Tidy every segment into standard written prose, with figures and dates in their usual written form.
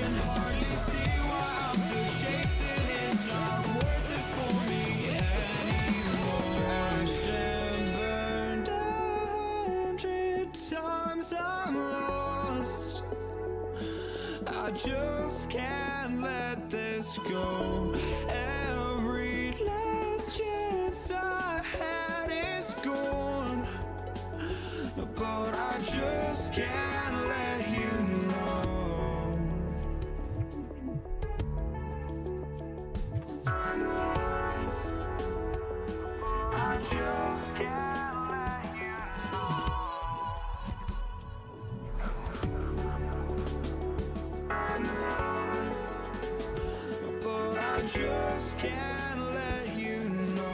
can hardly see why I'm still chasing. It's not worth it for me anymore. Crashed and burned 100 times, I'm lost. I just can't let this go. Every last chance I had is gone, but I just can't let you know. I just can't let you know. But I just can't let you know.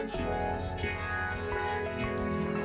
Just can't let you know.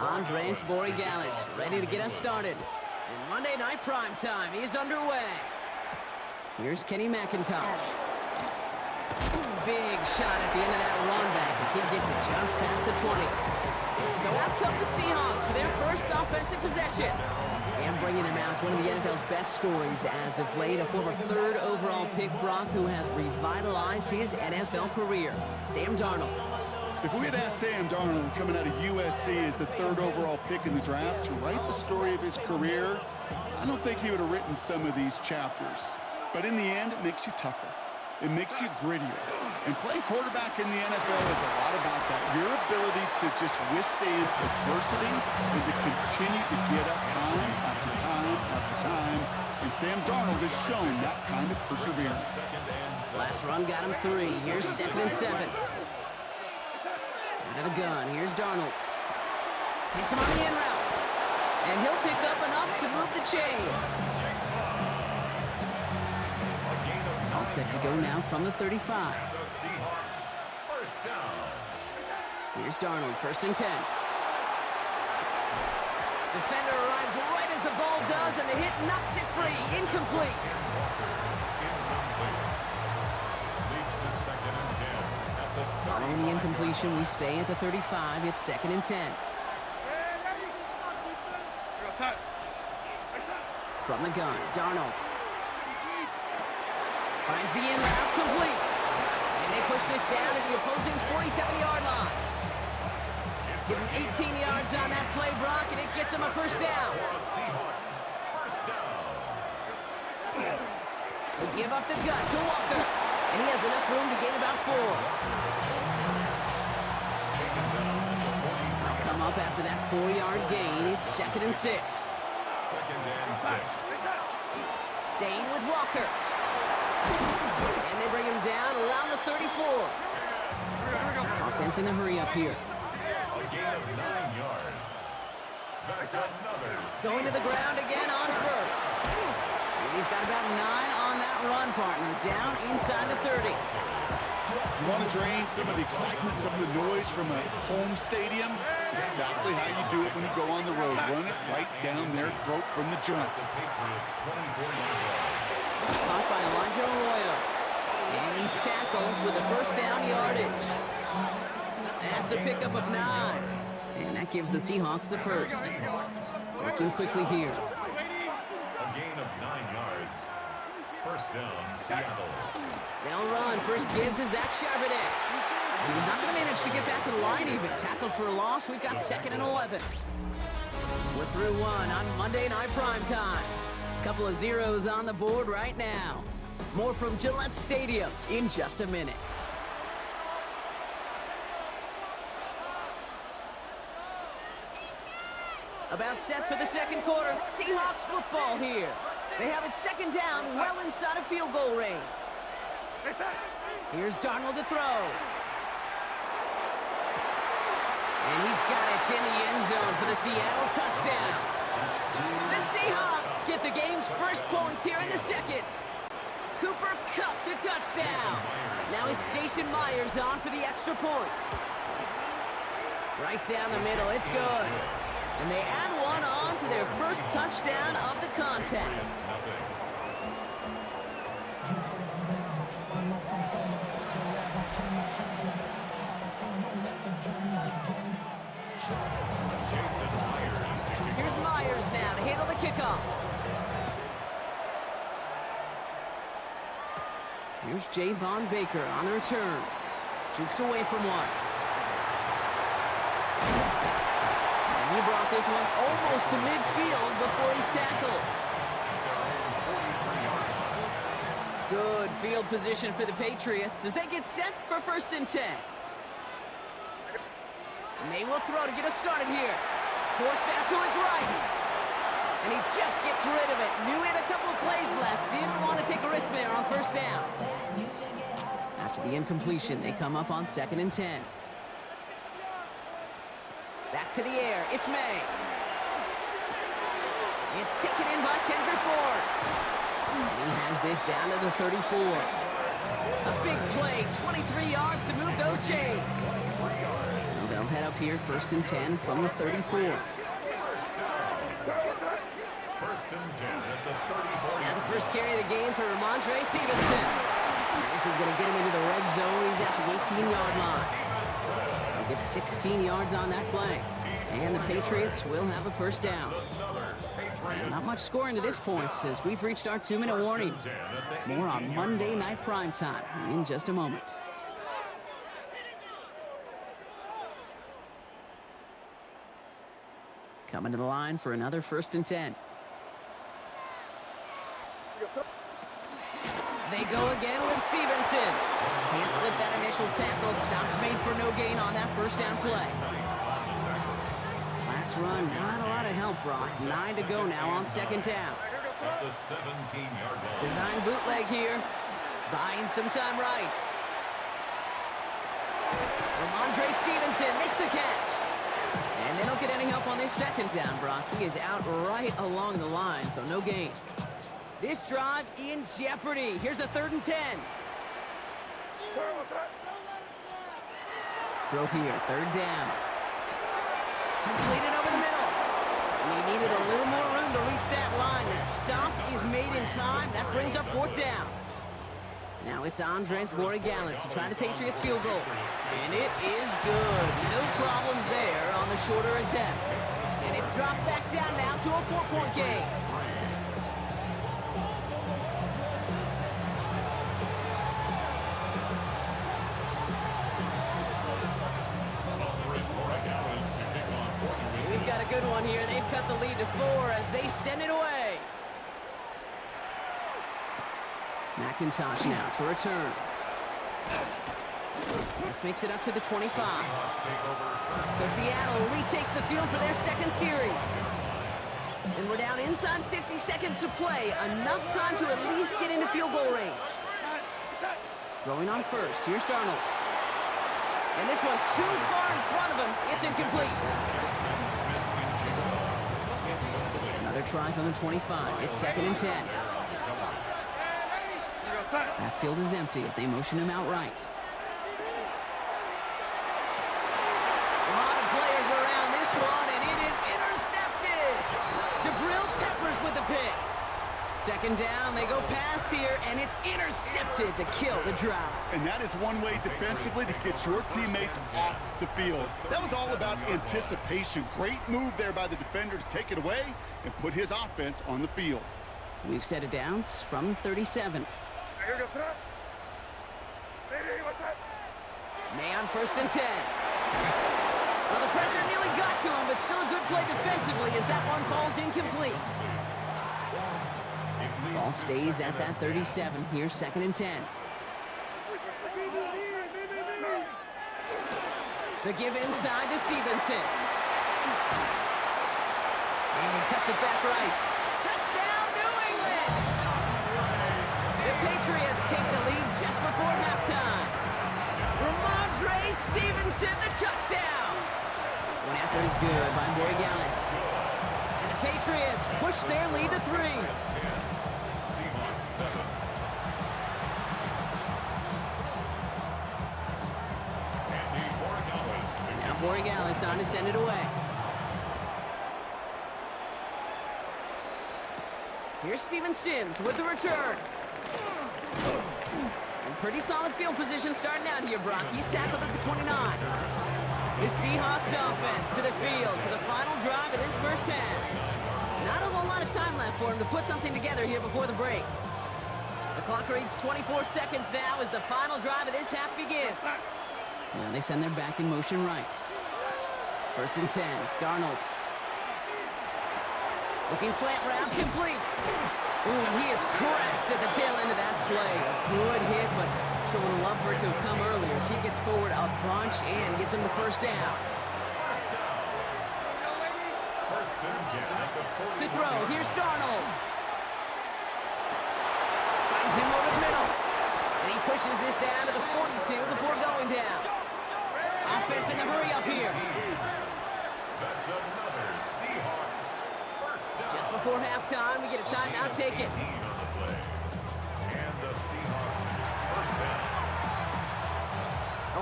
Andres Borregalis, ready to get us started. And Monday Night Primetime is underway. Here's Kenny McIntosh. Big shot at the end of that run back as he gets it just past the 20. So out come the Seahawks for their first offensive possession. And bringing them out, one of the NFL's best stories as of late, a former third overall pick, Brock, who has revitalized his NFL career, Sam Darnold. If we had asked Sam Darnold, coming out of USC as the third overall pick in the draft, to write the story of his career, I don't think he would have written some of these chapters. But in the end, it makes you tougher. It makes you grittier. And playing quarterback in the NFL is a lot about that. Your ability to just withstand adversity and to continue to get up time after time after time. And Sam Darnold has shown that kind of perseverance. Last run got him 3. Here's 2nd and 7. Out of the gun. Here's Darnold. Hits him on the in route. And he'll pick up enough to move the chains. All set to go now from the 35. Here's Darnold, 1st and 10. Defender arrives right as the ball does, and the hit knocks it free. Incomplete. Following the incompletion, we stay at the 35. It's 2nd and 10. From the gun, Darnold. Finds the in route, complete. And they push this down to the opposing 47-yard line. Give him 18 yards on that play, Brock, and it gets him a 1st down. They give up the gut to Walker, and he has enough room to gain about 4. They'll come up after that 4-yard gain. It's 2nd and 6. 2nd and 6. Staying with Walker. And they bring him down around the 34. Offense in the hurry up here. A gain of 9 yards. That's another. Going to the ground again on 1st. And he's got about 9 on that run, partner. Down inside the 30. You want to drain some of the excitement, some of the noise from a home stadium? It's exactly how you do it when you go on the road. Run it right down their throat from the jump. The Patriots 24-yard line. Caught by Elijah Arroyo. And he's tackled with the 1st down yardage. That's a pickup of 9. And that gives the Seahawks the 1st. Working quickly here. A gain of 9 yards. 1st down, Seattle. They'll run. First gives to Zach Charbonnet. He's not going to manage to get back to the line even. Tackled for a loss. We've got 2nd and 11. We're through 1 on Monday Night Primetime. Couple of zeros on the board right now. More from Gillette Stadium in just a minute. About set for the 2nd quarter. Seahawks football here. They have it 2nd down, well inside of field goal range. Here's Darnold to throw. And he's got it in the end zone for the Seattle touchdown. The Seahawks get the game's first points here in the 2nd. Cooper Kupp the touchdown. Now it's Jason Myers on for the extra point. Right down the middle, it's good. And they add 1 on to their first touchdown of the contest. Here's Myers now to handle the kickoff. Here's Javon Baker on the return. Jukes away from 1. And he brought this one almost to midfield before he's tackled. Good field position for the Patriots as they get set for 1st and 10. May will throw to get us started here. Forced out to his right. And he just gets rid of it. Knew he had a couple of plays left. Didn't want to take a risk there on 1st down. After the incompletion, they come up on 2nd and 10. Back to the air. It's May. It's taken in by Kendrick Bourne. And he has this down to the 34. A big play, 23 yards to move those chains. So they'll They'll head up here, 1st and 10 from the 34. First and 10 at the 34. Now the first carry of the game for Ramondre Stevenson. This is going to get him into the red zone. He's at the 18-yard line. He'll get 16 yards on that play. And the Patriots will have a first down. Not much scoring to this point as we've reached our 2-minute warning. More on Monday Night Primetime in just a moment. Coming to the line for another 1st and 10. They go again with Stevenson. Can't slip that initial tackle. Stops made for no gain on that first down play. Last run, not a lot of help, Brock. 9 to go now on 2nd down. At the 17-yard line. Design bootleg here. Buying some time right. Ramondre Stevenson makes the catch. And they don't get any help on this 2nd down, Brock. He is out right along the line, so no gain. This drive in jeopardy. Here's a 3rd and 10. Throw here, 3rd down. Completed over the middle. And he needed a little more room to reach that line. The stop is made in time. That brings up 4th down. Now it's Andres Borregales to try the Patriots field goal. And it is good. No problems there on the shorter attempt. And it's dropped back down now to a 4-point game. We've got a good one here. They've cut the lead to 4 as they send it away. McIntosh now to return. This makes it up to the 25. So Seattle retakes the field for their 2nd series. And we're down inside 50 seconds to play. Enough time to at least get into field goal range. Throwing on first. Here's Darnold. And this one too far in front of him. It's incomplete. Another try from the 25. It's 2nd and 10. Backfield is empty as they motion him out right. A lot of players around this one, and it is intercepted. Jabril Peppers with the pick. 2nd down, they go pass here, and it's intercepted to kill the drive. And that is one way defensively to get your teammates off the field. That was all about anticipation. Great move there by the defender to take it away and put his offense on the field. We've set it downs from 37. May on 1st and 10. Well, the pressure nearly got to him, but still a good play defensively as that one falls incomplete. Ball stays at that 37. Here's 2nd and 10. The give inside to Stevenson. And he cuts it back right. Touchdown, New England! The Patriots take the lead just before halftime. Ramondre Stevenson, the touchdown! One after is good by Borregales. And the Patriots push their lead to 3. Seahawks 7. Andy Borregales. Now Borregales on to send it away. Here's Steven Sims with the return. And pretty solid field position starting out here, Brock. He's tackled at the 29. The Seahawks offense to the field for the final drive of this first half. Not a whole lot of time left for him to put something together here before the break. The clock reads 24 seconds now as the final drive of this half begins. Now they send their back in motion right. 1st and 10, Darnold. Looking slant route, complete. Ooh, he is cracked at the tail end of that play. A good hit, but sure would love for it to have come earlier as he gets forward a bunch and gets him the 1st down. To throw, here's Darnold. Finds him over the middle. And he pushes this down to the 42 before going down. Offense in the hurry up here. That's another Seahawks first down. Just before halftime, we get a timeout taken. 18 on the play. And the Seahawks first down.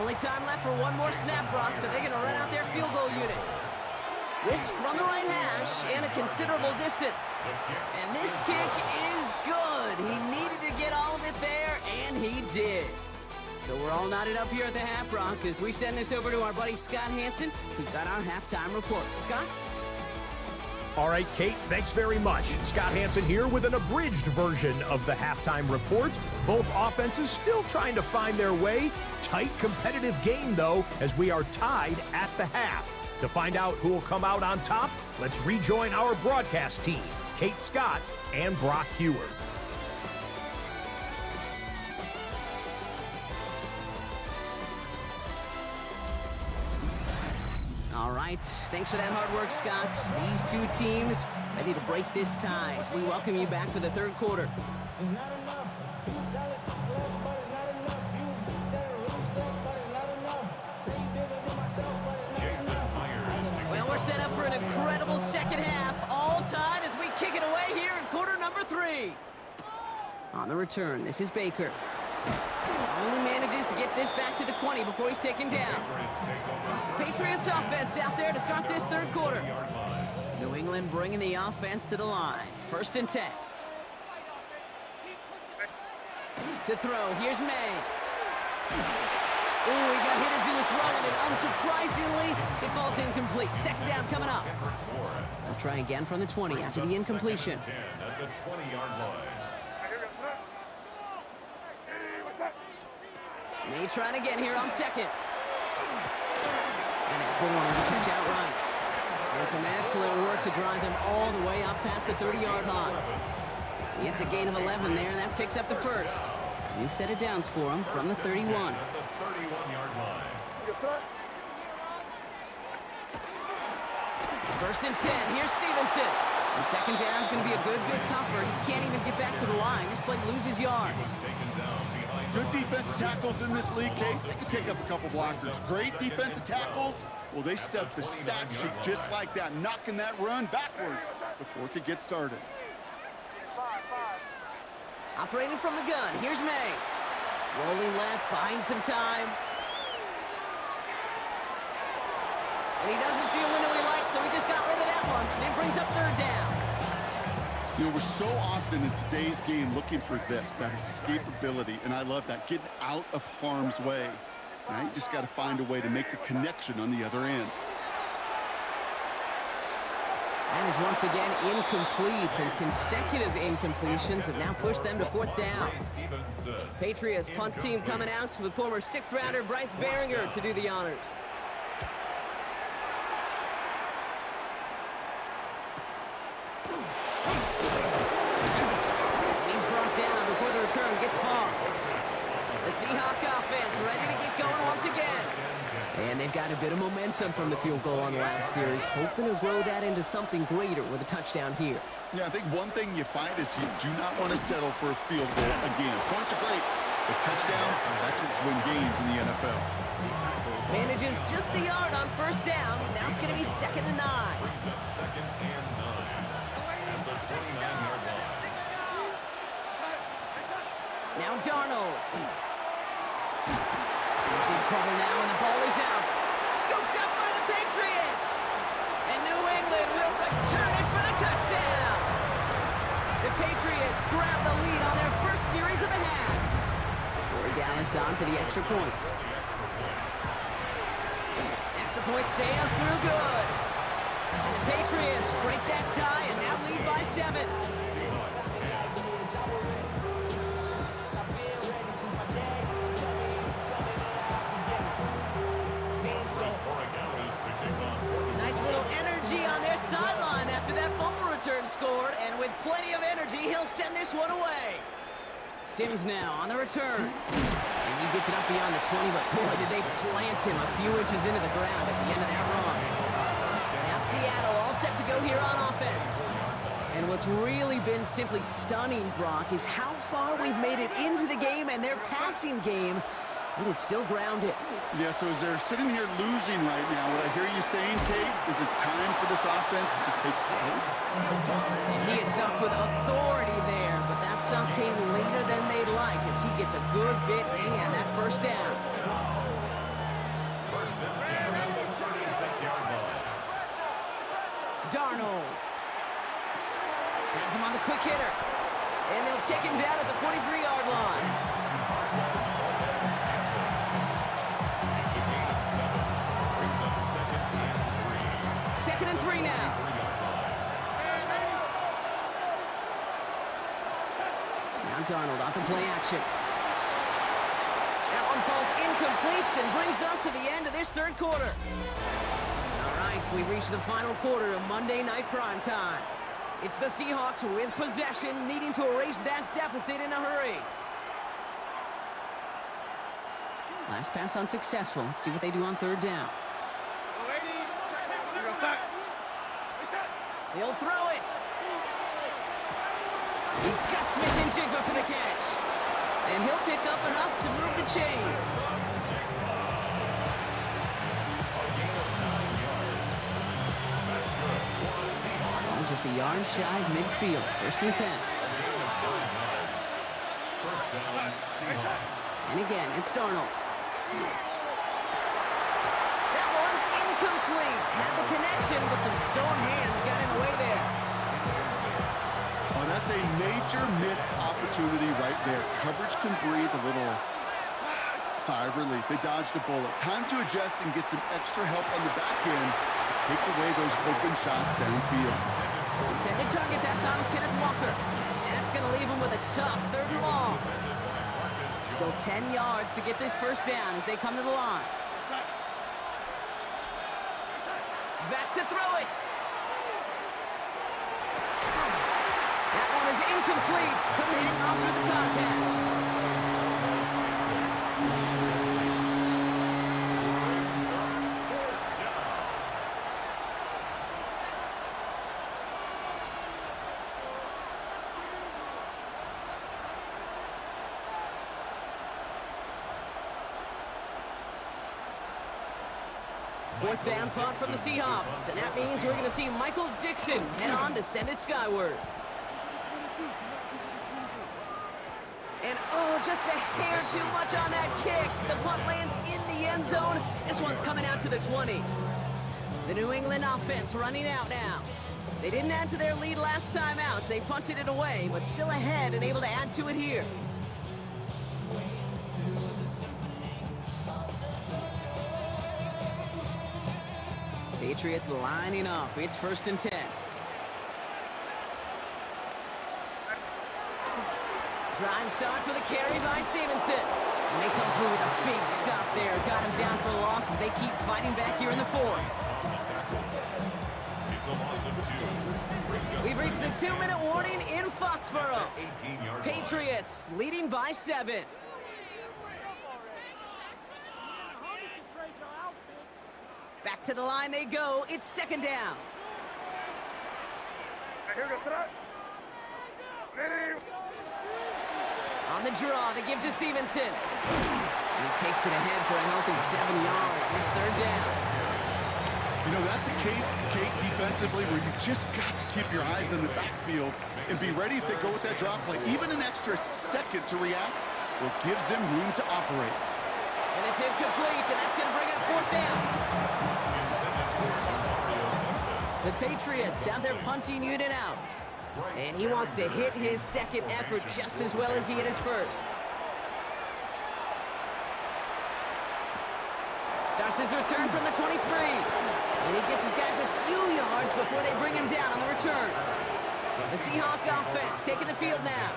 Only time left for one more snap, Brock, so they're going to run out their field goal unit. This from the right hash and a considerable distance. And this kick is good. He needed to get all of it there, and he did. So we're all knotted up here at the half, Brock, as we send this over to our buddy Scott Hanson, who's got our halftime report. Scott? All right, Kate, thanks very much. Scott Hanson here with an abridged version of the halftime report. Both offenses still trying to find their way. Tight, competitive game, though, as we are tied at the half. To find out who will come out on top, let's rejoin our broadcast team, Kate Scott and Brock Huard. All right, thanks for that hard work, Scott. These two teams ready to break this tie as we welcome you back for the third quarter. Well, we're set up for an incredible second half, all tied as we kick it away here in quarter number 3. On the return, this is Baker. Only manages to get this back to the 20 before he's taken down. Patriots offense out there to start this third quarter. New England bringing the offense to the line. 1st and 10. To throw, here's May. Ooh, he got hit as he was throwing it. Unsurprisingly, it falls incomplete. Second down coming up. They'll try again from the 20 after the incompletion. At the 20-yard line. May trying again here on second. And it's Bourne to catch outright. And some excellent work to drive them all the way up past the 30-yard line. It's a gain of 11 there, and that picks up the first. New set of downs for him from the 31. At the 31-yard line. 1st and 10, here's Stevenson. And second down's going to be a good tougher. He can't even get back to the line. This play loses yards. Good defensive tackles in this league, Kate. They can take up a couple blockers. Great defensive tackles. Well, they stuffed the stat sheet just like that, knocking that run backwards before it could get started. Operating from the gun, here's May. Rolling left, buying some time. And he doesn't see a window he likes, so he just got rid of that one. And it brings up 3rd down. You know, we're so often in today's game looking for this, that escapability, and I love that, getting out of harm's way. Now you just got to find a way to make the connection on the other end. That is once again incomplete, and consecutive incompletions have now pushed them to 4th down. Patriots punt team coming out with former 6th-rounder Bryce Baringer to do the honors. Gets far. The Seahawk offense ready to get going once again. And they've got a bit of momentum from the field goal on the last series, hoping to grow that into something greater with a touchdown here. Yeah, I think one thing you find is you do not want to settle for a field goal again. Points are great, but touchdowns, that's what's win games in the NFL. Manages just a yard on 1st down. Now it's going to be 2nd and 9. Brings up 2nd and 9 at the 29-yard line. Now Darnold. Big trouble now, and the ball is out. Scooped up by the Patriots. And New England will return it for the touchdown. The Patriots grab the lead on their first series of the half. Corey Dallas on for the extra point. Extra point sails through good. And the Patriots break that tie and now lead by 7. Nice little energy on their sideline after that fumble return scored, and with plenty of energy, he'll send this one away. Sims now on the return. And he gets it up beyond the 20, but boy, did they plant him a few inches into the ground at the end of that run. Now Seattle all set to go here on offense. And what's really been simply stunning, Brock, is how far we've made it into the game, and their passing game, it is still grounded. Yeah, so as they're sitting here losing right now, what I hear you saying, Kate, is it's time for this offense to take flight. And he is stuffed with authority there, but that stuff came later than they'd like as he gets a good bit and that 1st down. First and 10 at the 36-yard line. Darnold. Has him on the quick hitter. And they'll take him down at the 43-yard line. It's a gain of 7. Brings up 2nd and 3. 2nd and 3 now. 3-yard line. Now Darnold on the play action. That one falls incomplete and brings us to the end of this third quarter. All right, we reached the final quarter of Monday Night Primetime. It's the Seahawks with possession, needing to erase that deficit in a hurry. Last pass unsuccessful. Let's see what they do on third down. He'll throw it. He's got Smith-Njigba for the catch. And he'll pick up enough to move the chains. Ball just a yard shy of midfield. 1st and 10. First down, Seahawks. And again, it's Darnold. That one's incomplete. Had the connection, but some stone hands got in the way there. Oh, that's a major missed opportunity right there. Coverage can breathe a little sigh of relief. They dodged a bullet. Time to adjust and get some extra help on the back end to take away those open shots downfield. Intended target that time is Kenneth Walker. And that's going to leave him with a tough 3rd and long. Still 10 yards to get this first down as they come to the line. Back to throw it. That one is incomplete. Couldn't hang on through the contact. Fourth down punt from the Seahawks, and that means we're going to see Michael Dixon head on to send it skyward. And oh, just a hair too much on that kick. The punt lands in the end zone. This one's coming out to the 20. The New England offense running out now. They didn't add to their lead last time out. They punted it away, but still ahead and able to add to it here. Patriots lining up. It's 1st and 10. Drive starts with a carry by Stevenson. And they come through with a big stop there. Got him down for a loss as they keep fighting back here in the 4th. It's a loss of 2. We've reached the 2-minute warning in Foxborough. 18-yard Patriots leading by 7. Back to the line they go. It's 2nd down. On the draw, they give to Stevenson. And he takes it ahead for a healthy 7 yards. It's 3rd down. You know, that's a case, Kate, defensively, where you just got to keep your eyes on the backfield and be ready if they go with that drop play. Even an extra second to react, well, gives them room to operate. And it's incomplete, and that's going to bring up 4th down. The Patriots have their punting unit out. And he wants to hit his 2nd effort just as well as he hit his 1st. Starts his return from the 23. And he gets his guys a few yards before they bring him down on the return. The Seahawks offense taking the field now.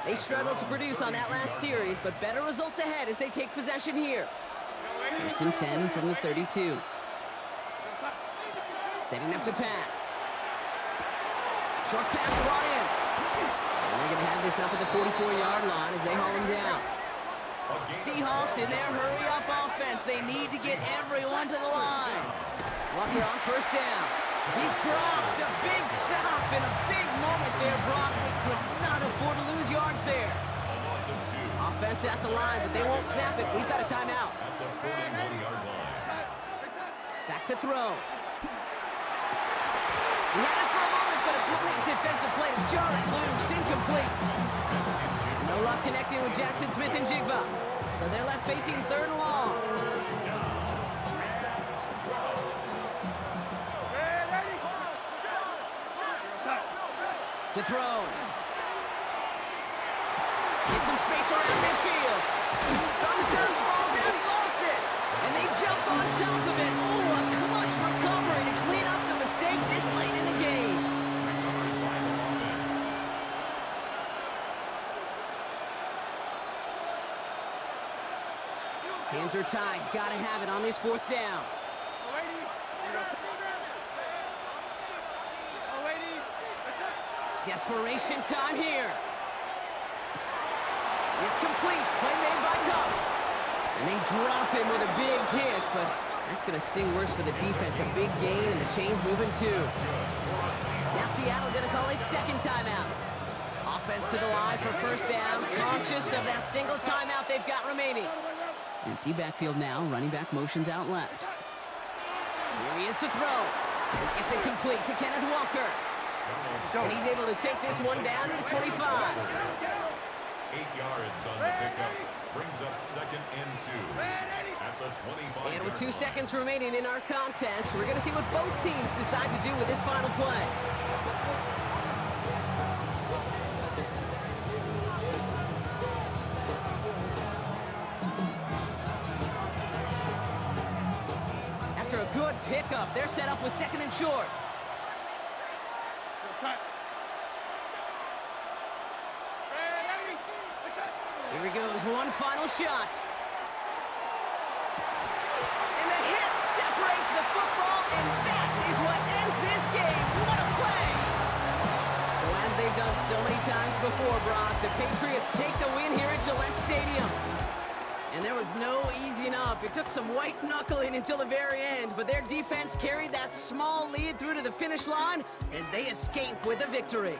They struggled to produce on that last series, but better results ahead as they take possession here. 1st and 10 from the 32. Setting up to pass. Short pass brought in. And they're going to have this up at the 44-yard line as they haul him down. Seahawks in their hurry-up offense. They need to get everyone to the line. Walker on 1st down. He's dropped. A big stop and a big moment there, Brock. They could not afford to lose yards there. Offense at the line, but they won't snap it. We've got a timeout. At the 41-yard line. Back to throw. He had it for a moment, but a great defensive play to jar it loose. Incomplete. No luck connecting with Jackson Smith-Njigba. So they're left facing 3rd and long. To throw. Get some space around midfield. Trying to turn the balls out. He lost it. And they jump on top of it. Oh, a clutch recovery to clean up the mistake this late in the game. Hands are tied. Gotta have it on this fourth down. Desperation time here. It's complete. Play made by Cup. And they drop him with a big hit, but that's going to sting worse for the defense. A big gain, and the chain's moving too. Now Seattle going to call it second timeout. Offense to the line for first down, conscious of that single timeout they've got remaining. Empty backfield now, running back motions out left. Here he is to throw. It's incomplete to Kenneth Walker. And he's able to take this one down to the 25. 8 yards on the pickup. Brings up second and 2 at the 25. And with 2 seconds remaining in our contest, we're going to see what both teams decide to do with this final play. After a good pickup, they're set up with second and short. Here he goes, one final shot. And the hit separates the football, and that is what ends this game. What a play! So as they've done so many times before, Brock, the Patriots take the win here at Gillette Stadium. And there was no easing up. It took some white knuckling until the very end, but their defense carried that small lead through to the finish line as they escape with a victory.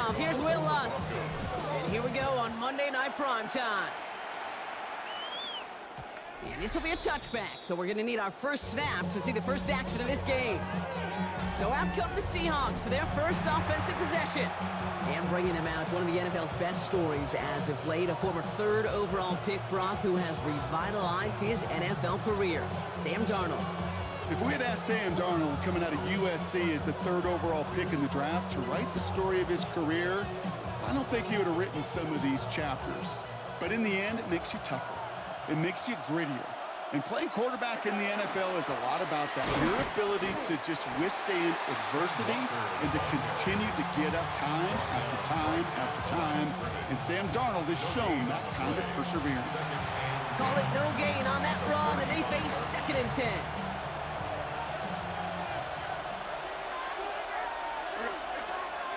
kickoff. Here's Will Lutz. And here we go on Monday Night Primetime. And this will be a touchback, so we're going to need our first snap to see the first action of this game. So out come the Seahawks for their first offensive possession. And bringing them out, one of the NFL's best stories as of late, a former third overall pick, Brock, who has revitalized his NFL career, Sam Darnold. If we had asked Sam Darnold, coming out of USC as the third overall pick in the draft, to write the story of his career, I don't think he would have written some of these chapters. But in the end, it makes you tougher. It makes you grittier. And playing quarterback in the NFL is a lot about that. Your ability to just withstand adversity and to continue to get up time after time after time. And Sam Darnold has shown that kind of perseverance. Call it no gain on that run, and they face 2nd and 10.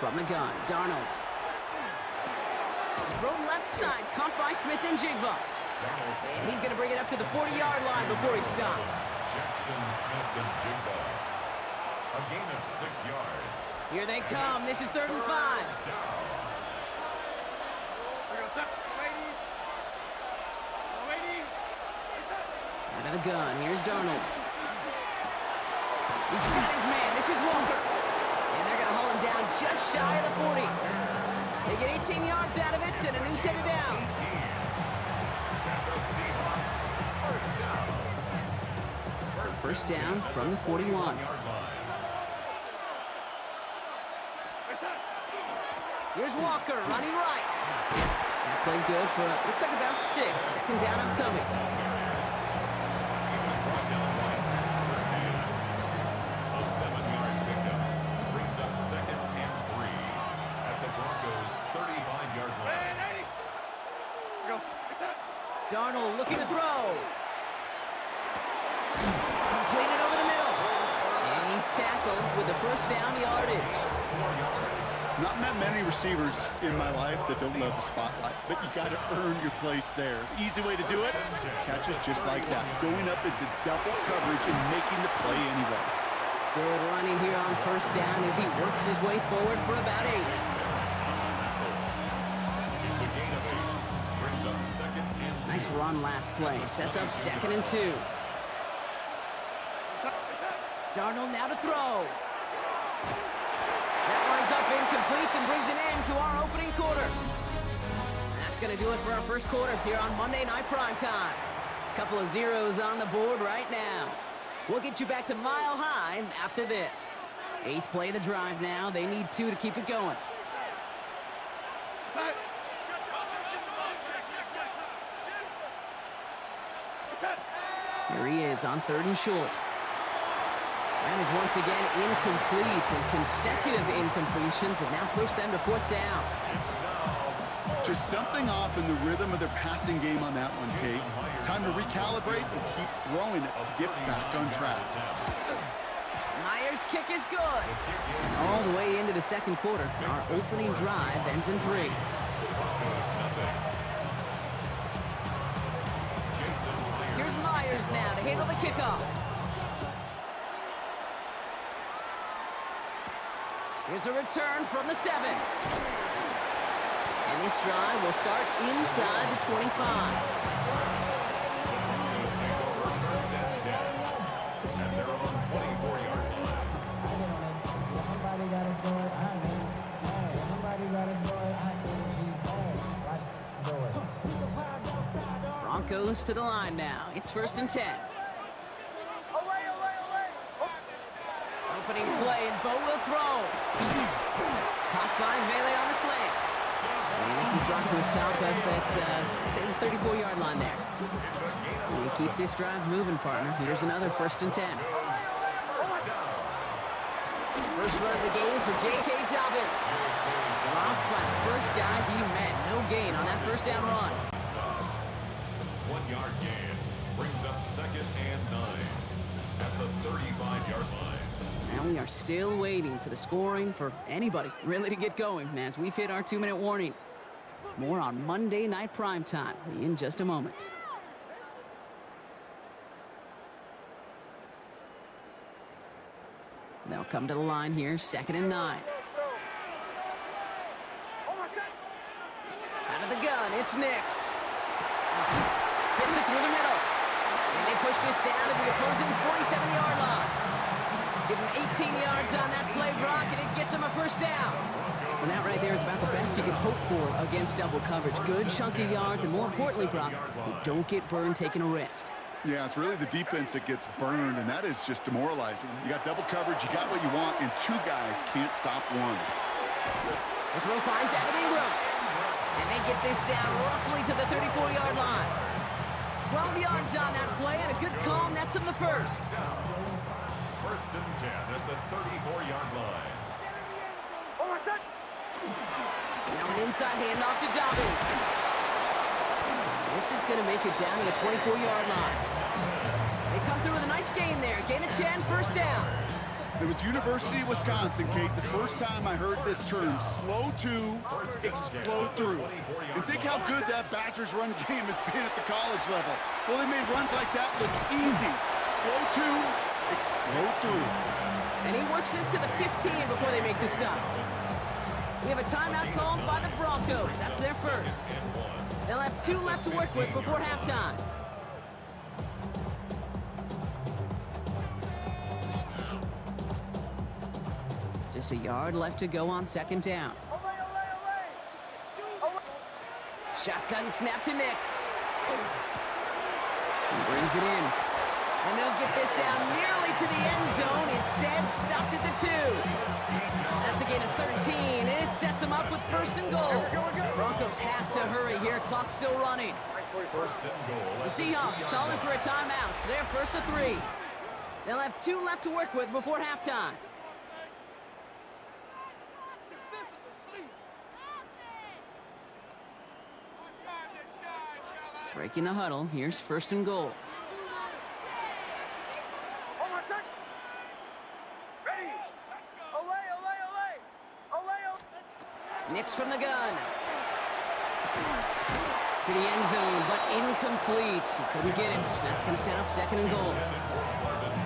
From the gun, Darnold. Throw left side, caught by Smith and Jigba. And he's going to bring it up to the 40-yard line before he stopped. Jackson Smith and Jigba. A gain of 6 yards. Here they come. This is 3rd and 5. Out of the gun. Here's Darnold. He's got his man. This is Walker. And they're going to haul him down just shy of the 40. They get 18 yards out of it and a new set of downs. First down from the 41. Here's Walker running right. That played good for, looks like about 6. 2nd down upcoming. A 7-yard pickup brings up 2nd and 3 at the Broncos' 35-yard line. Darnold looking to throw. Completed over the middle. And he's tackled with the first down yardage. Not met many receivers in my life that don't love the spotlight, but you got to earn your place there. The easy way to do it, catches just like that. Going up into double coverage and making the play anyway. Good running here on first down as he works his way forward for about 8. It's a gain of 8. Brings up 2nd and 2. Nice run last play. Sets up 2nd and 2. Darnold now to throw. That lines up incomplete and brings an end to our opening quarter. That's going to do it for our first quarter here on Monday Night Primetime. Couple of zeros on the board right now. We'll get you back to Mile High after this. 8th play of the drive now. They need 2 to keep it going. Here he is on 3rd and short. That is once again incomplete, and consecutive incompletions have now pushed them to 4th down. Just something off in the rhythm of their passing game on that one, Kate. Time to recalibrate and keep throwing it to get back on track. Myers' kick is good. All the way into the 2nd quarter. Our opening drive ends in 3. Here's Myers now to handle the kickoff. Here's a return from the 7. And this drive will start inside the 25. Broncos to the line now. It's 1st and 10. Opening play, and Bo will throw. Caught by Vele on the slant. And this is brought to a stop up at, say, the 34-yard line there. You keep this drive moving, partner. Here's another 1st and 10. First run of the game for J.K. Dobbins. Dropped by the first guy he met. No gain on that first down run. 1-yard gain brings up 2nd and 9 at the 35-yard line. Now we are still waiting for the scoring for anybody really to get going as we've hit our 2-minute warning. More on Monday Night Primetime in just a moment. They'll come to the line here, 2nd and 9. Out of the gun, it's Nix. Fits it through the middle. And they push this down to the opposing 47-yard line. Give him 18 yards on that play, Brock, and it gets him a first down. And that right there is about the best you can hope for against double coverage. Good chunky yards, and more importantly, Brock, you don't get burned taking a risk. Yeah, it's really the defense that gets burned, and that is just demoralizing. You got double coverage, you got what you want, and two guys can't stop one. The throw finds Evan Ingram. And they get this down roughly to the 34-yard line. 12 yards on that play, and a good call nets him the first. First and 10 at the 34-yard line. Now an inside handoff to Dobbins. This is going to make it down to the 24-yard line. They come through with a nice gain there. Gain of 10, first down. It was University of Wisconsin, Kate, the first time I heard this term, slow to explode through. And think how good that Badgers run game has been at the college level. Well, they made runs like that look easy. Slow to explode through. And he works this to the 15 before they make the stop. We have a timeout called by the Broncos. That's their first. They'll have 2 left to work with before halftime. Just a yard left to go on second down. Shotgun snap to Nix. He brings it in. And they'll get this down nearly to the end zone. Instead, stopped at the 2. That's a gain of 13, and it sets them up with first and goal. Broncos have to hurry here. Clock's still running. First and goal. The Seahawks calling for a timeout. So they're first to 3. They'll have 2 left to work with before halftime. Breaking the huddle. Here's first and goal. Nix from the gun. To the end zone, but incomplete. He couldn't get it. That's going to set up second and goal.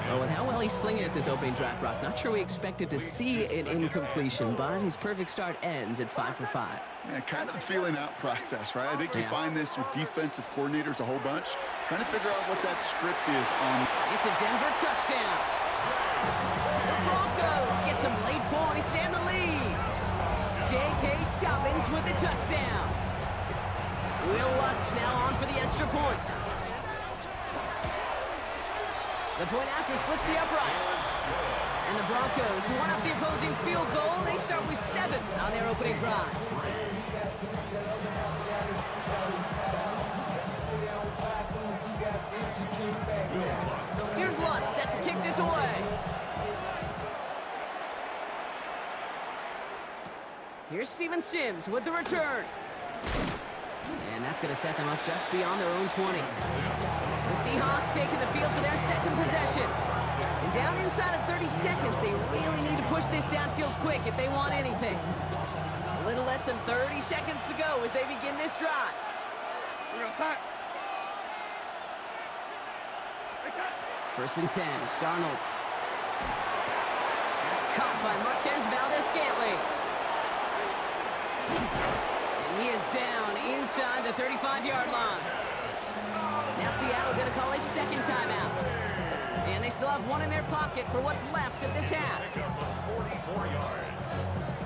Well, with how well he's slinging it this opening drive, Brock, not sure we expected to see an incompletion, but his perfect start ends at 5 for 5. Yeah, kind of the feeling out process, right? I think you find this with defensive coordinators a whole bunch, trying to figure out what that script is on. It's a Denver touchdown. The Broncos get some late points and the lead. J.K. Dobbins with the touchdown. Will Lutz now on for the extra point. The point after splits the uprights. And the Broncos, who won up the opposing field goal, they start with 7 on their opening drive. Here's Lutz set to kick this away. Here's Steven Sims with the return. And that's going to set them up just beyond their own 20. The Seahawks taking the field for their second possession. And down inside of 30 seconds, they really need to push this downfield quick if they want anything. A little less than 30 seconds to go as they begin this drive. First and 10, Darnold. That's caught by Marquez Valdez-Scantling. And he is down inside the 35-yard line. Now Seattle going to call its second timeout. And they still have 1 in their pocket for what's left of this half. 44 yards.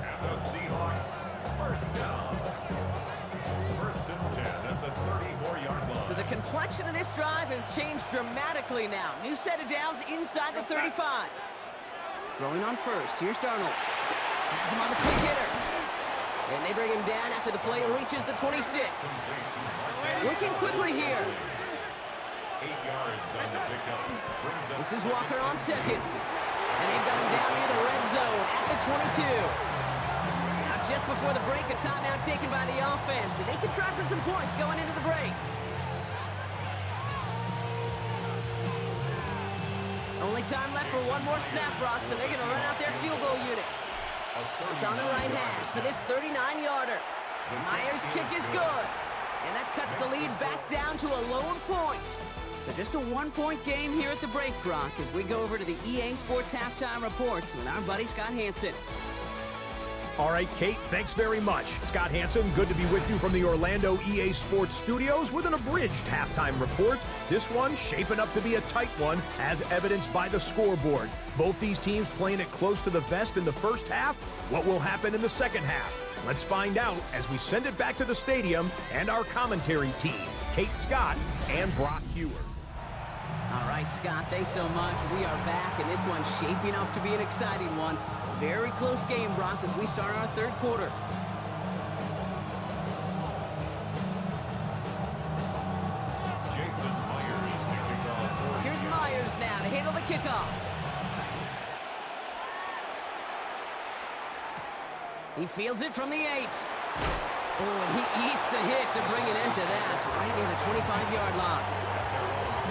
And the Seahawks first down. First and 10 at the 34-yard line. So the complexion of this drive has changed dramatically now. New set of downs inside the 35. Throwing on first. Here's Darnold. Has him on the quick hitter. And they bring him down after the play reaches the 26. Working quickly here. 8 yards on the pickup. This is Walker on second. And they've got him down near the red zone at the 22. Now just before the break, a timeout taken by the offense. And they can try for some points going into the break. Only time left for one more snap, Brock, so they're going to run out their field goal unit. It's on the right hash for this 39-yarder. Myers' kick is good. And that cuts the lead back down to a lone point. So just a 1-point game here at the break, Brock, as we go over to the EA Sports Halftime Reports with our buddy Scott Hanson. All right, Kate, thanks very much. Scott Hanson, good to be with you from the Orlando EA Sports Studios with an abridged halftime report. This one shaping up to be a tight one, as evidenced by the scoreboard. Both these teams playing it close to the vest in the first half. What will happen in the second half? Let's find out as we send it back to the stadium and our commentary team, Kate Scott and Brock Hewer. All right, Scott, thanks so much. We are back, and this one's shaping up to be an exciting one. Very close game, Brock, as we start our third quarter. Jason Myers kicking off for Here's Myers now to handle the kickoff. He fields it from the 8. Oh, and he eats a hit to bring an end to that, right near the 25-yard line.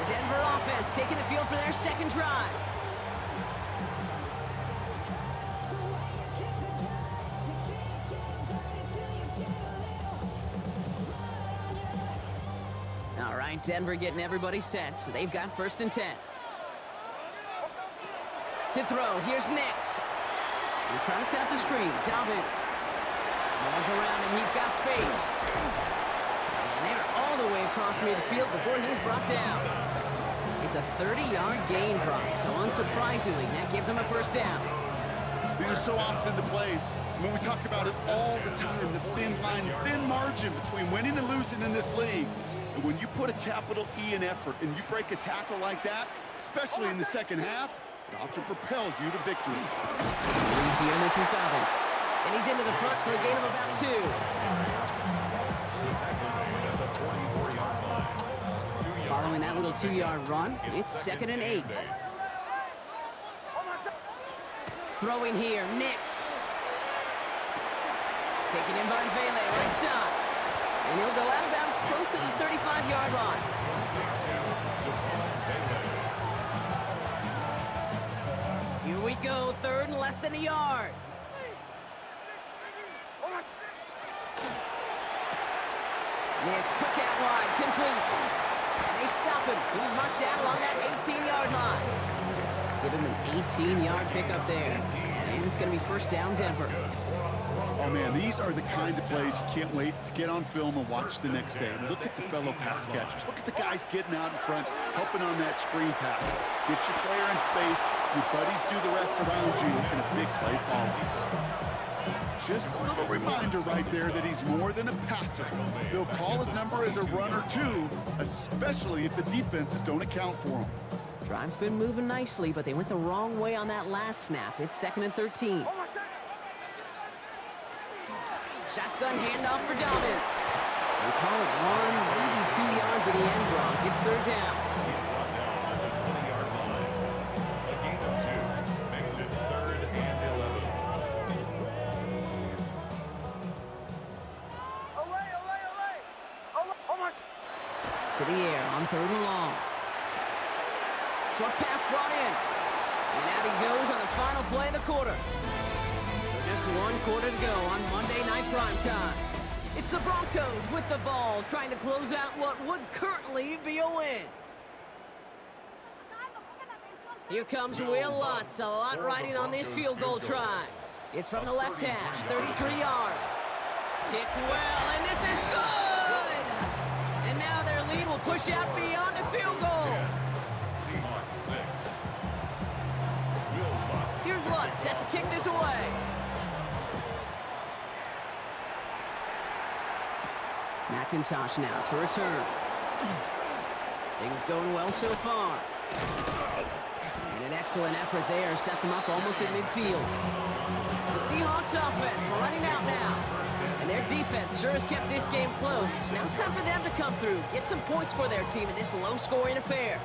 The Denver offense taking the field for their second drive. All right, Denver getting everybody set, so they've got 1st and 10. To throw, here's Nix. They're trying to set up the screen. Dobbins. No one's around him. He's got space. And they're all the way across midfield before he's brought down. It's a 30-yard gain, Brock, so unsurprisingly, that gives him a 1st down. These are so often the plays. I mean, we talk about it all the time, the thin line, thin margin between winning and losing in this league. And when you put a capital E in effort and you break a tackle like that, especially in the second half, it often propels you to victory. Lead here, and this is Dobbins. And he's into the front for a gain of about 2. Following that little 2-yard run, it's 2nd and 8. Throwing here, Nix. Taken in by Vele, right side. And he'll go out of bounds close to the 35-yard line. Here we go, 3rd and less than a yard. Nix, quick out wide, complete. And they stop him. He's marked down along that 18-yard line. Give him an 18-yard pickup there. And it's going to be 1st down, Denver. Oh, man, these are the kind of plays you can't wait to get on film and watch the next day. Look at the fellow pass catchers. Look at the guys getting out in front, helping on that screen pass. Get your player in space, your buddies do the rest around you, and a big play follows. Just a little reminder right there that he's more than a passer. They'll call his number as a runner, too, especially if the defenses don't account for him. Drive's been moving nicely, but they went the wrong way on that last snap. It's 2nd and 13. Shotgun handoff for Dobbins. They call it 1, maybe 2 yards at the end, Brock. It's 3rd down. He's brought down at the 20-yard line. A gain of 2 makes it 3rd and 11. To the air on 3rd and long. Short pass brought in. And out he goes on the final play of the quarter. Just 1 quarter to go on Monday Night Primetime. It's the Broncos with the ball, trying to close out what would currently be a win. Here comes Will Lutz, a lot riding on this field goal try. It's from the left hash, 33 yards. Kicked well, and this is good! And now their lead will push out beyond the field goal. Seahawks 6. Will Lutz. Here's Lutz, set to kick this away. McIntosh now to return. Things going well so far. And an excellent effort there sets him up almost at midfield. The Seahawks offense running out now. And their defense sure has kept this game close. Now it's time for them to come through, get some points for their team in this low-scoring affair.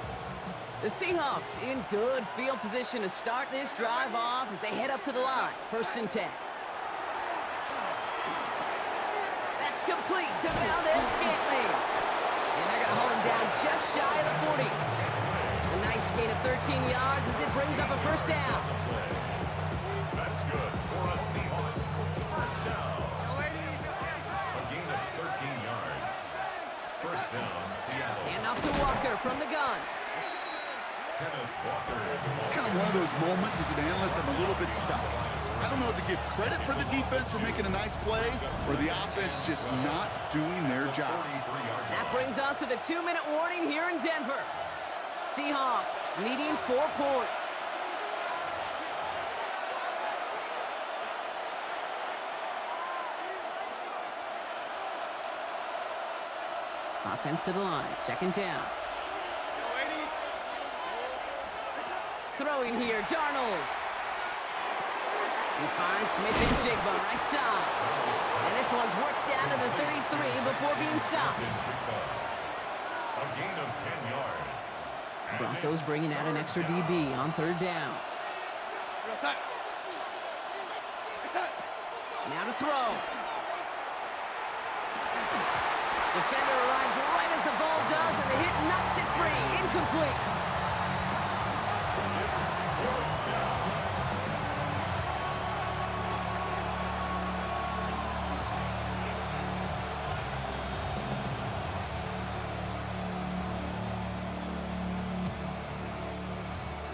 The Seahawks in good field position to start this drive off as they head up to the line. 1st and 10. That's complete to Valdez-Scantling. And they're going to hold him down just shy of the 40. A nice gain of 13 yards as it brings up a 1st down. That's good for a Seahawks. 1st down. A gain of 13 yards. 1st down, Seattle. And off to Walker from the gun. Kenneth Walker. It's kind of one of those moments as an analyst I'm a little bit stuck. I don't know if to give credit for the defense for making a nice play or the offense just not doing their job. That brings us to the 2-minute warning here in Denver. Seahawks needing 4 points. Offense to the line, 2nd down. Throwing here, Darnold. He finds Smith and Jigba right side. And this one's worked down to the 33 before being stopped. A gain of 10 yards. Broncos bringing out an extra DB on 3rd down. Now to throw. Defender arrives right as the ball does, and the hit knocks it free. Incomplete.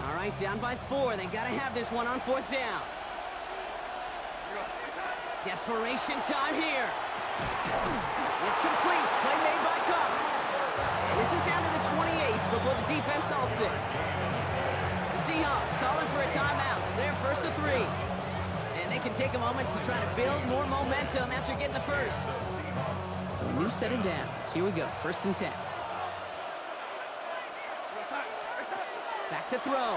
All right, down by 4. They got to have this one on 4th down. Desperation time here. It's complete. Play made by Cup. And this is down to the 28 before the defense halts it. The Seahawks calling for a timeout. They're 1st to 3. And they can take a moment to try to build more momentum after getting the first. So a new set of downs. Here we go. 1st and 10. Back to throw.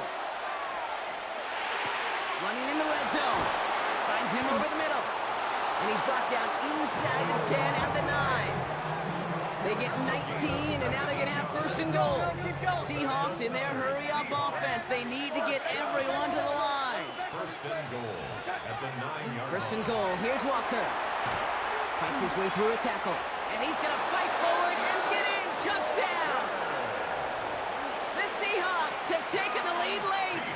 Running in the red zone. Finds him over the middle. And he's brought down inside the 10 at the 9. They get 19, and now they're going to have 1st and goal. Seahawks in their hurry-up offense. They need to get everyone to the line. 1st and goal at the 9-yard line. 1st and goal. Here's Walker. Fights his way through a tackle. And he's going to fight forward and get in. Touchdown! The Seahawks have taken the lead late.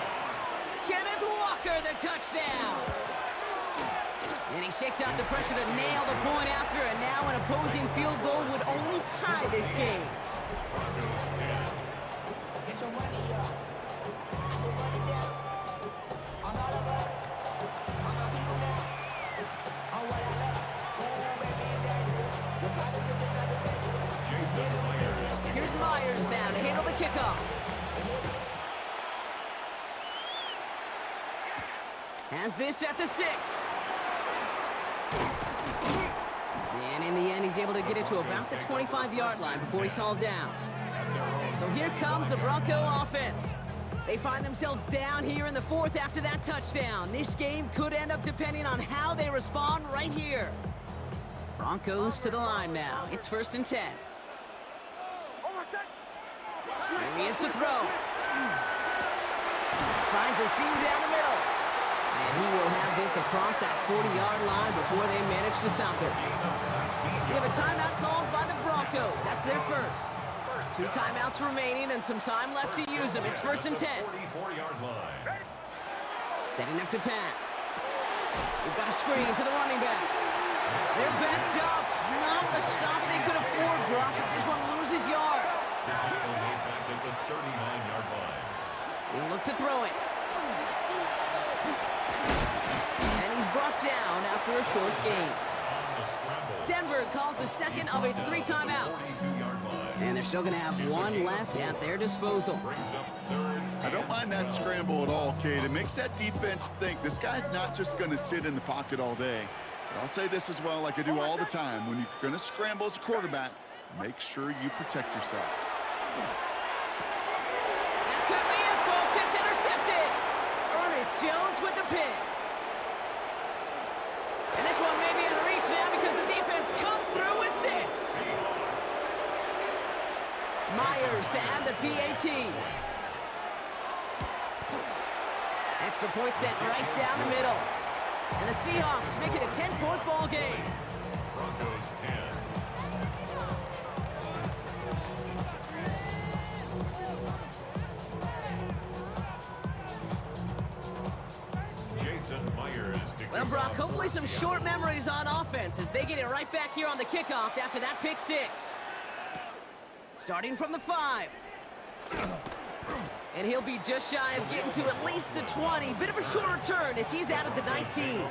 Kenneth Walker, the touchdown. And he shakes out the pressure to nail the point after, and now an opposing field goal would only tie this game. Broncos 10. Jason Myers. Here's Myers now to handle the kickoff. Has this at the 6. And in the end, he's able to get it to about the 25-yard line before he's hauled down. So here comes the Bronco offense. They find themselves down here in the 4th after that touchdown. This game could end up depending on how they respond right here. Broncos to the line now. It's 1st and 10. Here he is to throw. Finds a seam down the middle. And he will have this across that 40-yard line before they manage to stop it. We have a timeout called by the Broncos. That's their first. 2 timeouts remaining and some time left to use them. It's 1st and 10. 44-yard line. Setting up to pass. We've got a screen to the running back. They're backed up. Not the stop they could afford, Brock, as this one loses yards. The tackle made back at the 39-yard line. He'll look to throw it. And he's brought down after a short gain. Denver calls the second of its 3 timeouts. And they're still going to have 1 left at their disposal. I don't mind that scramble at all, Kate. It makes that defense think this guy's not just going to sit in the pocket all day. But I'll say this as well, like I do all the time. When you're going to scramble as a quarterback, make sure you protect yourself. That could be it, folks. It's intercepted. Ernest Jones with the pick. And this one may be out of reach now because the defense comes through with 6. Myers to add the PAT. Extra point set right down the middle. And the Seahawks make it a 10-point ball game. Broncos 10. Jason Myers. Well, Brock, hopefully some short memories on offense as they get it right back here on the kickoff after that pick 6. Starting from the 5. And he'll be just shy of getting to at least the 20. Bit of a short return as he's out of the 19.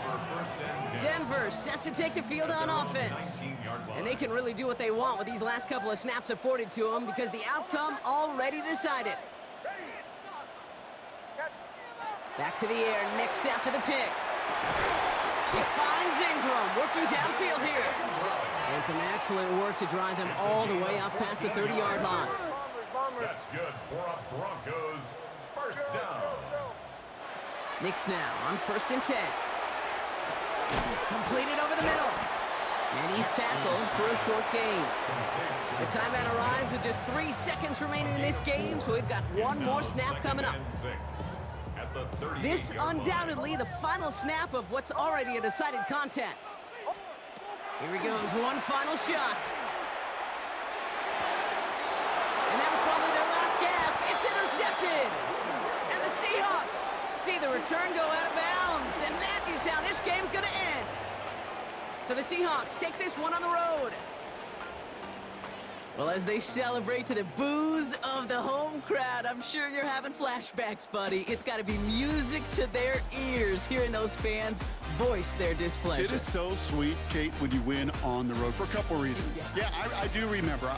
Denver set to take the field on offense. And they can really do what they want with these last couple of snaps afforded to them because the outcome already decided. Back to the air, Nix after the pick. He finds Ingram, working downfield here. And some excellent work to drive them all the way up past the 30-yard line. That's good for a Broncos first down. Nix now on 1st and 10. Completed over the middle. And he's tackled for a short gain. The timeout arrives with just 3 seconds remaining in this game, so we've got one more snap coming up. This undoubtedly the final snap of what's already a decided contest. Here he goes, one final shot. And that was probably their last gasp. It's intercepted. And the Seahawks see the return go out of bounds. And that is how this game's going to end. So the Seahawks take this one on the road. Well, as they celebrate to the boos of the home crowd, I'm sure you're having flashbacks, buddy. It's got to be music to their ears, hearing those fans voice their displeasure. It is so sweet, Kate, when you win on the road for a couple reasons. Yeah, I do remember.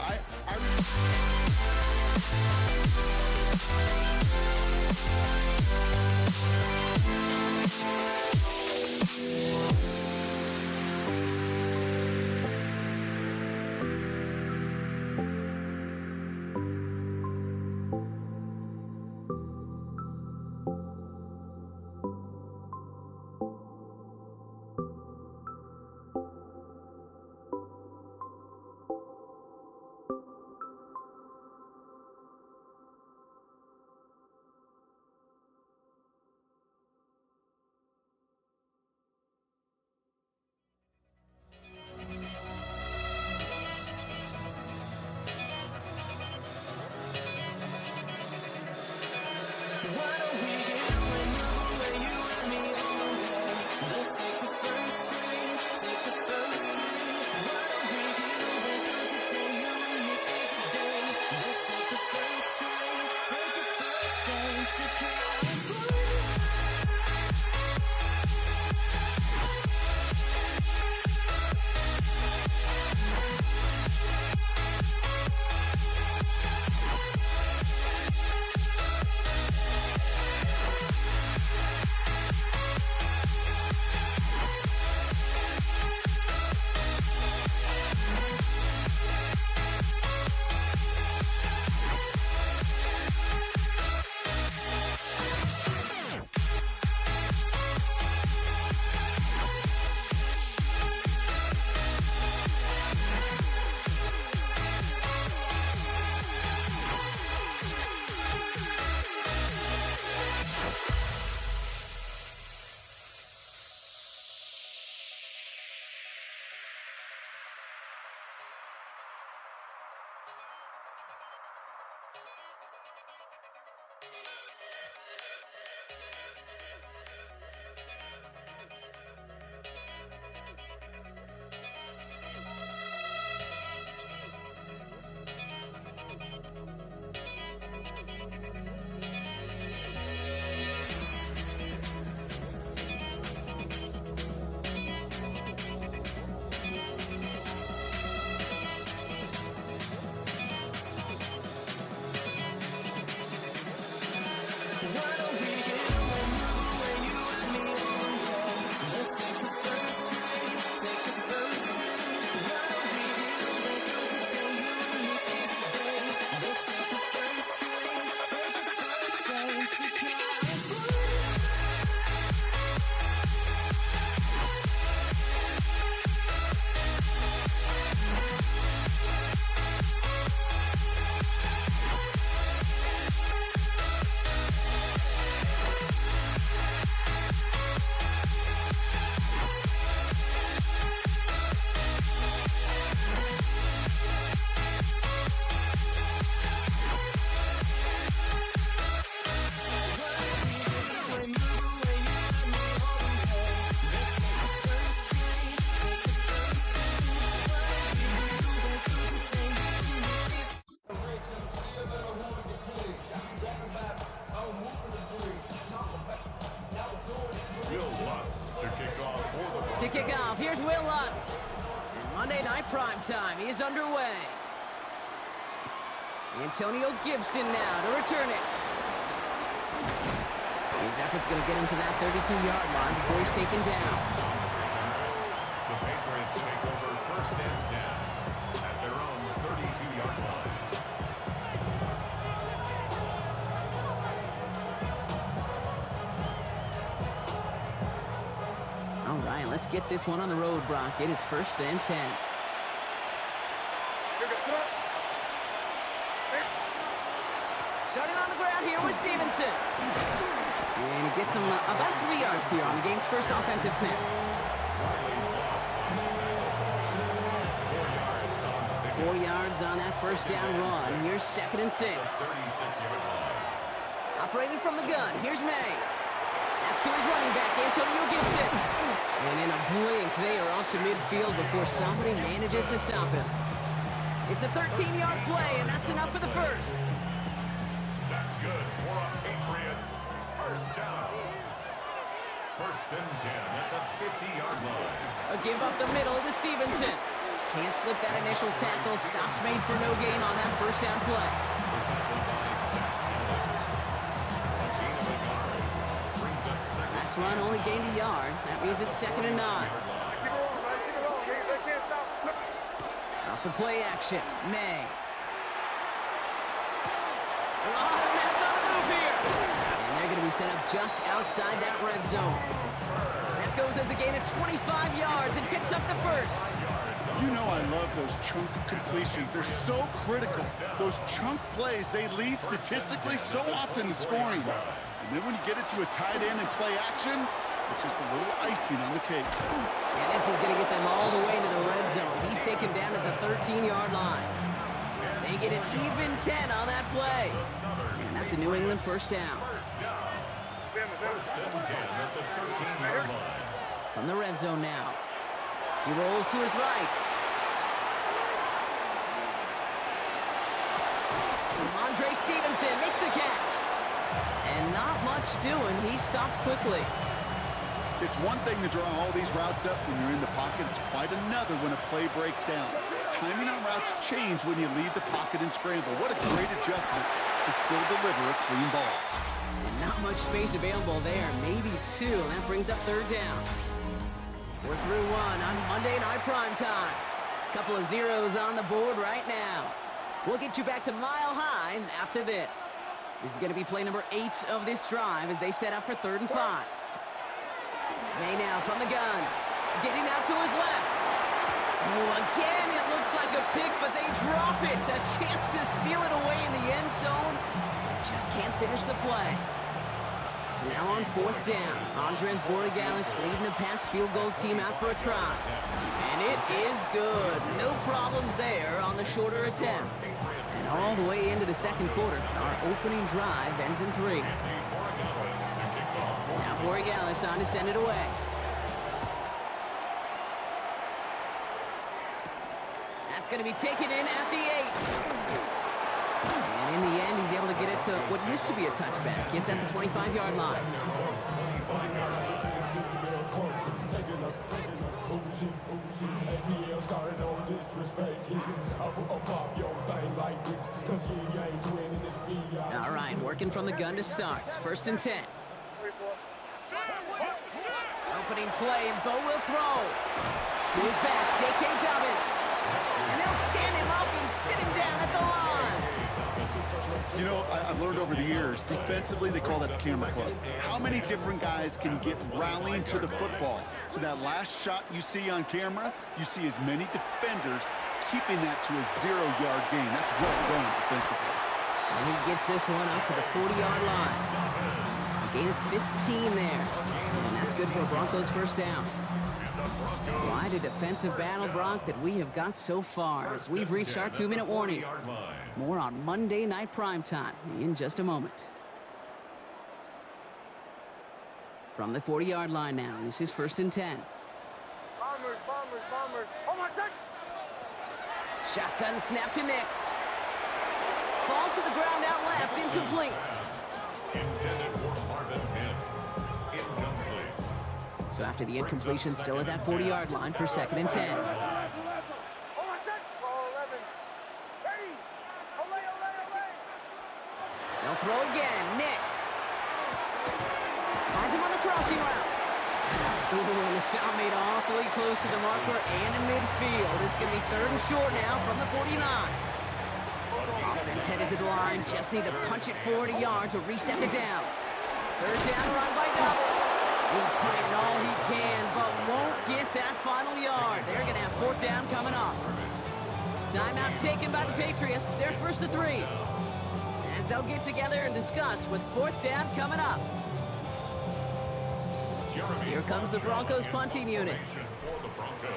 kick off. Here's Will Lutz. And Monday Night Primetime is underway. Antonio Gibson now to return it. His effort's going to get him to that 32-yard line before he's taken down. The Patriots take over 1st and 10 at their own 32-yard line. All right, let's get this one on the road, Brock. It is 1st and 10. Starting on the ground here with Stevenson. And he gets him about 3 yards here on the game's first offensive snap. 4 yards on that first down run. Here's 2nd and 6. 36-yard line. Operating from the gun, here's May. That's to his running back, Antonio Gibson. And in a blink, they are off to midfield before somebody manages to stop him. It's a 13-yard play, and that's enough for the first. That's good for a Patriots. 1st down. 1st and 10 at the 50-yard line. A give up the middle to Stevenson. Can't slip that initial tackle. Stops made for no gain on that first down play. We're tackled by Zach Allen. A gain of a yard. Brings up 2nd. Last run only gained a yard. That means it's 2nd and 9. Off the play action, May. A lot of mess on the move here. And they're going to be set up just outside that red zone. That goes as a gain of 25 yards and picks up the first. You know I love those chunk completions. They're so critical. Those chunk plays, they lead statistically so often to scoring. And then when you get it to a tight end and play action, it's just a little icing on the cake. And this is going to get them all the way into the red zone. He's taken down at the 13-yard line. They get an even 10 on that play. And that's a New England first down. 1st and 10 at the 13-yard line. From the red zone now. He rolls to his right. Andre Stevenson makes the catch. And not much doing. He stopped quickly. It's one thing to draw all these routes up when you're in the pocket. It's quite another when a play breaks down. Timing on routes change when you leave the pocket and scramble. What a great adjustment to still deliver a clean ball. And not much space available there. Maybe 2. And that brings up 3rd down. We're through 1 on Monday Night Primetime. Couple of zeros on the board right now. We'll get you back to Mile High after this. This is going to be play number 8 of this drive as they set up for 3rd and 5. May now from the gun. Getting out to his left. Oh, again, it looks like a pick, but they drop it. A chance to steal it away in the end zone. They just can't finish the play. So now on 4th down, Andres Borregalis leading the Pats field goal team out for a try. And it is good. No problems there on the shorter attempt. And all the way into the 2nd quarter, our opening drive ends in 3. Now Borregalis on to send it away. That's going to be taken in at the 8. And in the end, he's able to get it to what used to be a touchback. It's at the 25-yard line. All right, working from the gun to start. 1st and 10. Opening play, and Bo will throw. To his back, J.K. Dobbins. And they'll stand him up and sit him down at the line. You know, I've learned over the years, defensively, they call that the camera club. How many different guys can you get rallying to the football? So that last shot you see on camera, you see as many defenders keeping that to a 0-yard gain. That's well done defensively. And he gets this one up to the 40-yard line. A gain of 15 there. And that's good for a Broncos first down. Quite a defensive battle, Brock, that we have got so far as we've reached our 2-minute warning. More on Monday Night Primetime in just a moment. From the 40-yard line now, this is 1st and 10. Bombers. Oh, my second. Shotgun snap to Nix. Falls to the ground out left, incomplete. Intended for Marvin Mims. Incomplete. So So after the incompletion, still at that 40-yard line for 2nd and 10. Hold on, set. Ball 11. Ready. Olay, olay, olay. They'll throw again. Nix. Finds him on the crossing route. Ooh, and the stop made awfully close to the marker and in midfield. It's going to be 3rd and short now from the 49. Offense headed to the line. Just need to punch it 40 yards to reset the downs. 3rd down run by Dobbins. He's fighting all he can, but won't get that final yard. They're going to have 4th down coming up. Timeout taken by the Patriots. They're 1st and 3. As they'll get together and discuss with 4th down coming up. Here comes the Broncos punting unit. For the Broncos.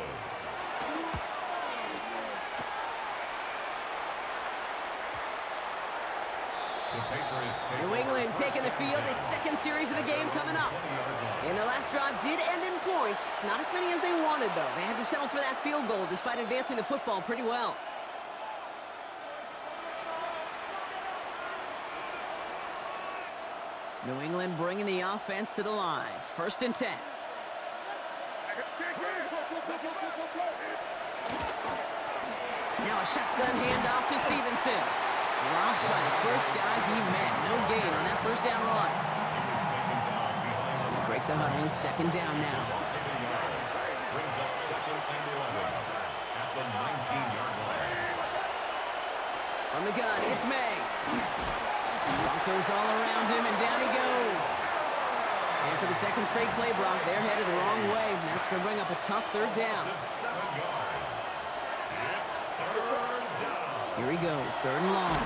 The Patriots take New England taking the field. Its 2nd series of the game coming up. And their last drive did end in points. Not as many as they wanted, though. They had to settle for that field goal despite advancing the football pretty well. New England bringing the offense to the line. 1st and 10. Now a shotgun handoff to Stevenson. Dropped by the first guy he met. No gain on that 1st down run. They'll break the huddle. It's 2nd down now. brings up 2nd and 11 at the 19-yard line. From the gun, it's May. Broncos all around him, and down he goes. And for the 2nd straight play, Bronc, they're headed the wrong way. That's going to bring up a tough 3rd down. 7 yards. It's 3rd down. Here he goes, 3rd and long.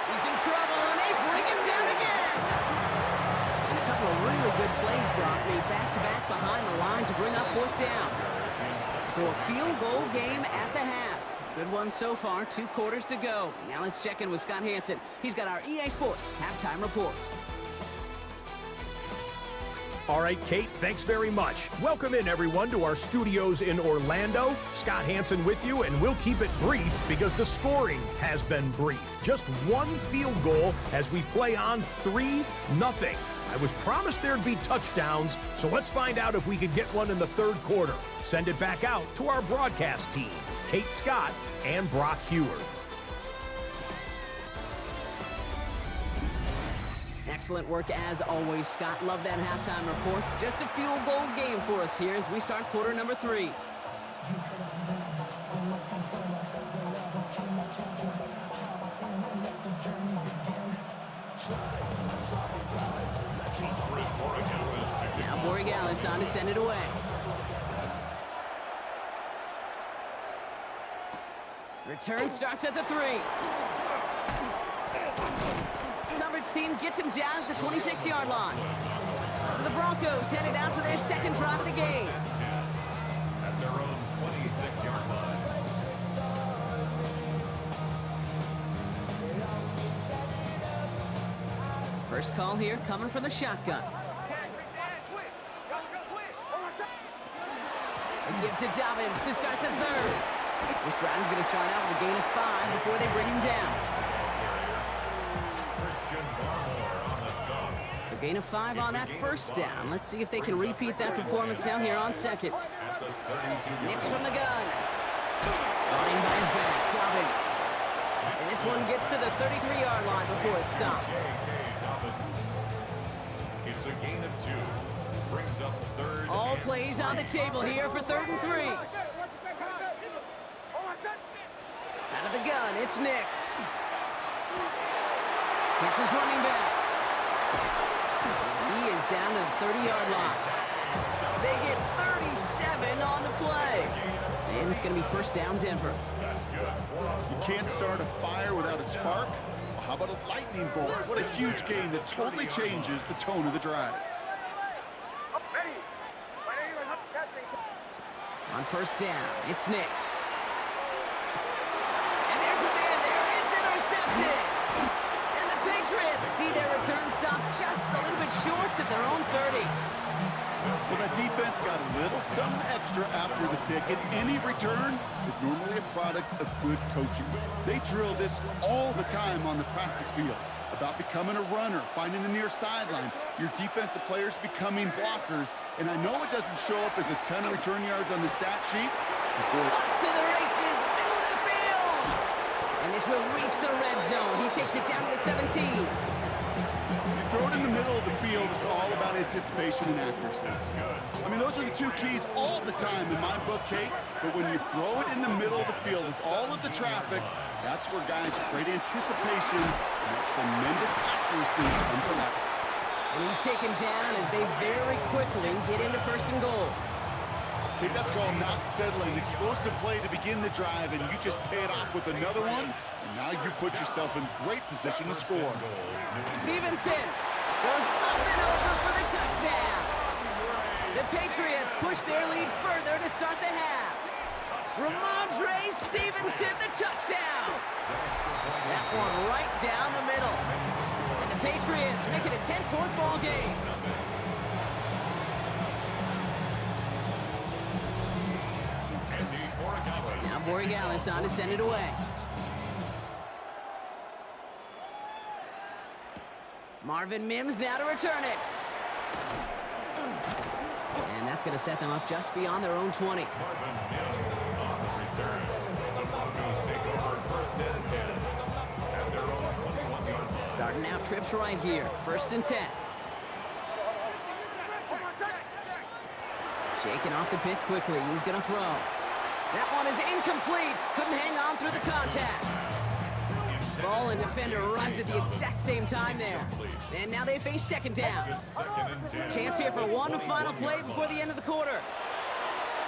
He's in trouble, and they bring him down again. And a couple of really good plays, Bronc, made back-to-back behind the line to bring up 4th down. So a field goal game at the half. Good one so far, 2 quarters to go. Now let's check in with Scott Hanson. He's got our EA Sports halftime report. All right, Kate, thanks very much. Welcome in, everyone, to our studios in Orlando. Scott Hanson with you, and we'll keep it brief because the scoring has been brief. Just 1 field goal as we play on 3-0. I was promised there'd be touchdowns, so let's find out if we could get one in the 3rd quarter. Send it back out to our broadcast team, Kate Scott and Brock Huard. Excellent work as always, Scott. Love that halftime reports. Just a field goal game for us here as we start quarter number 3. Now Borregales on to send it away. Return starts at the 3. Coverage team gets him down at the 26-yard line. So the Broncos headed out for their 2nd drive of the game. At their own 26-yard line. First call here coming from the shotgun. They give to Dobbins to start the 3rd. This drive's going to start out with a gain of 5 before they bring him down. So gain of 5 on that 1st down. Let's see if they can repeat that performance now here on 2nd. Nix from the gun. Running by his back, Dobbins. And this one gets to the 33-yard line before it's stopped. It's a gain of 2. Brings up 3rd. All plays on the table here for 3rd and 3. Out of the gun, it's Nix. Hits his running back. He is down to the 30-yard line. They get 37 on the play. And it's going to be 1st down, Denver. You can't start a fire without a spark. Well, how about a lightning bolt? What a huge game that totally changes the tone of the drive. On 1st down, it's Nix. And there's a man there. It's intercepted. And the Patriots see their return stop just a little bit short of their own 30. Well, that defense got a little something extra after the pick, and any return is normally a product of good coaching. They drill this all the time on the practice field about becoming a runner, finding the near sideline, your defensive players becoming blockers, and I know it doesn't show up as a ton of return yards on the stat sheet. Off to the races, middle of the field! And this will reach the red zone. He takes it down to the 17. You throw it in the middle of the field, it's all about anticipation and accuracy. I mean, those are the two keys all the time in my book, Kate. But when you throw it in the middle of the field with all of the traffic, that's where guys with great anticipation and tremendous accuracy come to life. And he's taken down as they very quickly get into first and goal. Kate, that's called not settling. Explosive play to begin the drive, and you just pay it off with another one, and now you put yourself in great position to score. Stevenson goes up and over for the touchdown. The Patriots push their lead further to start the half. Ramondre Stevenson, the touchdown. That one right down the middle. And the Patriots make it a 10-point ball game. Now Borregales on to send it away. Marvin Mims now to return it. And that's going to set them up just beyond their own 20. Marvin Mims on the return. The Broncos take over first and 10 at their own 21-yard line. Starting out trips right here. First and 10. Shaking off the pick quickly. He's going to throw. That one is incomplete. Couldn't hang on through the contact. Ball and defender runs at the exact same time there. And now they face second down. Chance here for one final play before the end of the quarter.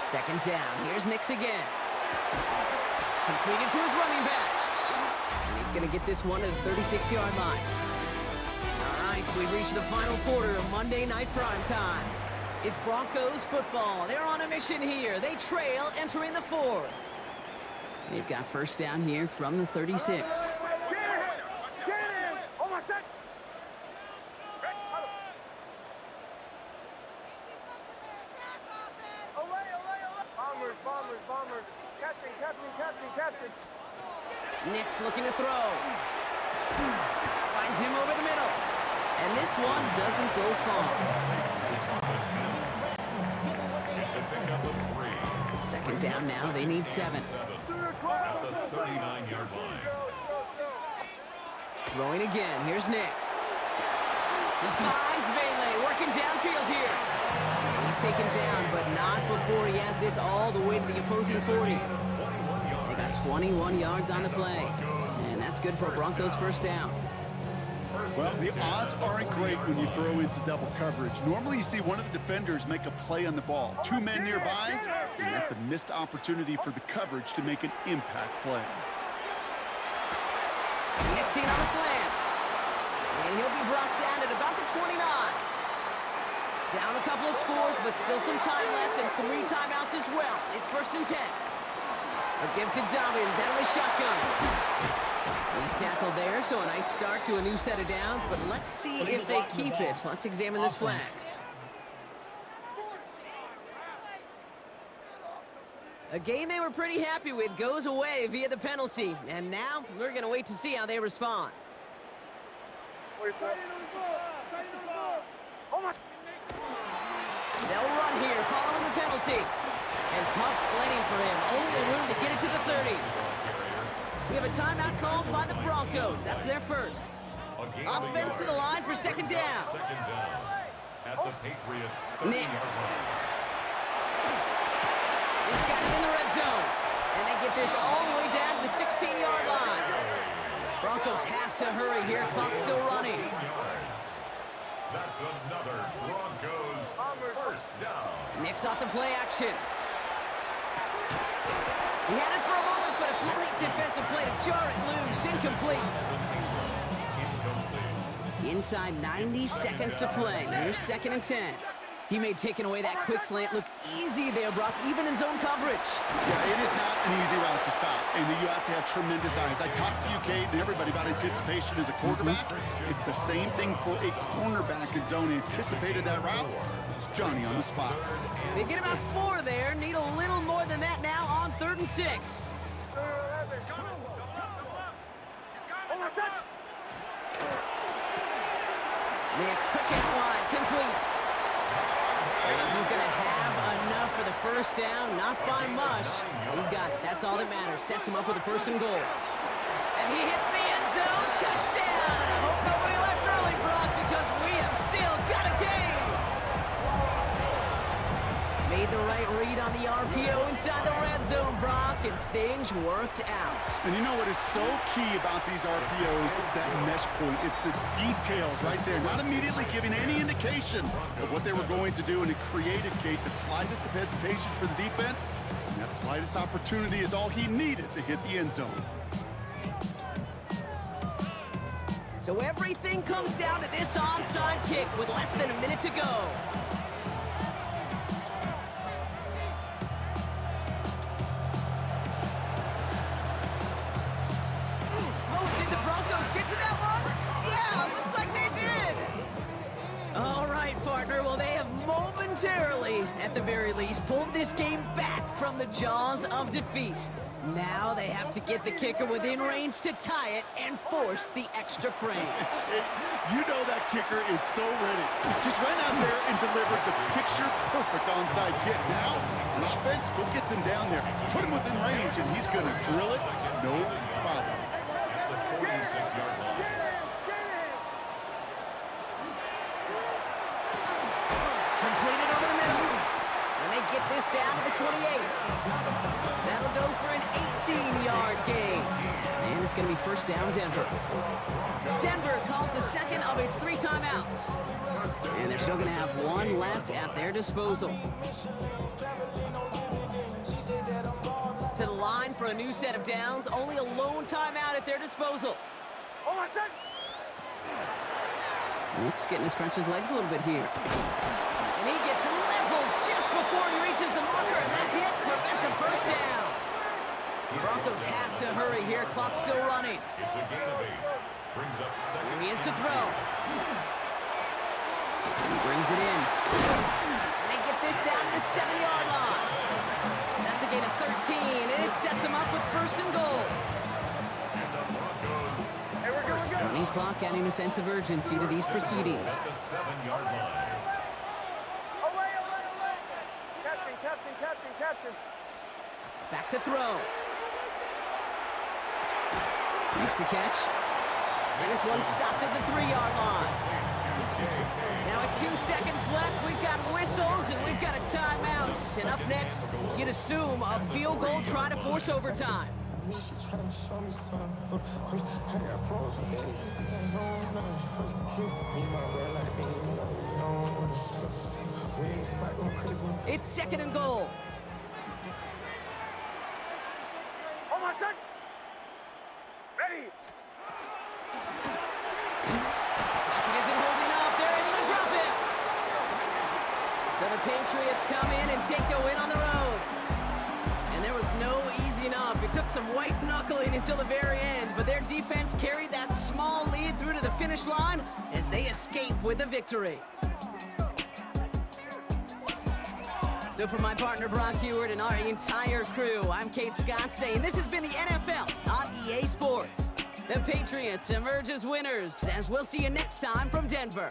Second down. Here's Nix again. Completed to his running back. And he's going to get this one to the 36-yard line. All right, we've reached the final quarter of Monday Night Prime Time. It's Broncos football. They're on a mission here. They trail entering the fourth. They've got first down here from the 36. Bombers. Captain. Nix looking to throw. Finds him over the middle. And this one doesn't go far. It's a pickup of 3. Second down now. They need 7. At the 39-yard line. Throwing again. Here's Nix. He finds Vele working downfield here. He's taken down, but not before he has this all the way to the opposing 40. They got 21 yards on the play. And that's good for Broncos first down. Well, the odds aren't great when you throw into double coverage. Normally you see one of the defenders make a play on the ball. 2 men nearby, and that's a missed opportunity for the coverage to make an impact play. Gets in on a slant. And he'll be brought down at about the 29. Down a couple of scores, but still some time left and 3 timeouts as well. It's first and 10. A give to Dobbins out of the shotgun. He's tackled there, so a nice start to a new set of downs, but let's see if they keep it. Let's examine this flag. A game they were pretty happy with goes away via the penalty, and now we're going to wait to see how they respond. They'll run here following the penalty. And tough sledding for him. Only room to get it to the 30. We have a timeout called by the Broncos. That's their first. Offense to the line for second down. Second down at the Patriots' 30-yard Nix. line. He's got it in the red zone. And they get this all the way down to the 16-yard line. Broncos have to hurry here. Clock's still running. That's another Broncos first down. Nix off the play action. He had it for a moment, but a great defensive play to jar it loose. Incomplete. Incomplete. Inside 90 seconds to play. Here's second and 10. He made taking away that quick slant look easy there, Brock, even in zone coverage. Yeah, it is not an easy route to stop, and you have to have tremendous eyes. I talked to you, Kate, and everybody about anticipation as a quarterback. It's the same thing for a cornerback in zone. Anticipated that route. It's Johnny on the spot. They get about 4 there. Need a little more than that now on 3rd and 6. Next, quick kick wide, complete. And he's going to have enough for the first down, not by much. He got it. That's all that matters. Sets him up with a 1st and goal. And he hits the end zone. Touchdown. I hope nobody left early, Brock, because we have still got a game. Made the right read on the RPO inside the red zone, Brock, and things worked out. And you know what is so key about these RPOs? It's that mesh point. It's the details right there. Not immediately giving any indication of what they were going to do, and it created, Kate, the slightest of hesitations for the defense. And that slightest opportunity is all he needed to hit the end zone. So everything comes down to this onside kick with less than a minute to go. Momentarily, at the very least, pulled this game back from the jaws of defeat. Now they have to get the kicker within range to tie it and force the extra frame. You know that kicker is so ready. Just ran out there and delivered the picture-perfect onside kick. Now, an offense, go get them down there. Put him within range, and he's going to drill it, no problem. At the 46-yard line. Completed over the middle. And they get this down to the 28. That'll go for an 18-yard gain. And it's going to be 1st down, Denver. Denver calls the second of its 3 timeouts. And they're still going to have 1 left at their disposal. To the line for a new set of downs. Only a lone timeout at their disposal. Nick's getting to stretch his legs a little bit here. And he gets leveled just before he reaches the marker, and that hit prevents a 1st down. Broncos have to hurry here. Clock's still running. It's a gain of 8. Brings up 2nd. Here he is to throw. He brings it in. And they get this down to the 7-yard line. That's a gain of 13, and it sets him up with 1st and goal. Running clock adding a sense of urgency to these proceedings. At the 7-yard line. Captain. Back to throw. Makes the catch. And this one's stopped at the 3-yard line. Now at 2 seconds left, we've got whistles and we've got a timeout. And up next, you'd assume a field goal try to force overtime. It's 2nd and goal. Ready. Lockett isn't holding up. They're able to drop it. So the Patriots come in and take the win on the road. And there was no easing up. It took some white knuckling until the very end, but their defense carried that small lead through to the finish line as they escape with a victory. So for my partner Brock Huard and our entire crew, I'm Kate Scott saying this has been the NFL on EA Sports. The Patriots emerge as winners, as we'll see you next time from Denver.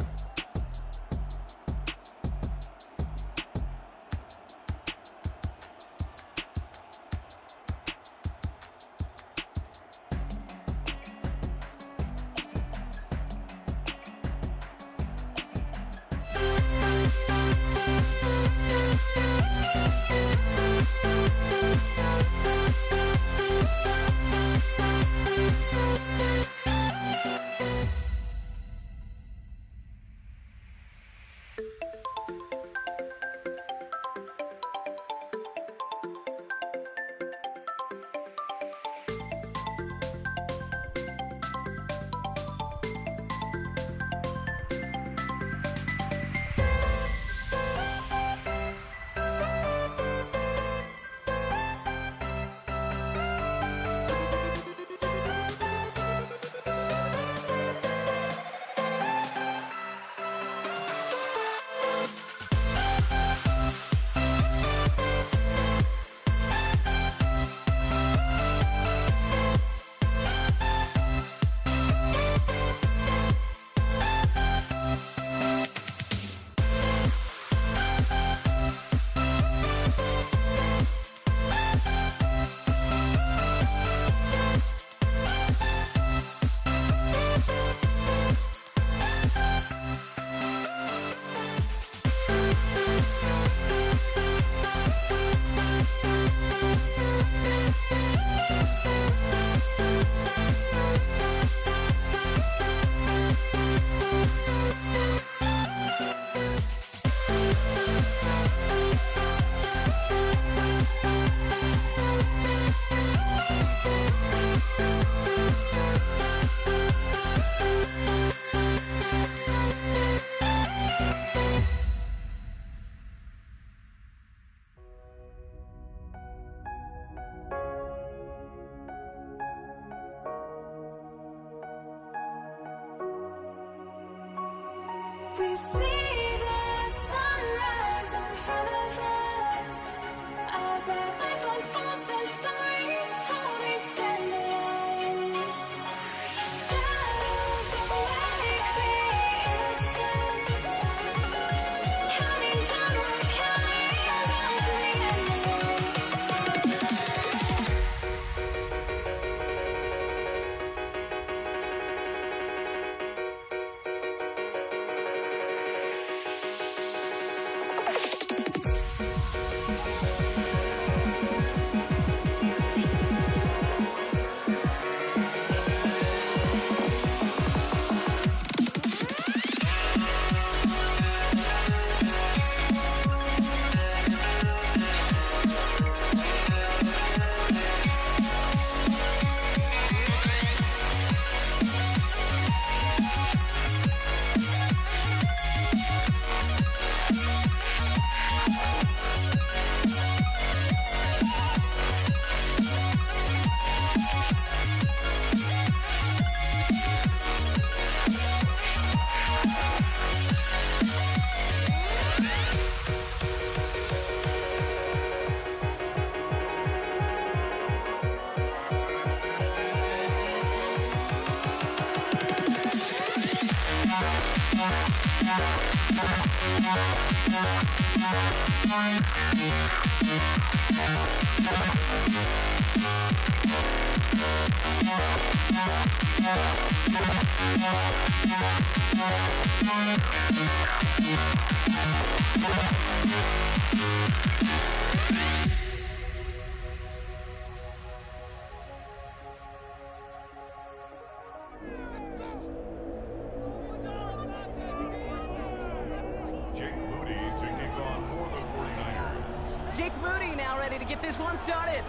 Jake Moody to kick off for the 49ers. Jake Moody now ready to get this one started.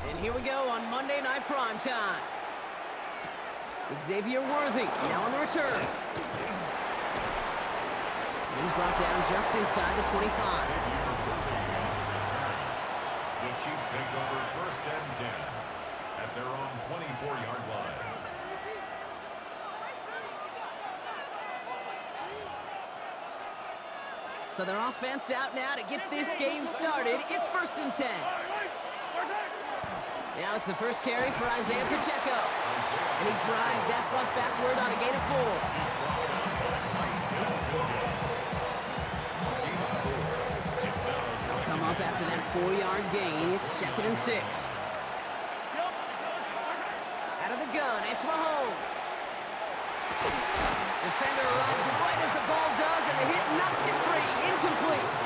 And here we go on Monday Night Primetime. Xavier Worthy now on the return. He's brought down just inside the 25. The Chiefs take over first and 10 at their own 24-yard line. So their offense out now to get this game started. It's first and 10. Now it's the first carry for Isaiah Pacheco. And he drives that front backward on a gain of 4. They'll come up after that 4-yard gain. It's second and 6. Out of the gun, it's Mahomes. Defender runs right as the ball does, and the hit knocks it free. Incomplete.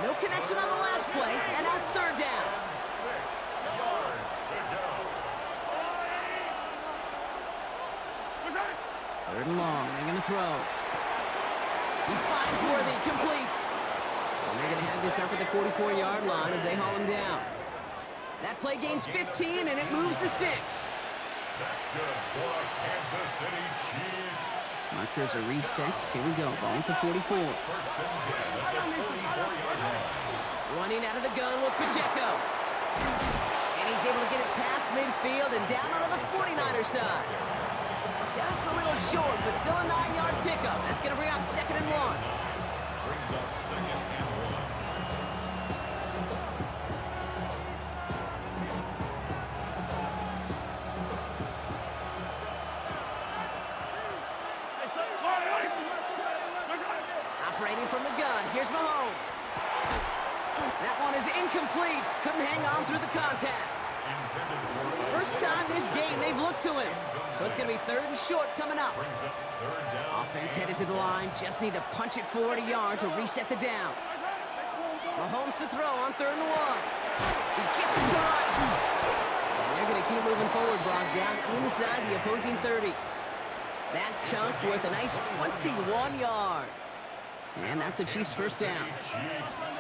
No connection on the last play, and now it's third down. 6 yards to go. Third and long, they're going to throw. He finds Worthy, complete. And they're going to have this up at the 44-yard line as they haul him down. That play gains 15, and it moves the sticks. That's good for the Kansas City Chiefs. Markers are reset. Here we go. Ball at the 44. First and 10 at the 44-yard line. Running out of the gun with Pacheco. And he's able to get it past midfield and down onto the 49er side. Just a little short, but still a 9-yard pickup. That's going to bring up second and 1. Brings up second and 1. Operating from the gun, here's Mahomes. That one is incomplete. Couldn't hang on through the contact. First time this game they've looked to him. So it's going to be third and short coming up. Brings up third down. Offense headed to the line. Just need to punch it forward a yard to reset the downs. Mahomes to throw on third and 1. He gets it to Rice. And they're going to keep moving forward, Brock, down inside the opposing 30. That chunk worth a nice 21 yards. And that's a Chiefs first down.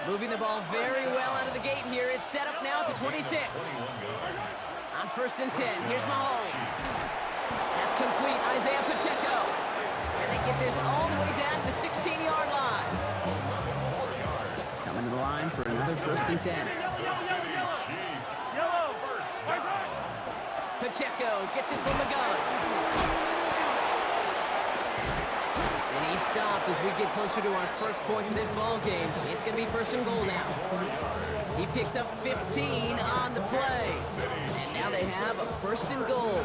Moving the ball very well out of the gate here. It's set up now at the 26. On first and 10, here's Mahomes. That's complete, Isaiah Pacheco. And they get this all the way down to the 16-yard line. Coming to the line for another first and 10. Pacheco gets it from the gun. And he's stopped as we get closer to our first points of this ball game. It's going to be first and goal now. He picks up 15 on the play. And now they have a first and goal.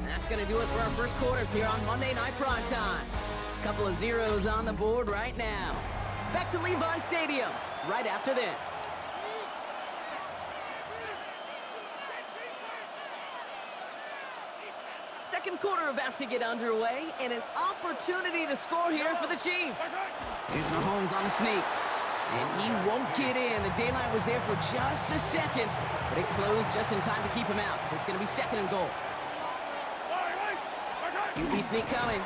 That's going to do it for our first quarter here on Monday Night Primetime. Couple of zeros on the board right now. Back to Levi Stadium right after this. Second quarter about to get underway, and an opportunity to score here for the Chiefs. Here's Mahomes on the sneak, and he won't get in. The daylight was there for just a second, but it closed just in time to keep him out. So it's going to be second and goal. QB sneak coming.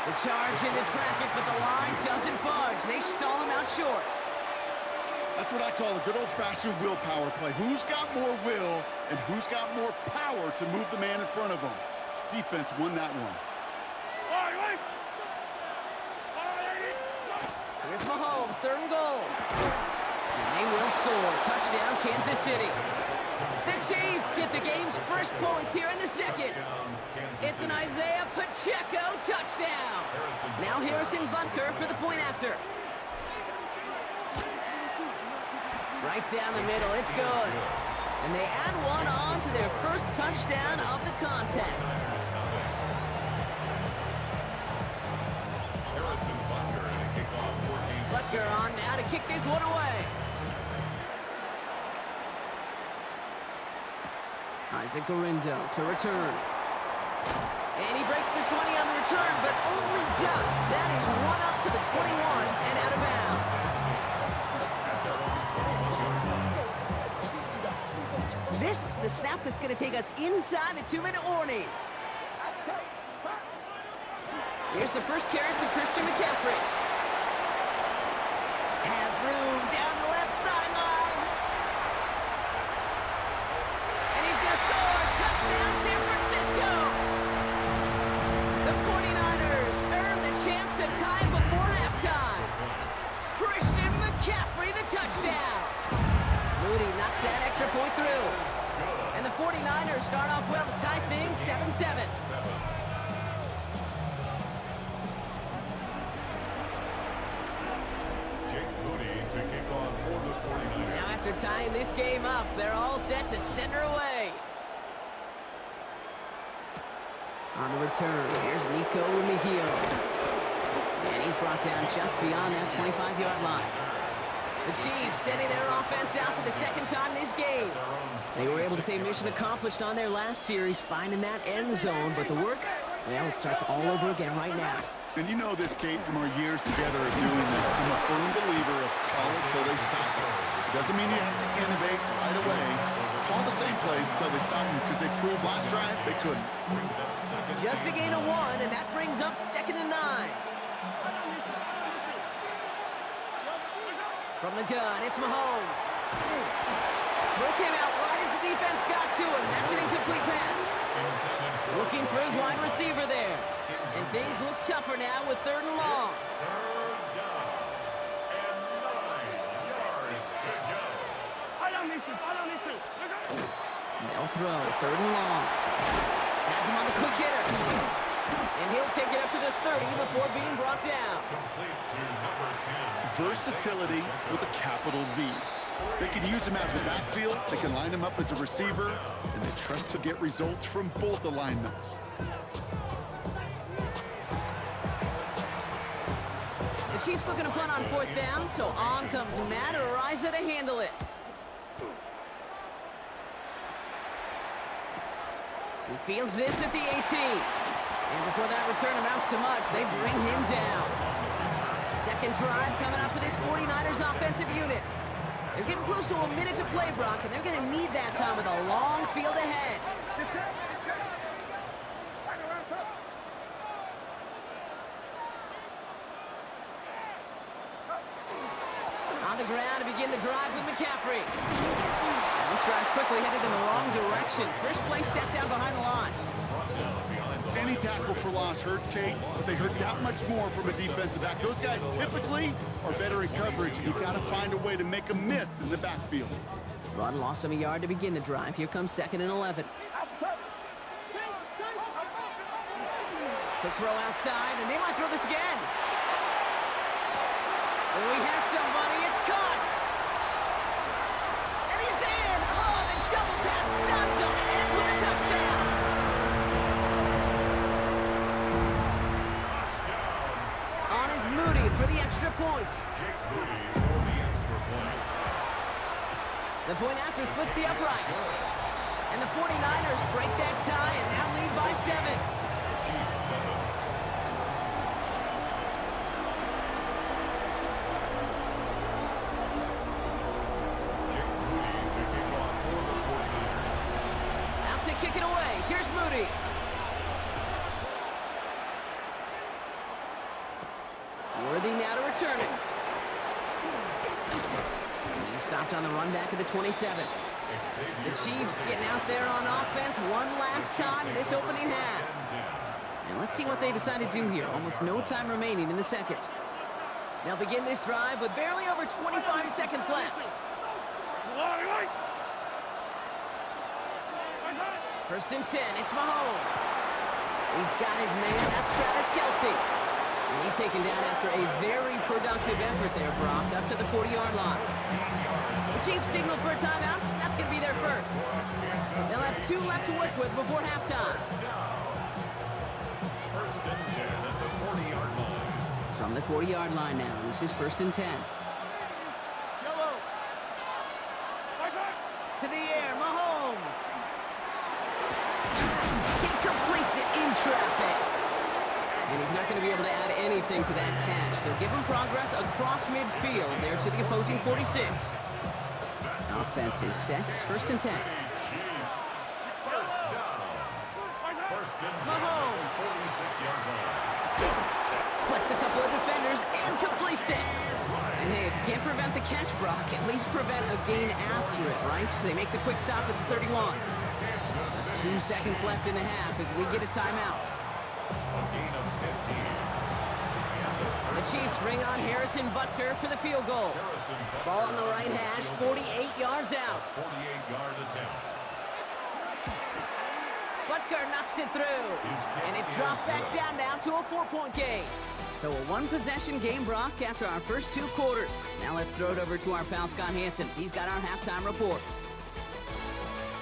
The charge into traffic, but the line doesn't budge. They stall him out short. That's what I call a good old-fashioned willpower play. Who's got more will and who's got more power to move the man in front of them? Defense won that one. Here's Mahomes, third and goal. And they will score. Touchdown, Kansas City. The Chiefs get the game's first points here in the second. It's an Isaiah Pacheco touchdown. Now Harrison Butker for the point after. Right down the middle. It's good. And they add one on to their first touchdown of the contest. Harrison Butker in a kickoff 14. Butker on now to kick this one away. Isaac Gorindo to return. And he breaks the 20 on the return, but only just. That is one up to the 21 and out of bounds. This, the snap that's going to take us inside the 2-minute warning. Here's the first carry for Christian McCaffrey. Has room down the left sideline. And he's going to score. Touchdown, San Francisco. The 49ers earn the chance to tie before halftime. Christian McCaffrey, the touchdown. Moody knocks that extra point through. And the 49ers start off well to tie things 7-7. Jake Moody to kick off for the 49ers. Now after tying this game up, they're all set to send her away. On the return, here's Nico Mejio. And he's brought down just beyond that 25-yard line. The Chiefs sending their offense out for the second time this game. They were able to say mission accomplished on their last series, finding that end zone, but the work, well, it starts all over again right now. And you know this, Kate, from our years together of doing this. I'm a firm believer of call it till they stop it. It doesn't mean you have to innovate right away. Call the same plays until they stop them, because they proved last drive they couldn't. Just a gain of 1, and that brings up 2nd and 9. From the gun, it's Mahomes. Throw came out right as the defense got to him. That's an incomplete pass. Looking for his wide receiver there. And things look tougher now with 3rd and long. They'll throw, 3rd and long. Has him on the quick hitter. And he'll take it up to the 30 before being brought down. Versatility with a capital V. They can use him out of the backfield, they can line him up as a receiver, and they trust to get results from both alignments. The Chiefs looking to punt on 4th down, so on comes Matt Araiza to handle it. He fields this at the 18. And before that return amounts to much, they bring him down. Second drive coming up for this 49ers offensive unit. They're getting close to a minute to play, Brock, and they're going to need that time with a long field ahead. On the ground to begin the drive with McCaffrey. And this drive's quickly headed in the wrong direction. First play set down behind the line. Any tackle for loss hurts, Kate, but they hurt that much more from a defensive back. Those guys typically are better in coverage, and you've got to find a way to make them miss in the backfield. Run lost him a yard to begin the drive. Here comes 2nd and 11. Quick throw outside, and they might throw this again. Oh, he has somebody. It's caught. And he's in. Oh, the double pass stops him and ends with a touchdown. On is Moody for the extra point. The point after splits the uprights. And the 49ers break that tie and now lead by 7. Out to kick it away. Here's Moody. Worthy now to return it. He stopped on the run back of the 27. The Chiefs getting out there on offense one last time in this opening half. And let's see what they decide to do here. Almost no time remaining in the second. They'll begin this drive with barely over 25 seconds left. 1st and 10, it's Mahomes. He's got his man, that's Travis Kelce. And he's taken down after a very productive effort there, Brock, up to the 40-yard line. The Chiefs signal for a timeout. That's going to be their first. They'll have 2 left to work with before halftime. First and 10 at the 40-yard line. From the 40-yard line now, this is first and 10. Yellow. To the air, Mahomes. He completes it in traffic. And he's not going to be able to add anything to that catch. So give him progress across midfield there to the opposing 46. Offense is set. First and 10. Chiefs. First down. First and 10 Mahomes. 46-yard line. Splits a couple of defenders and completes it. And hey, if you can't prevent the catch, Brock, at least prevent a gain after it, right? So they make the quick stop at the 31. There's 2 seconds left in the half as we get a timeout. A gain of 15. The Chiefs bring on Harrison Butker for the field goal. Harrison Butker Ball on the right hash, 48 yards out. 48-yard attempt. Butker knocks it through. And it's dropped back down now to a 4-point game. So a 1-possession game, Brock, after our first 2 quarters. Now let's throw it over to our pal Scott Hanson. He's got our halftime report.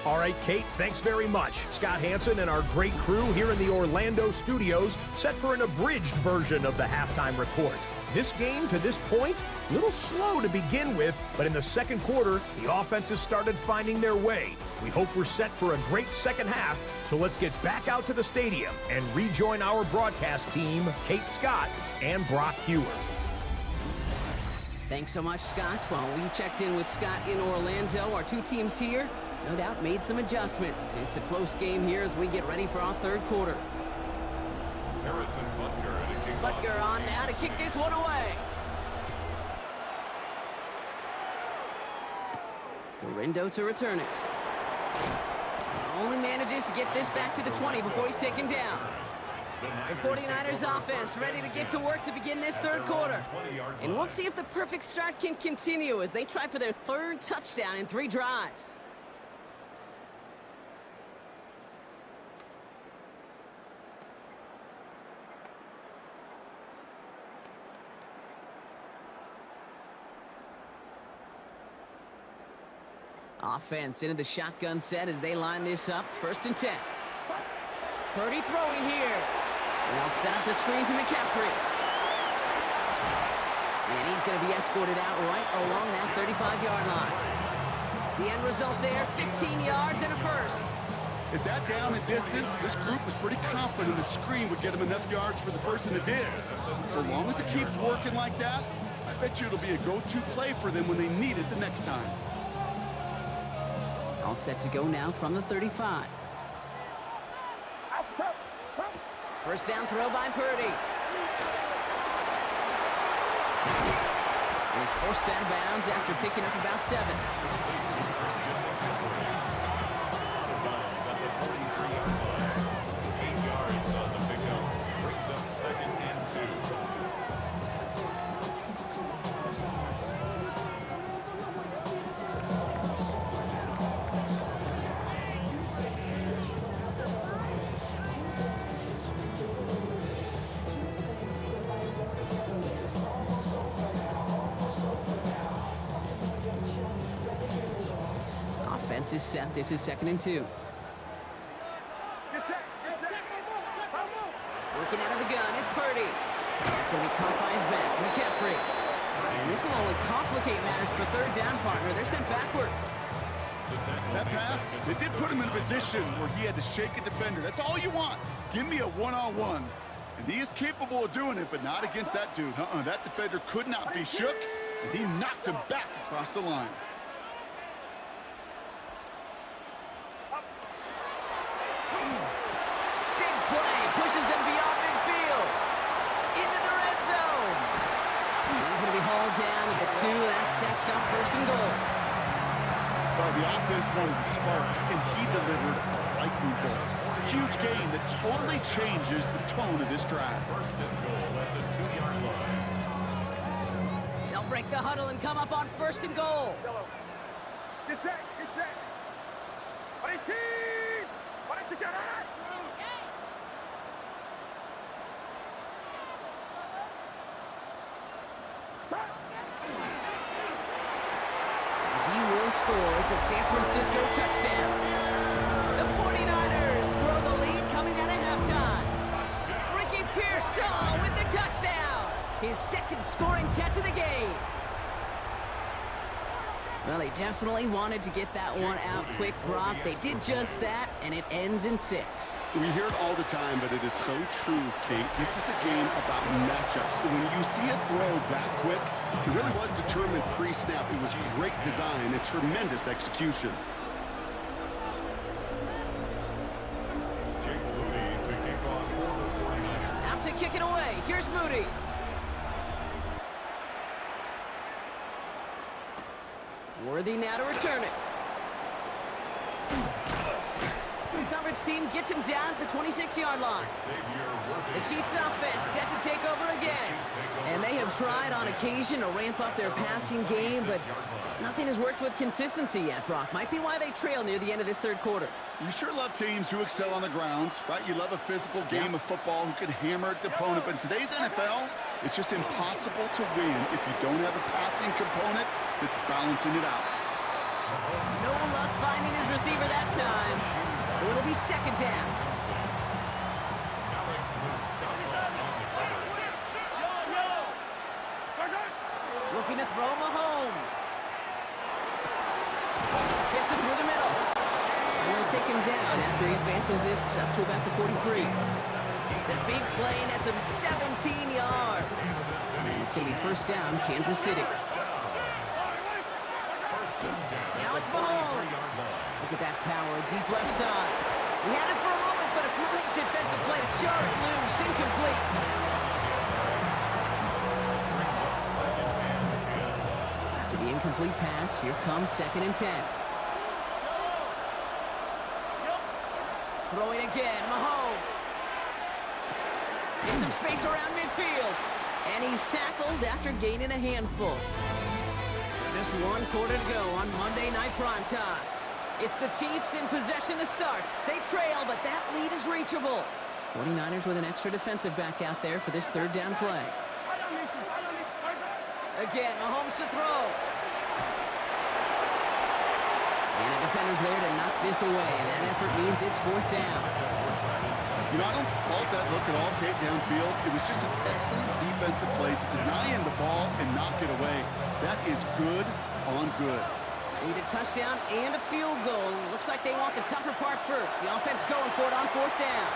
All right, Kate, thanks very much. Scott Hanson and our great crew here in the Orlando studios set for an abridged version of the halftime report. This game, to this point, a little slow to begin with, but in the second quarter, the offenses started finding their way. We hope we're set for a great second half, so let's get back out to the stadium and rejoin our broadcast team, Kate Scott and Brock Hewer. Thanks so much, Scott. While we checked in with Scott in Orlando, our 2 teams here no doubt made some adjustments. It's a close game here as we get ready for our third quarter. Harrison Butker at a kickoff. Butker on now to kick this one away. Gorindo to return it. Only manages to get this back to the 20 before he's taken down. The 49ers offense ready to get to work to begin this third quarter. And we'll see if the perfect start can continue as they try for their 3rd touchdown in 3 drives. Offense into the shotgun set as they line this up. First and 10. Purdy throwing here. And they'll set up the screen to McCaffrey. And he's going to be escorted out right along that 35-yard line. The end result there, 15 yards and a first. At that down and distance, this group was pretty confident the screen would get them enough yards for the first, and it did. And so long as it keeps working like that, I bet you it'll be a go-to play for them when they need it the next time. All set to go now from the 35. First down throw by Purdy. And he's forced out of bounds after picking up about 7. Bounds at the 43-yard line. 8 yards on the pickup. Brings up 2nd and 2. Offense is set. This is 2nd and 2. Get set. Get set. Working out of the gun, it's Purdy. That's going to be caught by his back, McCaffrey. And this will only complicate matters for 3rd down, partner. They're sent backwards. That pass, it did put him in a position where he had to shake a defender. That's all you want. Give me a one-on-one. And he is capable of doing it, but not against that dude. That defender could not be shook, and he knocked him back across the line. Big play, pushes them beyond midfield. Into the red zone. And he's going to be hauled down to the 2. That sets up 1st and goal. Well, the offense wanted to spark, and he delivered a lightning bolt. Huge gain that totally changes the tone of this drive. 1st and goal at the 2-yard line. They'll break the huddle and come up on 1st and goal. Yellow. Get set. Get set. 18. 18. It's a San Francisco touchdown. The 49ers grow the lead coming out of halftime. Ricky Pearsall with the touchdown. His second scoring catch of the game. Well, they definitely wanted to get that one out quick, Brock. They did just that, and it ends in 6. We hear it all the time, but it is so true, Kate. This is a game about matchups. When you see a throw that quick, it really was determined pre-snap. It was great design and tremendous execution. Jake Moody to kick off for the 49ers. Out to kick it away. Here's Moody. Worthy now to return it. The coverage team gets him down at the 26-yard line. The Chiefs offense set to take over again. And they have tried on occasion to ramp up their passing game, but nothing has worked with consistency yet, Brock. Might be why they trail near the end of this third quarter. You sure love teams who excel on the ground, right? You love a physical game of football who can hammer at the opponent. But in today's NFL, it's just impossible to win if you don't have a passing component that's balancing it out. No luck finding his receiver that time. So it'll be second down. Looking to throw Mahomes. Fits it through the middle. And they'll take him down after he advances this up to about the 43. The big play nets him 17 yards. And it's going to be first down, Kansas City. Now it's Mahomes. Look at that power, deep left side. He had it for a moment, but a great defensive play to jar it loose, incomplete. After the incomplete pass, here comes 2nd and 10. Throwing again, Mahomes. Get some space around midfield. And he's tackled after gaining a handful. Just one quarter to go on Monday Night Primetime. It's the Chiefs in possession to start. They trail, but that lead is reachable. 49ers with an extra defensive back out there for this third down play. Again, Mahomes to throw. And the defender's there to knock this away, and that effort means it's fourth down. You know, I don't fault that look at all, Kate, downfield. It was just an excellent defensive play to deny him the ball and knock it away. That is good on good. Need a touchdown and a field goal. Looks like they want the tougher part first. The offense going for it on fourth down.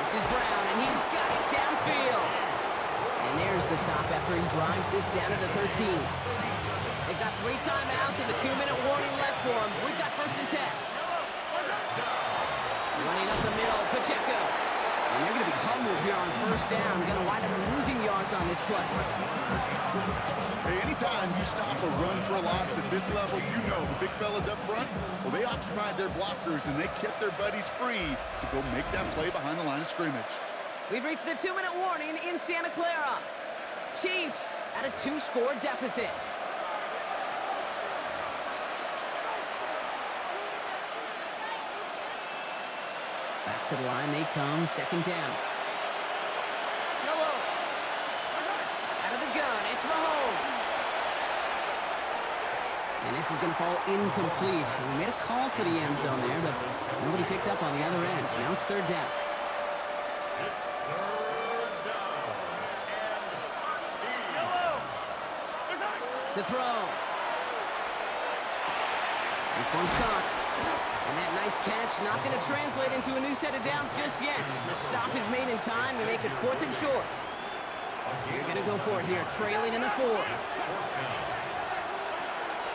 This is Brown, and he's got it downfield. And there's the stop after he drives this down at the 13. They've got 3 timeouts and the 2-minute warning left for him. We've got first and 10. Running up the middle, Pacheco. And they're going to be humbled here on first down. Going to wind up losing yards on this play. Hey, anytime you stop a run for a loss at this level, you know the big fellas up front, well, they occupied their blockers and they kept their buddies free to go make that play behind the line of scrimmage. We've reached the 2-minute warning in Santa Clara. Chiefs at a 2-score deficit. Back to the line they come, second down. Out of the gun, it's Mahomes. And this is going to fall incomplete. We made a call for the end zone there, but nobody picked up on the other end. Now it's third down. It's third down. To throw. This one's caught. And that nice catch not going to translate into a new set of downs just yet. The stop is made in time to make it 4th and short. You're going to go for it here, trailing in the 4th.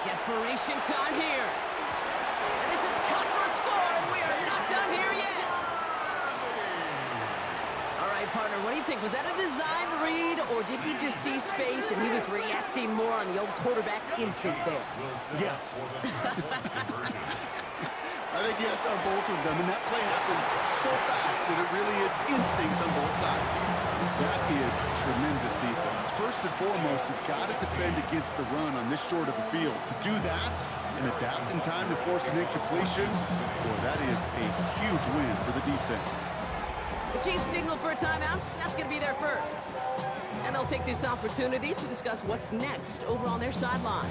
Desperation time here. And this is cut for a score, and we are not done here yet. All right, partner, what do you think? Was that a design read, or did he just see space and he was reacting more on the old quarterback instinct there? Yes. I think yes on both of them, and that play happens so fast that it really is instincts on both sides. That is tremendous defense. First and foremost, you've got to defend against the run on this short of a field. To do that and adapt in time to force an incompletion, boy, that is a huge win for the defense. The Chiefs signal for a timeout. That's going to be their first. And they'll take this opportunity to discuss what's next over on their sideline.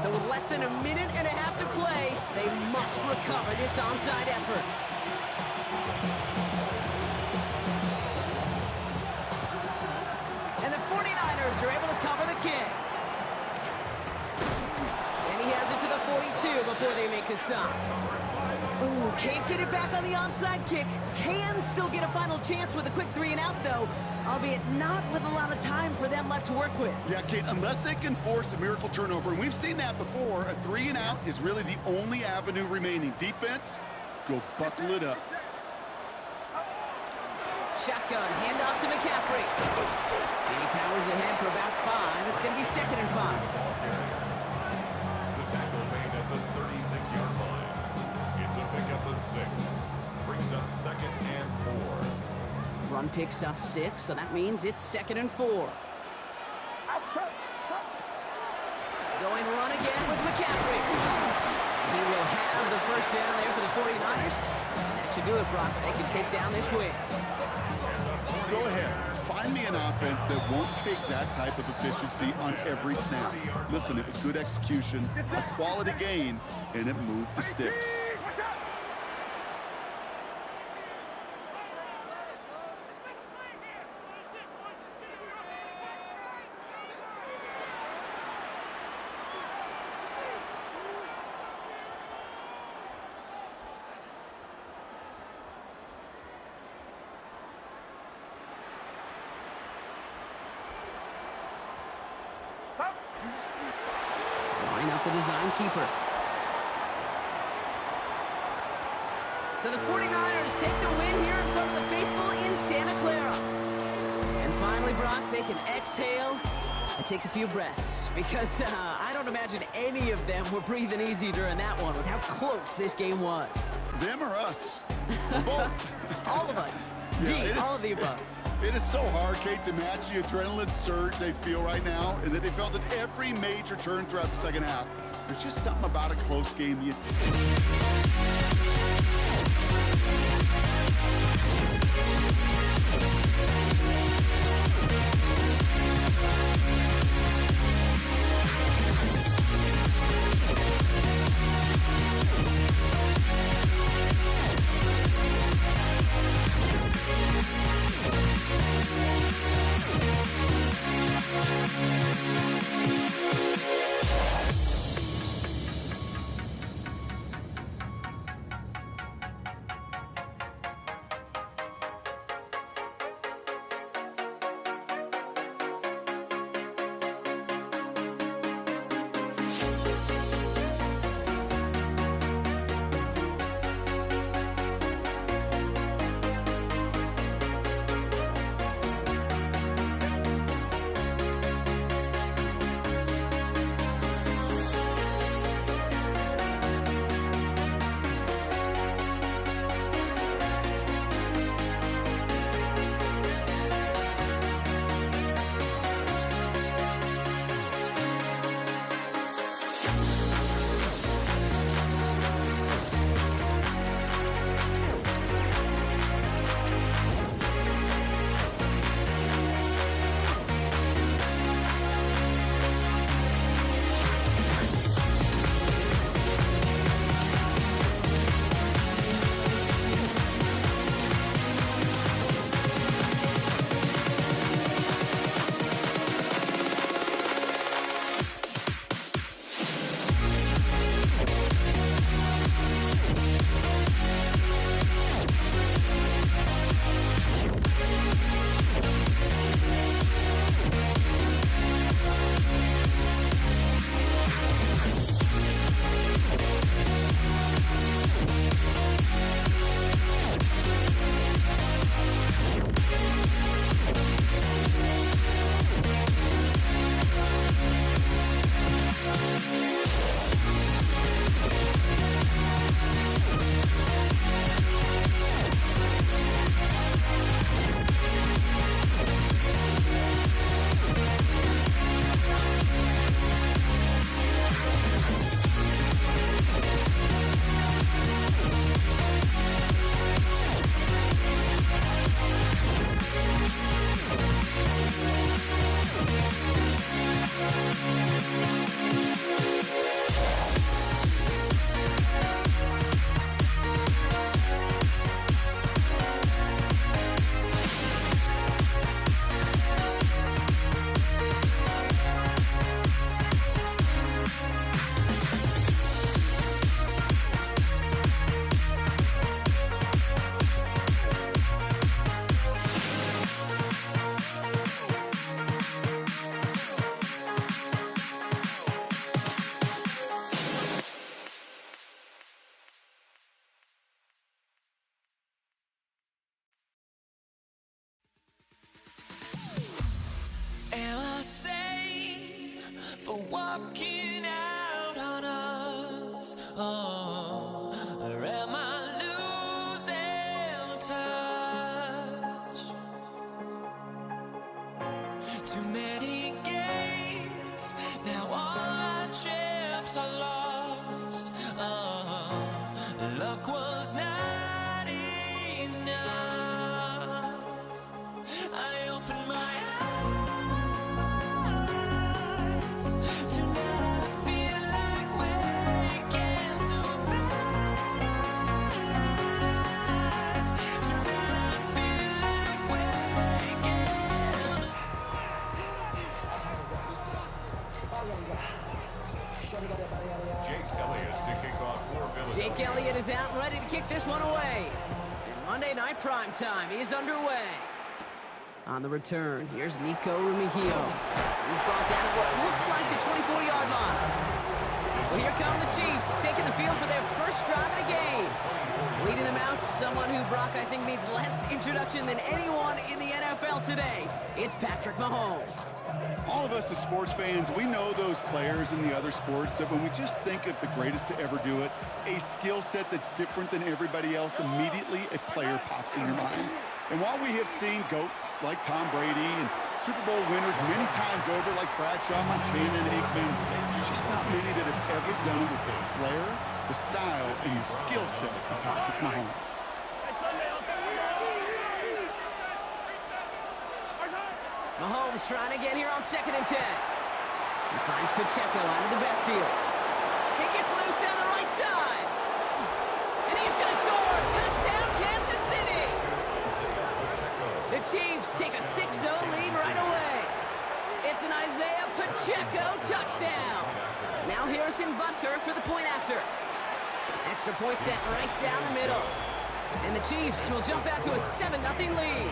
So with less than a minute and a half to play, they must recover this onside effort. And the 49ers are able to cover the kick. And he has it to the 42 before they make the stop. Ooh, can't get it back on the onside kick. Can still get a final chance with a quick 3-and-out, though, albeit not with a lot of time for them left to work with. Yeah, Kate, unless they can force a miracle turnover, and we've seen that before, a 3-and-out is really the only avenue remaining. Defense, go buckle it up. Shotgun, handoff to McCaffrey. And he powers ahead for about 5. It's going to be 2nd and 5. The tackle made at the 36-yard line. It's a pickup of 6. Brings up 2nd and 4. Run picks up 6, so that means it's 2nd and 4. Going run again with McCaffrey. He will have the first down there for the 49ers. That should do it, Brock. They can take down this win. Go ahead. Find me an offense that won't take that type of efficiency on every snap. Listen, it was good execution, a quality gain, and it moved the sticks. Line up the design keeper. So the 49ers take the win here in front of the faithful in Santa Clara. And finally, Brock, they can exhale and take a few breaths. Because I don't imagine any of them were breathing easy during that one with how close this game was. Them or us? We're both. All of us. Yeah, D, all of the above. It is so hard, Kate, to match the adrenaline surge they feel right now and that they felt at every major turn throughout the second half. There's just something about a close game. was not enough. I opened my eyes. Tonight I feel like waking to life. Tonight I feel like waking. Jake Elliott to kick off for Philadelphia. Jake Elliott is out and ready to kick this one away. And Monday Night Prime Time is underway. On the return, here's Nico Rumihio. He's brought down at what looks like the 24-yard line. Well, here come the Chiefs, taking the field for their first drive of the game. Leading them out, someone who, Brock, I think needs less introduction than anyone in the NFL today. It's Patrick Mahomes. All of us as sports fans, we know those players in the other sports that when we just think of the greatest to ever do it, a skill set that's different than everybody else, immediately a player pops in your mind. And while we have seen GOATs like Tom Brady and Super Bowl winners many times over like Bradshaw, Montana, and Aikman, there's just not many that have ever done it with the flair, the style, and the skill set of Patrick Mahomes. Mahomes trying to get here on 2nd and 10. He finds Pacheco out of the backfield. He gets loose down the right side. And he's going to score. Touchdown, Kansas City. The Chiefs take a 6-0 lead right away. It's an Isaiah Pacheco touchdown. Now Harrison Butker for the point after. Extra point set right down the middle. And the Chiefs will jump out to a 7-0 lead.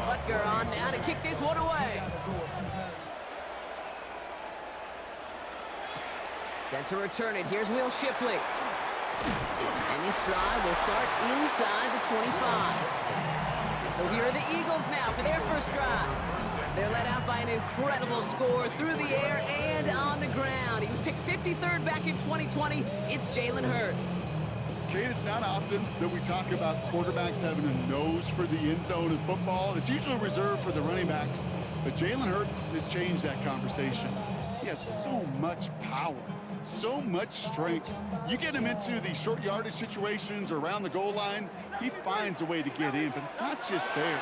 Butker on now to kick this one away. Set to return it. Here's Will Shipley. And this drive will start inside the 25. So here are the Eagles now for their first drive. They're led out by an incredible score through the air and on the ground. He was picked 53rd back in 2020. It's Jalen Hurts. Kate, it's not often that we talk about quarterbacks having a nose for the end zone in football. It's usually reserved for the running backs. But Jalen Hurts has changed that conversation. He has so much power, so much strength. You get him into the short yardage situations or around the goal line, he finds a way to get in. But it's not just there.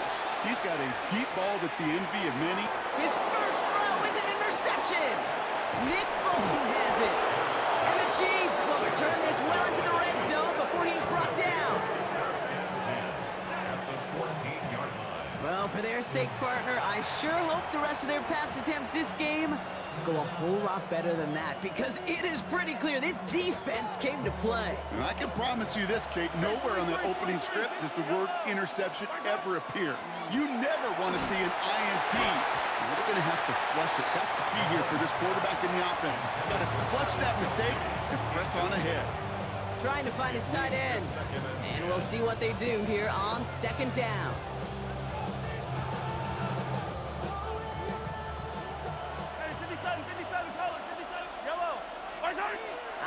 He's got a deep ball that's the envy of many. His first throw is an interception. Nick Bolton has it. And the Chiefs will return this well into the red zone before he's brought down. At the 14-yard line. Well, for their sake, partner, I sure hope the rest of their pass attempts this game go a whole lot better than that, because it is pretty clear this defense came to play. And I can promise you this, Kate, nowhere on the opening script does the word interception ever appear. You never want to see an INT. They're going to have to flush it. That's the key here for this quarterback in the offense. Got to flush that mistake and press on ahead. Trying to find his tight end. And we'll see what they do here on 2nd down.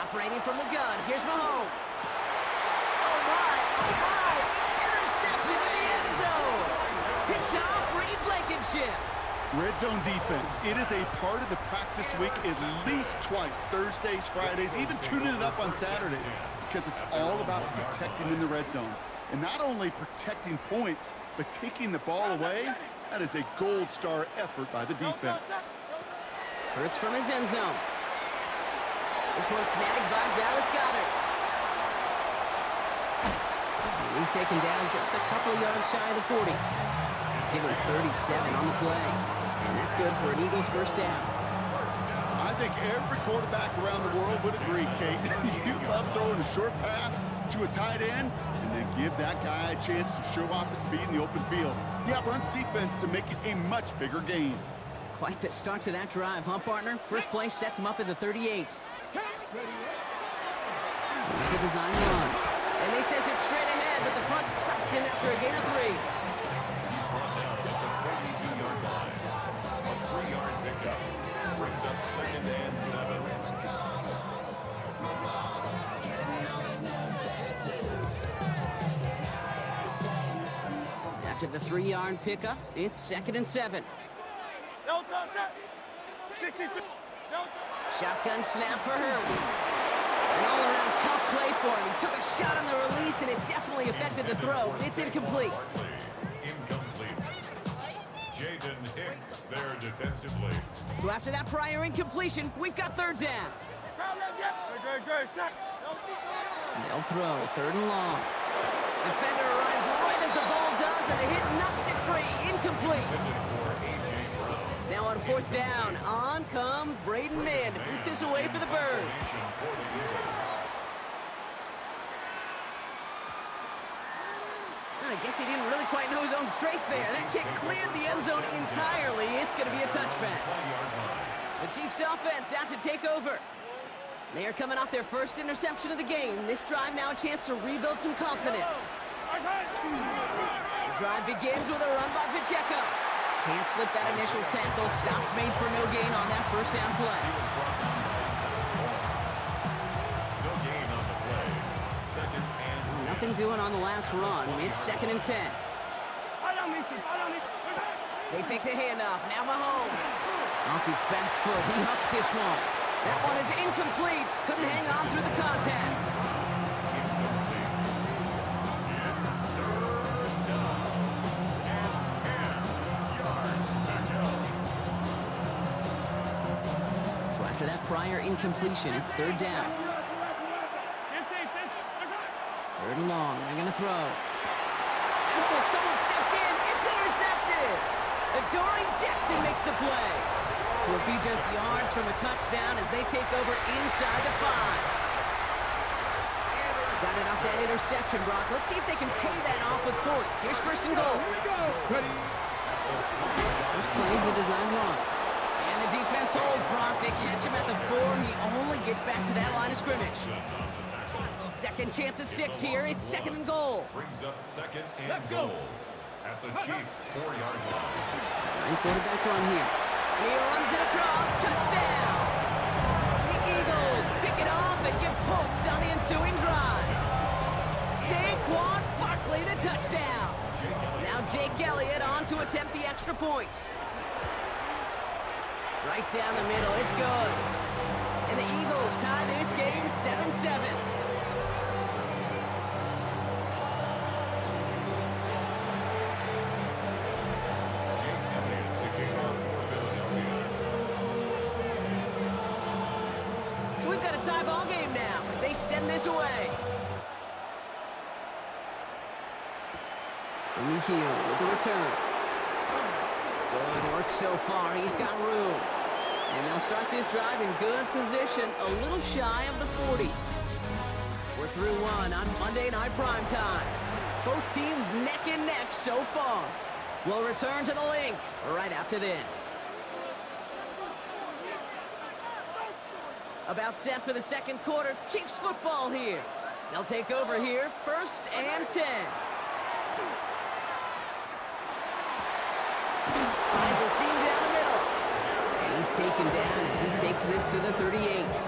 Operating from the gun, here's Mahomes. Oh my, it's intercepted in the end zone. Picked off Reed Blankenship. Red zone defense. It is a part of the practice week at least twice, Thursdays, Fridays, even tuning it up on Saturdays, because it's all about protecting in the red zone. And not only protecting points, but taking the ball away. That is a gold star effort by the defense. Hurts from his end zone. This one snagged by Dallas Goedert. And he's taken down just a couple of yards shy of the 40. He's given 37 on the play. And that's good for an Eagles first down. I think every quarterback around the world would agree, Kate. You love throwing a short pass to a tight end and then give that guy a chance to show off his speed in the open field. He outruns defense to make it a much bigger gain. Quite the start to that drive, huh, partner? First play sets him up at the 38. Here's a design run. And they sent it straight ahead, but the front stops him after a gain of 3. He's brought down at the 32-yard line. A 3-yard pickup brings up 2nd and 7. After the 3-yard pickup, it's 2nd and 7. No touch that. 62. No. Shotgun snap for Hurts. An all-around tough play for him. He took a shot on the release, and it definitely affected the throw. It's incomplete. Incomplete. Jaden Hicks there defensively. So after that prior incompletion, we've got 3rd down. Good. They'll throw, 3rd and long. Defender arrives right as the ball does, and the hit knocks it free. Incomplete. For A.J. Brown. Now on 4th down, on comes Braden Mann to boot this away for the Birds. For the Eagles. I guess he didn't really quite know his own strength there. That kick cleared the end zone entirely. It's going to be a touchback. 20-yard line. The Chiefs offense out to take over. They are coming off their first interception of the game. This drive now a chance to rebuild some confidence. The drive begins with a run by Pacheco. Can't slip that initial tackle. Stops made for no gain on that first down play. He was brought down by no gain on the play. 2nd and 10. Nothing doing on the last run. It's 2nd and 10. They fake the handoff. Now Mahomes. Off his back foot. He hucks this one. That one is incomplete. Couldn't hang on through the contact. So after that prior incompletion, it's 3rd down. 3rd and long. They're going to throw. And oh, someone stepped in. It's intercepted. Adoree Jackson makes the play. Will be just yards from a touchdown as they take over inside the 5. Got it off that interception, Brock. Let's see if they can pay that off with points. Here's 1st and goal. First play is a design run. And the defense holds, Brock. They catch him at the 4. He only gets back to that line of scrimmage. Second chance at 6 here. It's 2nd and goal. Brings up 2nd and goal at the Chiefs' 4-yard line. Design quarterback run here. He runs it across, touchdown! The Eagles pick it off and get points on the ensuing drive. Saquon Barkley, the touchdown. Now Jake Elliott on to attempt the extra point. Right down the middle, it's good. And the Eagles tie this game 7-7. Tie ball game now as they send this away. Hill with the return. Good work so far. He's got room. And they'll start this drive in good position, a little shy of the 40. We're through one on Monday Night Primetime. Both teams neck and neck so far. We'll return to the link right after this. About set for the 2nd quarter. Chiefs football here. They'll take over here, 1st and 10. Finds a seam down the middle. And he's taken down as he takes this to the 38.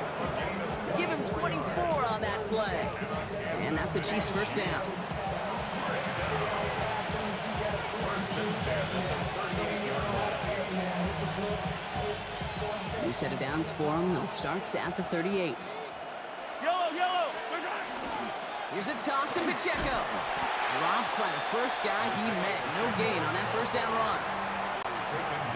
Give him 24 on that play. And that's a Chiefs 1st down. New set of downs for them. They'll start at the 38. Yellow. Here's a toss to Pacheco. Dropped by the first guy he met. No gain on that 1st down run.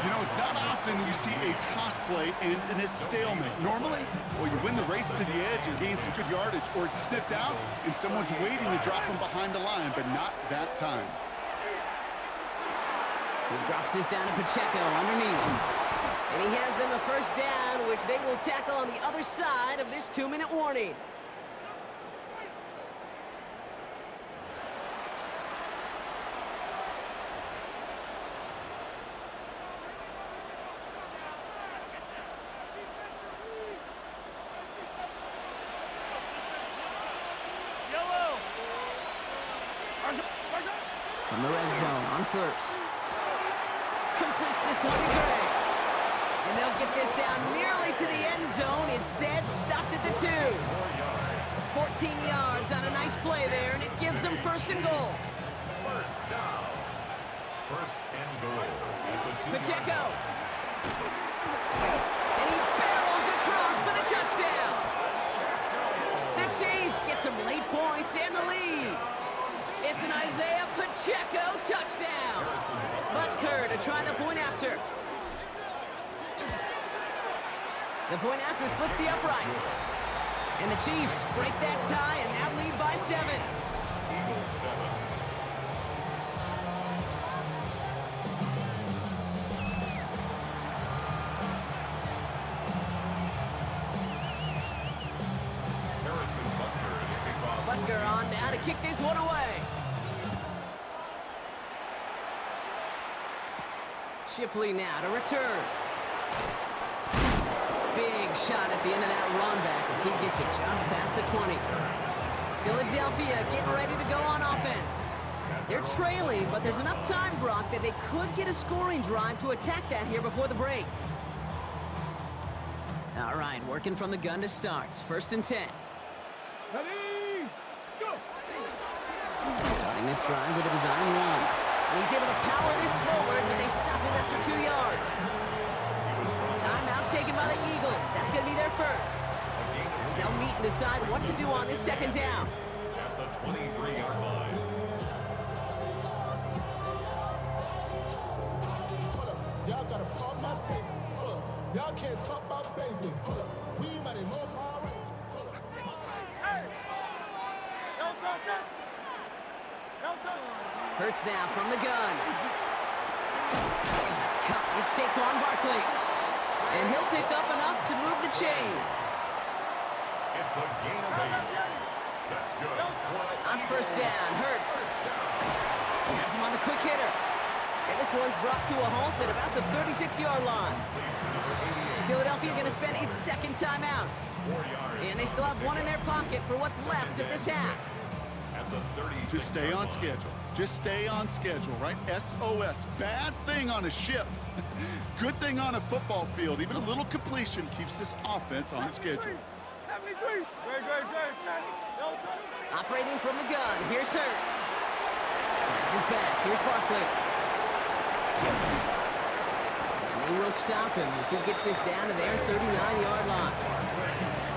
You know, it's not often you see a toss play end in a stalemate. Normally, well, you win the race to the edge and gain some good yardage, or it's sniffed out and someone's waiting to drop him behind the line, but not that time. He drops this down to Pacheco underneath. And he has them a 1st down, which they will tackle on the other side of this 2-minute warning. From the red zone on 1st. Completes this one to Gray. And they'll get this down nearly to the end zone. Instead, stopped at the 2. 14 yards on a nice play there, and it gives them 1st and goal. 1st down. First and goal at the 2-yard Pacheco. line. And he barrels across for the touchdown. The Chiefs get some late points and the lead. It's an Isaiah Pacheco touchdown. Butker to try the point after. The point after splits the uprights. And the Chiefs break that tie and now lead by 7. Eagles 7. Harrison Butker to kick off. Butker on now to kick this one away. Shipley now to return. Big shot at the end of that run back as he gets it just past the 20. Philadelphia getting ready to go on offense. They're trailing, but there's enough time, Brock, that they could get a scoring drive to attack that here before the break. All right, working from the gun to start. 1st and 10. Starting this drive with a design run. And he's able to power this forward, but they stop him after 2 yards. Timeout taken by the Eagles. That's going to be their first. As they'll meet and decide what to do on this 2nd down. At the 23-yard line. Hold up, y'all gotta pump my taste. Hold up, y'all can't talk about basic. Hold up, we might have more power. Hold up. Hey! No touchdown! No touchdown! Hurts now from the gun. That's cut. It's Saquon Barkley. And he'll pick up enough to move the chains. It's a gain of 8. That's good. On 1st down, Hurts has him on the quick hitter. And this one's brought to a halt at about the 36-yard line. Philadelphia going to spend its 2nd timeout. 4 yards. And they still have one in their pocket for what's left of this half. At the 36-yard Just stay on line. schedule. Just stay on schedule, right? SOS. Bad thing on a ship. Good thing on a football field. Even a little completion keeps this offense on schedule. Great. No touchdown! Operating from the gun, here's Hurts. Finds his back, here's Barkley. And they will stop him as he gets this down to their 39-yard line.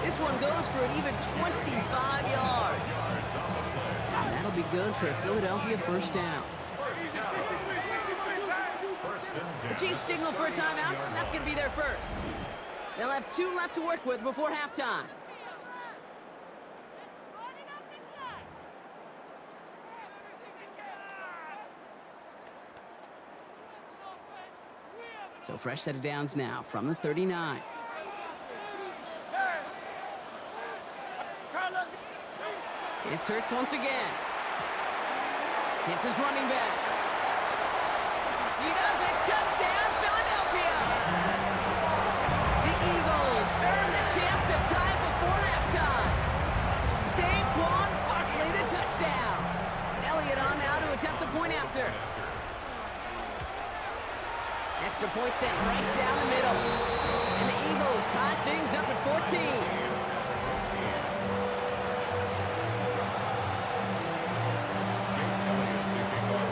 This one goes for an even 25 yards. And that'll be good for a Philadelphia 1st down. First and 10. The Chiefs signal for a timeout, and that's going to be their first. They'll have 2 left to work with before halftime. So fresh set of downs now from the 39. It's Hurts once again. It's his running back. He does it. Touchdown, Philadelphia! The Eagles earn the chance to tie before halftime. Saquon Barkley, the touchdown. Elliott on now to attempt the point after. Extra point sent right down the middle. And the Eagles tie things up at 14.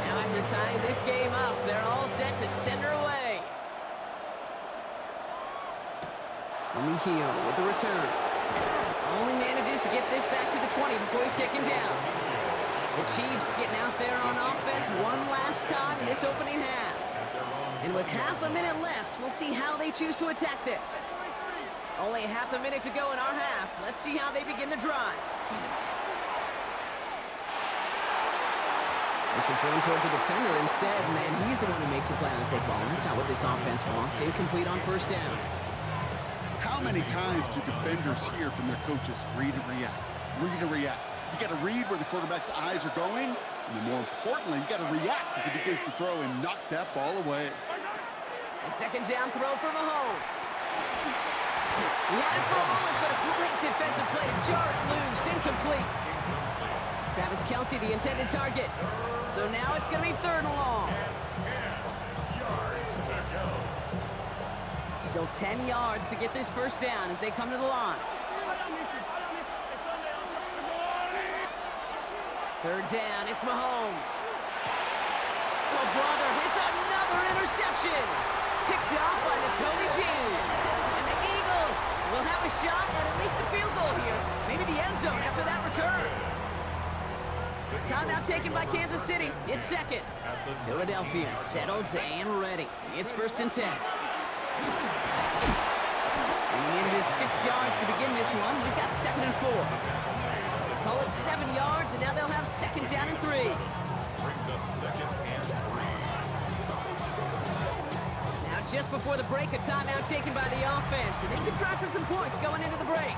Now after tying this game up, they're all set to send her away. Lemihio with the return. Only manages to get this back to the 20 before he's taken down. The Chiefs getting out there on offense one last time in this opening half. And with half a minute left, we'll see how they choose to attack this. Only half a minute to go in our half. Let's see how they begin the drive. This is thrown towards a defender instead, man. He's the one who makes a play on the football. That's not what this offense wants. Incomplete on 1st down. How many times do defenders hear from their coaches, read and react, read and react? You got to read where the quarterback's eyes are going, and then more importantly, you got to react as he begins to throw and knock that ball away. A 2nd down throw for Mahomes. He had it for a moment, but a great defensive play to jar it loose. Incomplete. Travis Kelce, the intended target. So now it's going to be 3rd and long. 10 yards to go. Still 10 yards to get this 1st down as they come to the line. 3rd down, it's Mahomes. Oh, brother, it's another interception. Picked off by Nakobe Dean. And the Eagles will have a shot at least a field goal here. Maybe the end zone after that return. Timeout taken by Kansas City. It's second. Philadelphia settled and ready. It's 1st and 10. And he needed just 6 yards to begin this one. We've got 2nd and 4. Call it 7 yards, and now they'll have 2nd down and 3. Brings up 2nd and 3. Now just before the break, a timeout taken by the offense, and they can try for some points going into the break.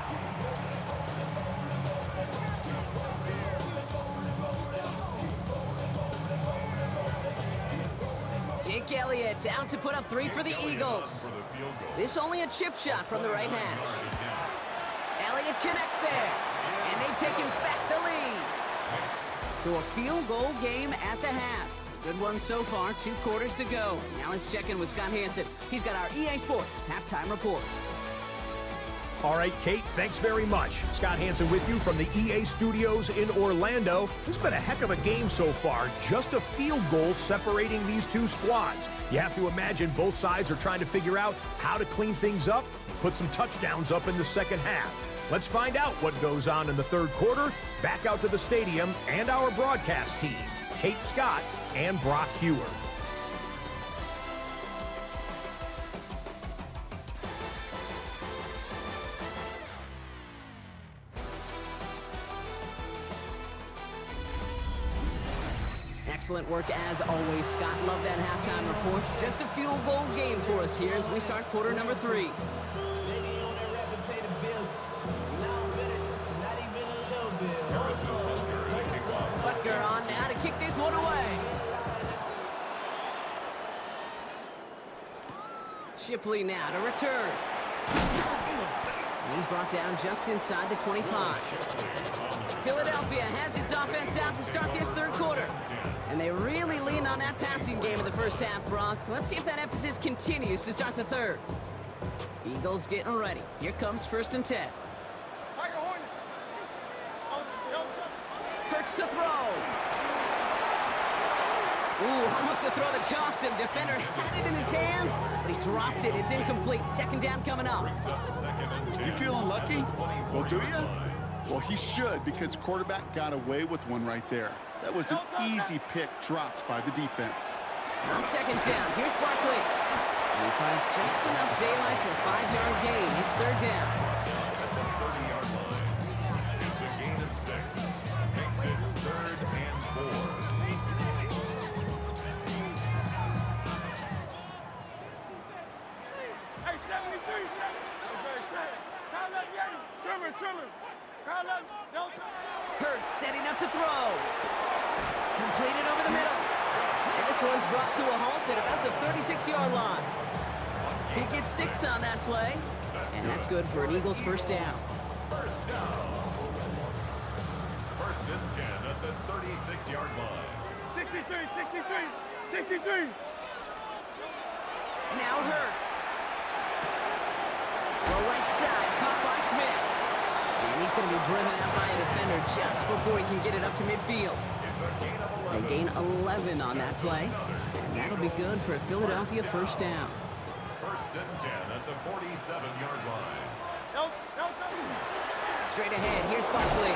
Jake Elliott out to put up 3 for the Eagles. This only a chip shot from the right hash. Elliott connects there, and they've taken back the lead. So a field goal game at the half. Good one so far, 2 quarters to go. Now let's check in with Scott Hanson. He's got our EA Sports halftime report. All right, Kate, thanks very much. Scott Hanson with you from the EA Studios in Orlando. This has been a heck of a game so far. Just a field goal separating these two squads. You have to imagine both sides are trying to figure out how to clean things up, put some touchdowns up in the second half. Let's find out what goes on in the third quarter. Back out to the stadium and our broadcast team, Kate Scott and Brock Hewer. Excellent work as always, Scott. Love that halftime report. Just a field goal game for us here as we start quarter number 3. Butker on now to kick this one away. Shipley now to return. And he's brought down just inside the 25. Philadelphia has its offense out to start this third quarter. And they really leaned on that passing game in the first half, Brock. Let's see if that emphasis continues to start the third. Eagles getting ready. Here comes 1st and 10. Hurts to throw. Ooh, almost a throw that cost him. Defender had it in his hands, but he dropped it. It's incomplete. 2nd down coming up. You feeling lucky? Well, do you? Well, he should, because quarterback got away with one right there. That was an easy pick dropped by the defense. On 2nd down, here's Barkley. And he finds just enough daylight for a 5-yard gain. It's 3rd down. At the 30-yard line, it's a gain of 6. Makes it 3rd and 4. Hey, 73. Trimmer. Hurts setting up to throw. Completed over the middle. And this one's brought to a halt at about the 36-yard line. He gets 6 on that play. And that's good for an Eagles 1st down. 1st down. 1st and 10 at the 36-yard line. 63. Now Hurts. The right side, caught by Smith. And he's going to be driven out by a defender just before he can get it up to midfield. It's a gain of 11. They gain 11 on that play. And that'll be good for a Philadelphia 1st down. 1st and 10 at the 47-yard line. Straight ahead, here's Barkley.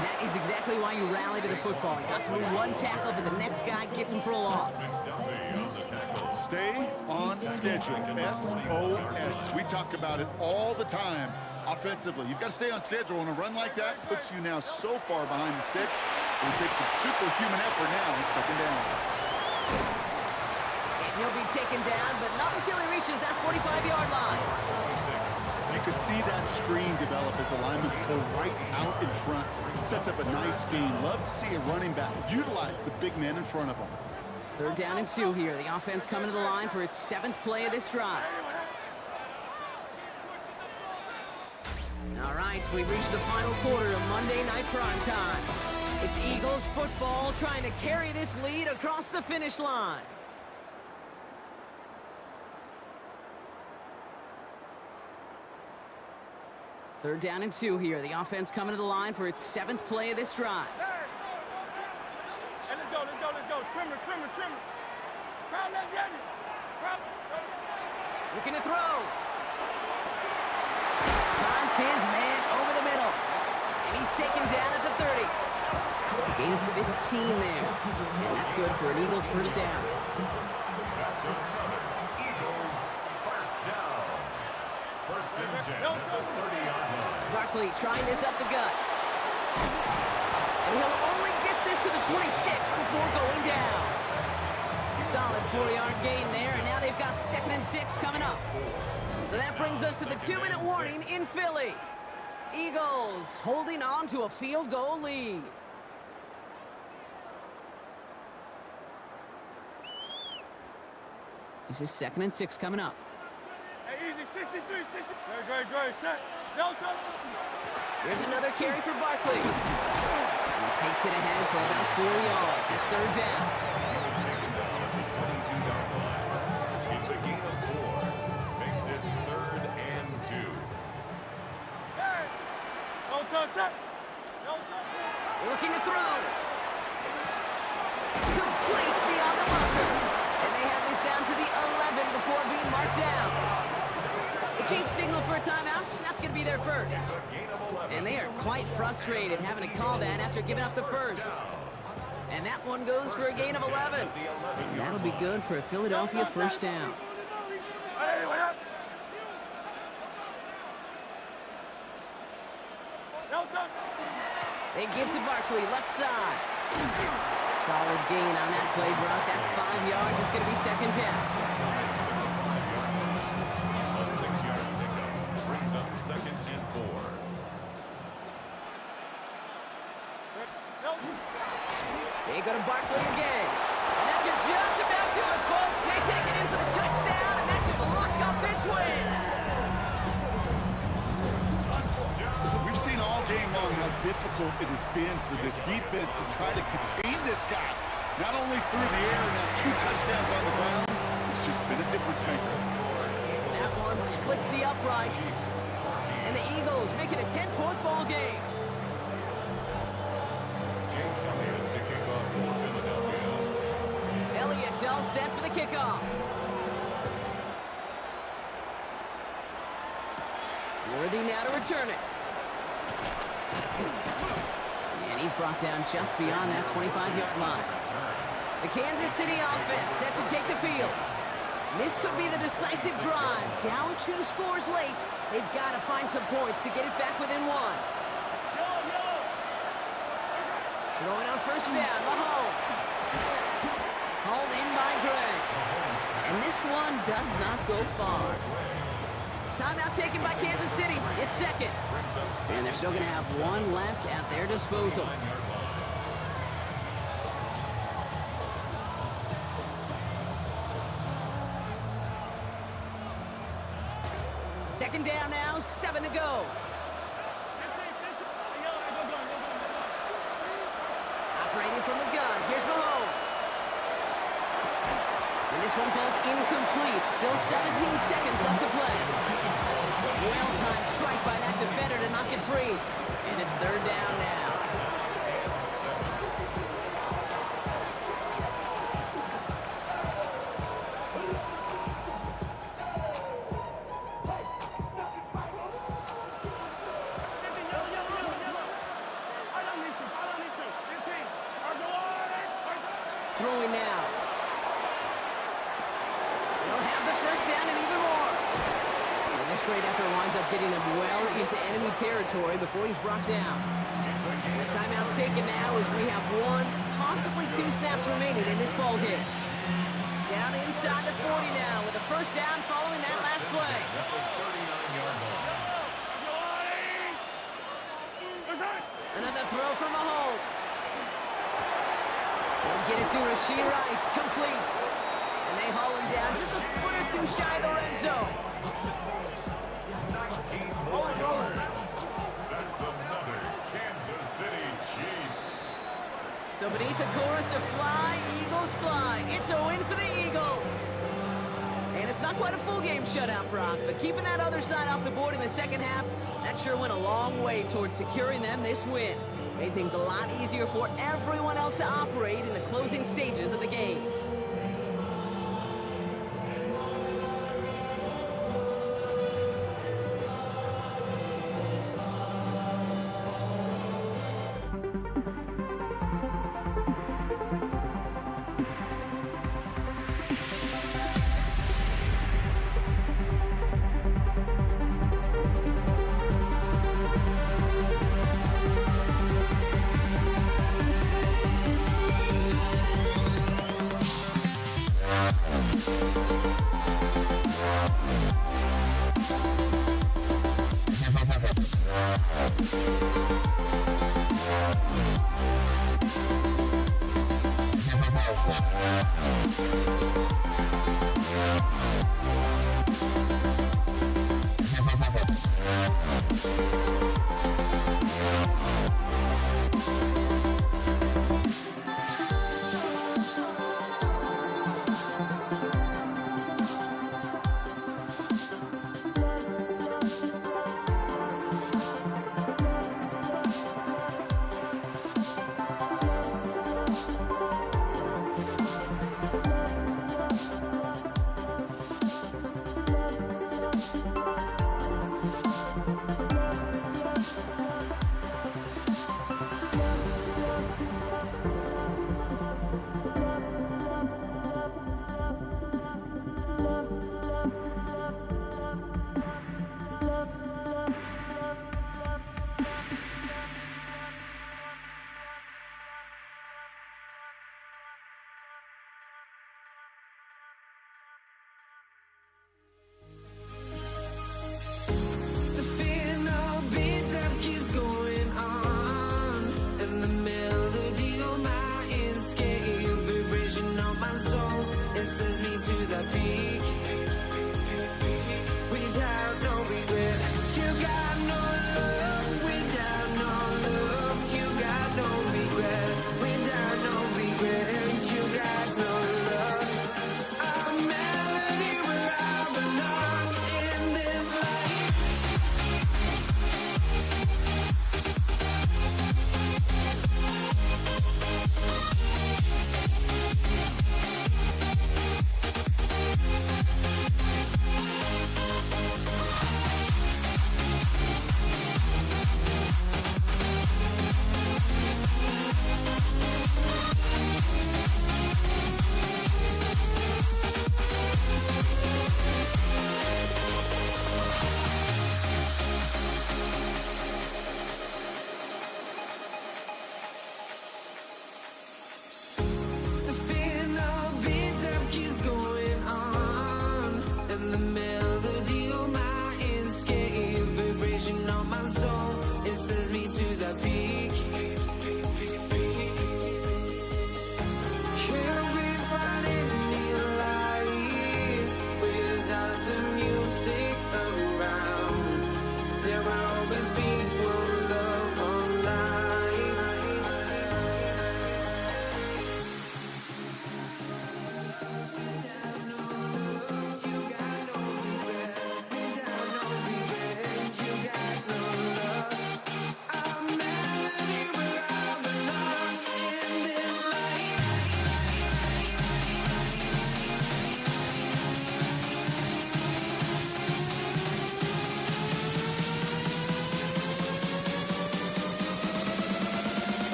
That is exactly why you rally to the football. He got through one tackle, but the next guy gets him for a loss. Stay on schedule. SOS. We talk about it all the time. Offensively, you've got to stay on schedule, and a run like that puts you now so far behind the sticks. It takes some superhuman effort now. It's 2nd down. And he'll be taken down, but not until he reaches that 45-yard line. You could see that screen develop as the lineman pull right out in front. Sets up a nice game. Love to see a running back utilize the big man in front of him. 3rd down and 2 here. The offense coming to the line for its 7th play of this drive. All right, we've reached the final quarter of Monday Night Prime Time. It's Eagles football trying to carry this lead across the finish line. Third down and 2 here. The offense coming to the line for its 7th play of this drive. And Trimmer. Crowd left, Daniel. Crowd. Looking to throw. Finds his man over the middle. And he's taken down at the 30. Gain of 15 there. And that's good for an Eagles first down. That's another Eagles first down. First and 10 at the 30-yard line. Barkley trying this up the gut. And he'll only get this to the 26 before going down. Solid 4-yard gain there, and now they've got 2nd and 6 coming up. So that brings us to the 2-minute warning in Philly. Eagles holding on to a field goal lead. This is 2nd and 6 coming up. Hey, easy, 63, 60. Great, set. Delta. Here's another carry for Barkley. And he takes it ahead for about 4 yards. It's 3rd down. He was taken down at the 22-yard line. It's a gain of 4. Makes it 3rd and 2. Hey. No touch, set. No touch. Looking to throw. Complete beyond the marker. And they have this down to the 11 before being marked down. The Chiefs signal for a timeout. That's going to be their first. And they are quite frustrated having to call that after giving up the first. And that one goes for a gain of 11. And that'll be good for a Philadelphia first down. Hey, wait up. No touch. They give to Barkley, left side. Solid gain on that play, Brock. That's 5 yards. It's going to be 2nd down. A 6-yard pickup brings up 2nd and 4. No. They go to Barkley again. And that should just about do it, folks. They take it in for the touchdown, and that should lock up this win. We've seen all game long how difficult it has been for this defense to try to contain this guy. Not only through the air, now 2 touchdowns on the ground. It's just been a difference maker. That one splits the uprights. And the Eagles make it a 10-point ball game. Jake Elliott to kick off for Philadelphia. Elliott's all set for the kickoff. Worthy now to return it. And he's brought down just beyond that 25-yard line. The Kansas City offense set to take the field. This could be the decisive drive. Down 2 scores late. They've got to find some points to get it back within 1. Throwing on first down, Mahomes. Hauled in by Gray. And this one does not go far. Timeout taken by Kansas City. It's 2nd. And they're still going to have 1 left at their disposal. Second down now, 7 to go. Operating from the gun, here's Mahomes. And this one falls incomplete. Still 17 seconds left to play. Well-timed strike by that defender to knock it free. And it's 3rd down now. Throwing now. They'll have the first down and even more. And this great effort winds up getting them well into enemy territory before he's brought down. The timeout's taken now as we have 1, possibly 2 snaps remaining in this ballgame. Down inside the 40 now with the first down following that last play. Another throw from Mahomes. They'll get it to Rashee Rice, complete. And they haul him down just a foot or 2 shy of the red zone. 19 more yards. That's another Kansas City Chiefs. So beneath the chorus of Fly, Eagles Fly, it's a win for the Eagles. And it's not quite a full game shutout, Brock, but keeping that other side off the board in the second half, that sure went a long way towards securing them this win. made things a lot easier for everyone else to operate in the closing stages of the game.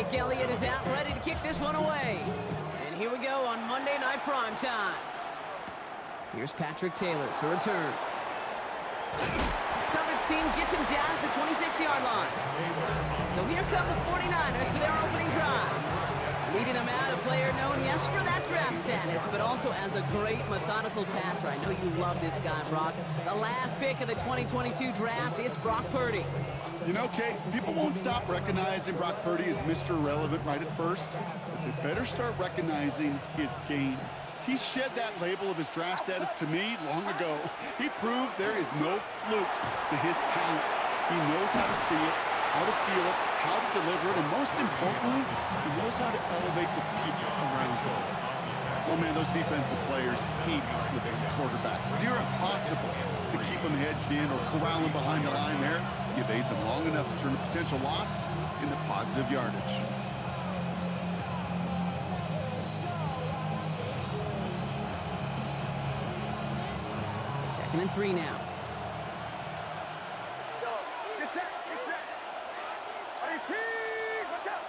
Jake Elliott is out ready to kick this one away. And here we go on Monday Night Primetime. Here's Patrick Taylor to return. Coverage team gets him down at the 26-yard line. So here come the 49ers for their opening drive. Leading them out, a player known, yes, for that draft status, but also as a great methodical passer. I know you love this guy, Brock. The last pick of the 2022 draft, it's Brock Purdy. You know, Kate, people won't stop recognizing Brock Purdy as Mr. Irrelevant right at first, but they better start recognizing his game. He shed that label of his draft status to me long ago. He proved there is no fluke to his talent. He knows how to see it, how to feel it, how to deliver it, and most importantly, he knows how to elevate the people around him. Oh man, those defensive players hate slipping quarterbacks. Near impossible to keep them hedged in or corral them behind the line there. He evades them long enough to turn a potential loss into positive yardage. Second and 3 now. Get set, get set. Ready, team, watch out.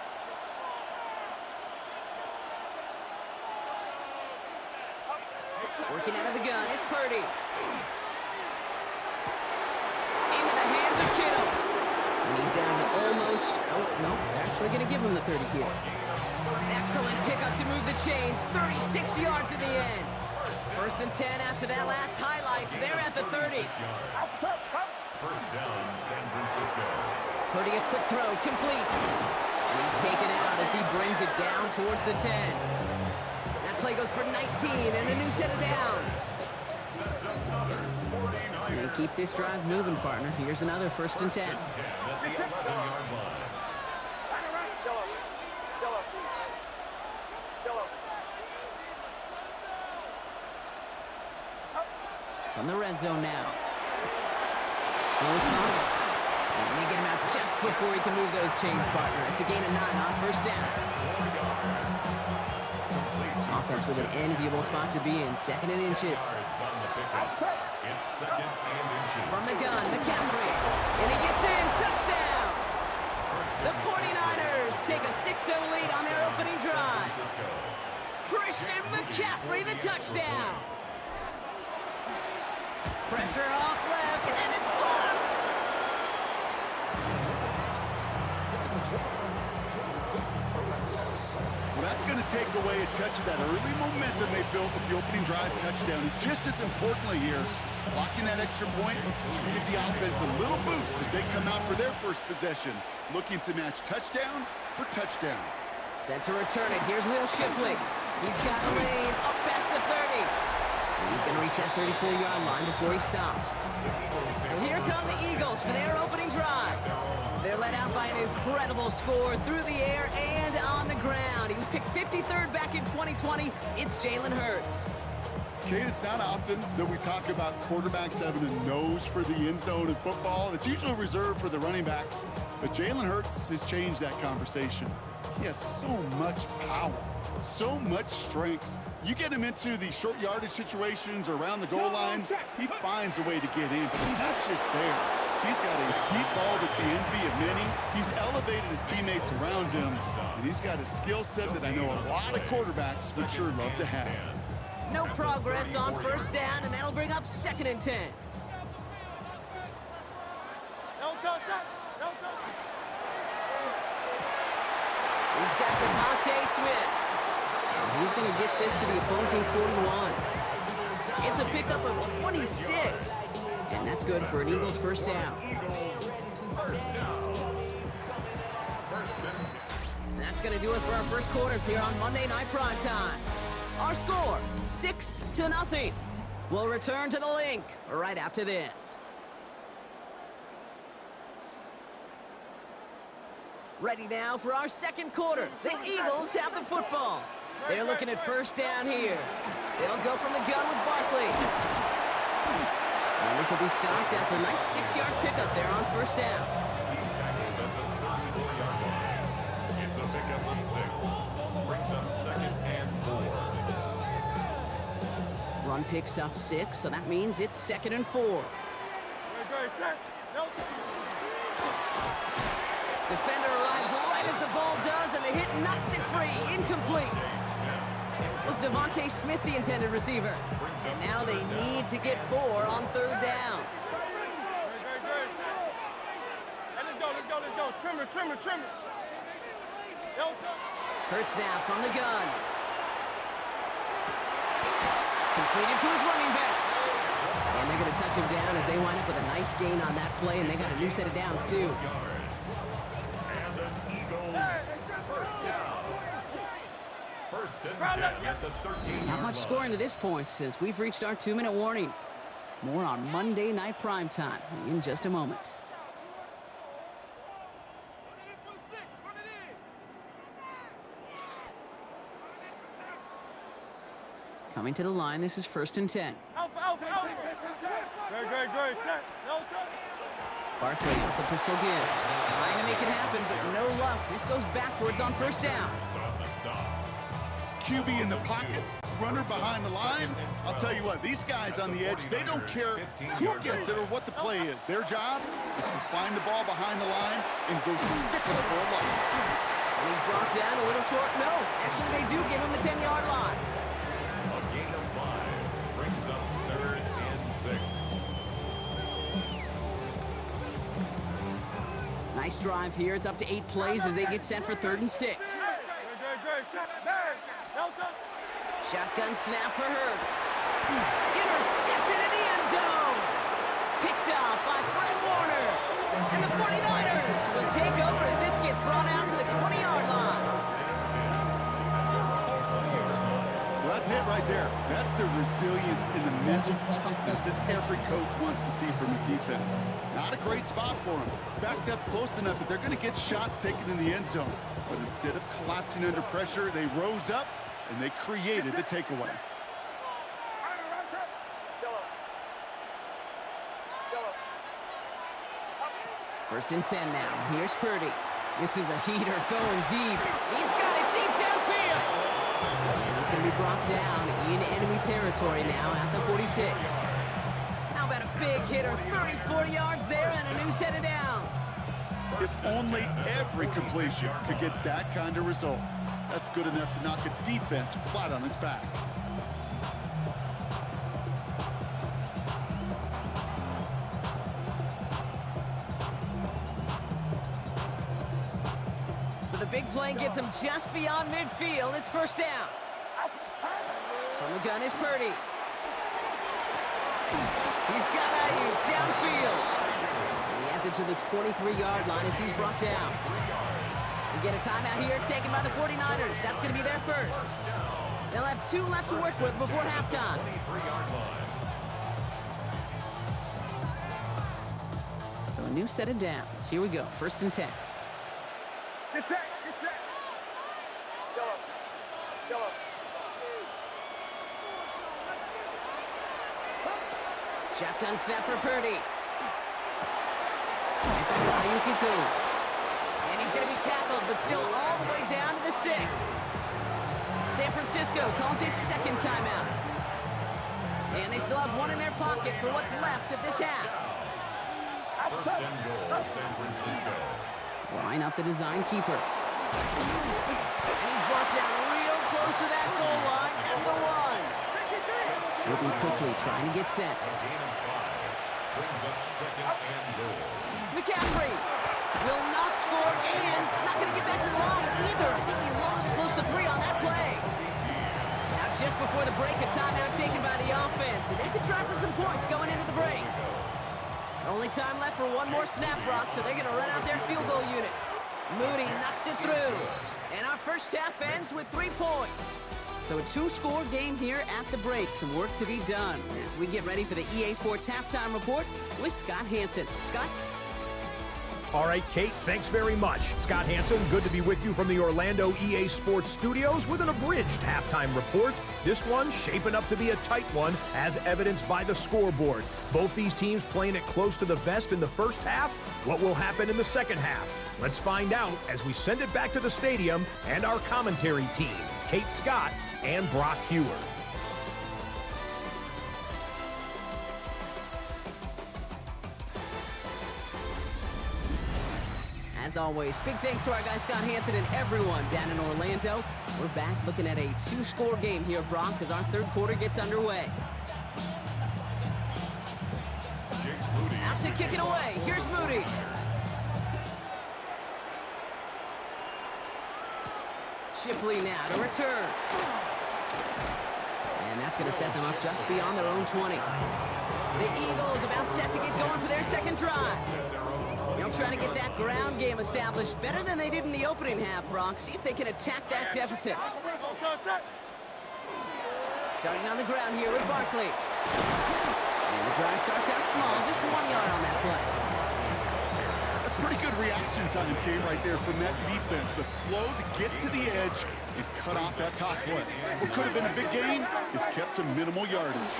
Working out of the gun, it's Purdy. Into the hands of Kittle. And he's down to almost, oh, no, they're actually going to give him the 30 here. Excellent pickup to move the chains, 36 yards in the end. First and 10 after that last highlights, they're at the 30. First down, San Francisco. Purdy, a quick throw, complete. And he's taken out as he brings it down towards the 10. That play goes for 19 and a new set of downs. That's another 49. And keep this drive moving, partner. Here's another first and 10. 10 at the 11-yard line. From the red zone now. Nose count. And they get him out just before he can move those chains, partner. It's a gain of 9 on first down. Offense with an enviable spot to be in. Second and inches. On the pickup. It's second and inches. From the gun, McCaffrey. And he gets in. Touchdown! The 49ers take a 6-0 lead on their opening drive. Francisco. Christian McCaffrey, the touchdown. Pressure off left, and it's blocked. Well, that's going to take away a touch of that early momentum they built with the opening drive touchdown. And just as importantly here, blocking that extra point should give the offense a little boost as they come out for their first possession, looking to match touchdown for touchdown. Set to return it. Here's Will Shipley. He's got a lane up past the 30. He's going to reach that 34-yard line before he stops. So here come the Eagles for their opening drive. They're led out by an incredible score through the air and on the ground. He was picked 53rd back in 2020. It's Jalen Hurts. Kate, it's not often that we talk about quarterbacks having a nose for the end zone in football. It's usually reserved for the running backs. But Jalen Hurts has changed that conversation. He has so much power, so much strength. You get him into the short yardage situations or around the goal line, he finds a way to get in. But he's not just there. He's got a deep ball that's the envy of many. He's elevated his teammates around him. And he's got a skill set that I know a lot of quarterbacks would sure love to have. No progress on first down, and that'll bring up second and 10. He's got Devontae Smith. And he's going to get this to the opposing 41. It's a pickup of 26. And that's good for an Eagles first down. And that's going to do it for our first quarter here on Monday Night Prime Time. Our score, 6-0. We'll return to the link right after this. Ready now for our second quarter. The Eagles have the football. They're looking at first down here. They'll go from the gun with Barkley. And this will be stopped after a nice 6-yard pickup there on first down. He's tackled at the 34-yard line. It's a pickup of 6. Brings up second and 4. Run picks up 6, so that means it's second and 4. Defender arrives right as the ball does, and the hit knocks it free. Incomplete. Was Devontae Smith the intended receiver? And now they need to get 4 on third down. Let's go. Trimmer. Hurts now from the gun. Completed to his running back. And they're going to touch him down as they wind up with a nice gain on that play, and they got a new set of downs, too. And an Eagles first down. First and 10 at the 13-yard Not much scoring to this point as we've reached our 2-minute warning. More on Monday Night Primetime in just a moment. Coming to the line, this is 1st and 10. Great. Set. Barkley off the pistol again. Trying to make it happen, but no luck. This goes backwards on 1st down. On the stop. QB in the pocket, runner behind the line. I'll tell you what, these guys on the edge, they don't care who gets it or what the play is. Their job is to find the ball behind the line and go stick it for a loss. And he's brought down a little short. No, actually they do give him the 10-yard line. A gain of 5 brings up 3rd and 6. Nice drive here. It's up to 8 plays as they get set for 3rd and 6. Shotgun snap for Hurts. Intercepted in the end zone. Picked up by Fred Warner. And the 49ers will take over as this gets brought out to the 20-yard line. Well, that's it right there. That's the resilience and the mental toughness that every coach wants to see from his defense. Not a great spot for him. Backed up close enough that they're going to get shots taken in the end zone. But instead of collapsing under pressure, they rose up and they created the takeaway. 1st and 10 now. Here's Purdy. This is a heater going deep. He's got it deep downfield. And he's going to be brought down in enemy territory now at the 46. How about a big hitter, 30, 40 yards there and a new set of downs. If only every completion could get that kind of result. That's good enough to knock a defense flat on its back. So the big play gets him just beyond midfield. It's 1st down. From the gun is Purdy. He's got Ayuk downfield. And he has it to the 23-yard line as he's brought down. We get a timeout here taken by the 49ers. That's going to be their first. They'll have 2 left to work with before halftime. 23-yard line. So a new set of downs. Here we go. 1st and 10. Get set. Yellow. Shotgun snap for Purdy. Right back to Ayuk it goes. And he's going to be tackled, but still all the way down to the 6. San Francisco calls it 2nd timeout. And they still have 1 in their pocket for what's left of this half. 1st and goal, San Francisco. Line up the design keeper. And he's brought down real close to that goal line at the 1. Moving quickly, trying to get set. A gain of 5 brings up 2nd and goal. McCaffrey will not score, and it's not going to get back to the line either. I think he lost close to 3 on that play. Now, just before the break, a timeout taken by the offense, and they could try for some points going into the break. Only time left for 1 more snap, Brock, so they're going to run out their field goal unit. Moody knocks it through, and our first half ends with 3 points. So a 2-score game here at the break. Some work to be done as we get ready for the EA Sports Halftime Report with Scott Hanson. Scott? All right, Kate, thanks very much. Scott Hanson, good to be with you from the Orlando EA Sports Studios with an abridged halftime report. This one shaping up to be a tight one, as evidenced by the scoreboard. Both these teams playing it close to the vest in the first half. What will happen in the second half? Let's find out as we send it back to the stadium and our commentary team, Kate Scott and Brock Huard. As always, big thanks to our guy Scott Hanson and everyone down in Orlando. We're back looking at a 2-score game here, Brock, as our 3rd quarter gets underway. James Moody. Out to kick it away. Here's Moody. Shipley now to return. And that's going to set them up just beyond their own 20. The Eagles about set to get going for their second drive. They'll try to get that ground game established better than they did in the opening half, Brock. See if they can attack that deficit. Starting on the ground here with Barkley. And the drive starts out small, just 1 yard on that play. That's pretty good reaction time came right there from that defense. The flow to get to the edge and cut off that toss play. What could have been a big gain is kept to minimal yardage.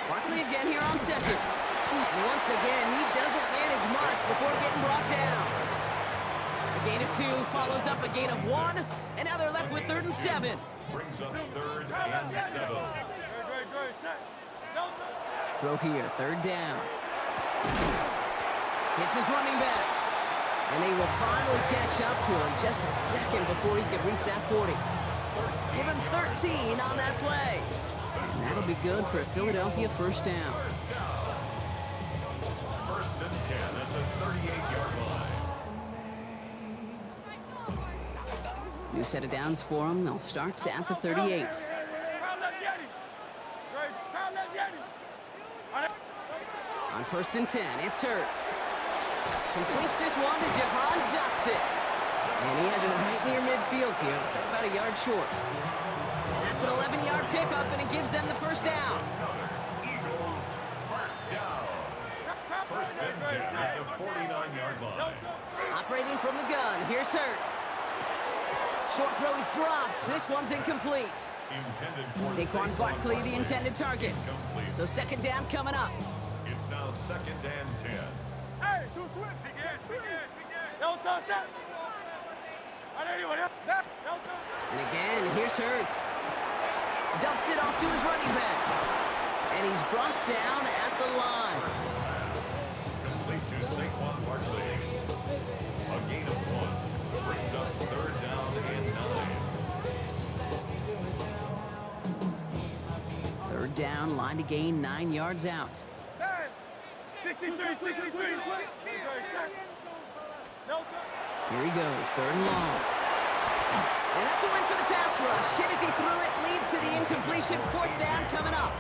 Barkley again here on second. And once again, he doesn't manage much before getting brought down. A gain of 2 follows up a gain of 1, and now they're left with 3rd and 7. Brings up 3rd and 7. Throw here, 3rd down. Hits his running back. And they will finally catch up to him just a second before he can reach that 40. Give him 13 on that play. And that'll be good for a Philadelphia first down. First and 10 at the 38-yard line. New set of downs for them. They'll start at the 38. On 1st and 10, it's Hurts. Completes this one to Jahan Dotson. And he has it right near midfield here. Looks like about a yard short. That's an 11-yard pickup, and it gives them the first down. Eagles first down. First and 10 at the 49-yard line. Operating from the gun, here's Hurts. Short throw is dropped. This one's incomplete. Intended for Saquon Barkley, the intended target. Incomplete. So second down coming up. It's now 2nd and 10. Hey, too swift. Begin. Don't touch that. And again, here's Hurts. Dumps it off to his running back. And he's brought down at the line. Complete to Saquon Barkley. A gain of 1. Brings up 3rd down and 9. 3rd down, line to gain 9 yards out. 63. Here he goes, 3rd and long. And that's a win for the pass rush. Hit as he threw it, leads to the incompletion. 4th down coming up.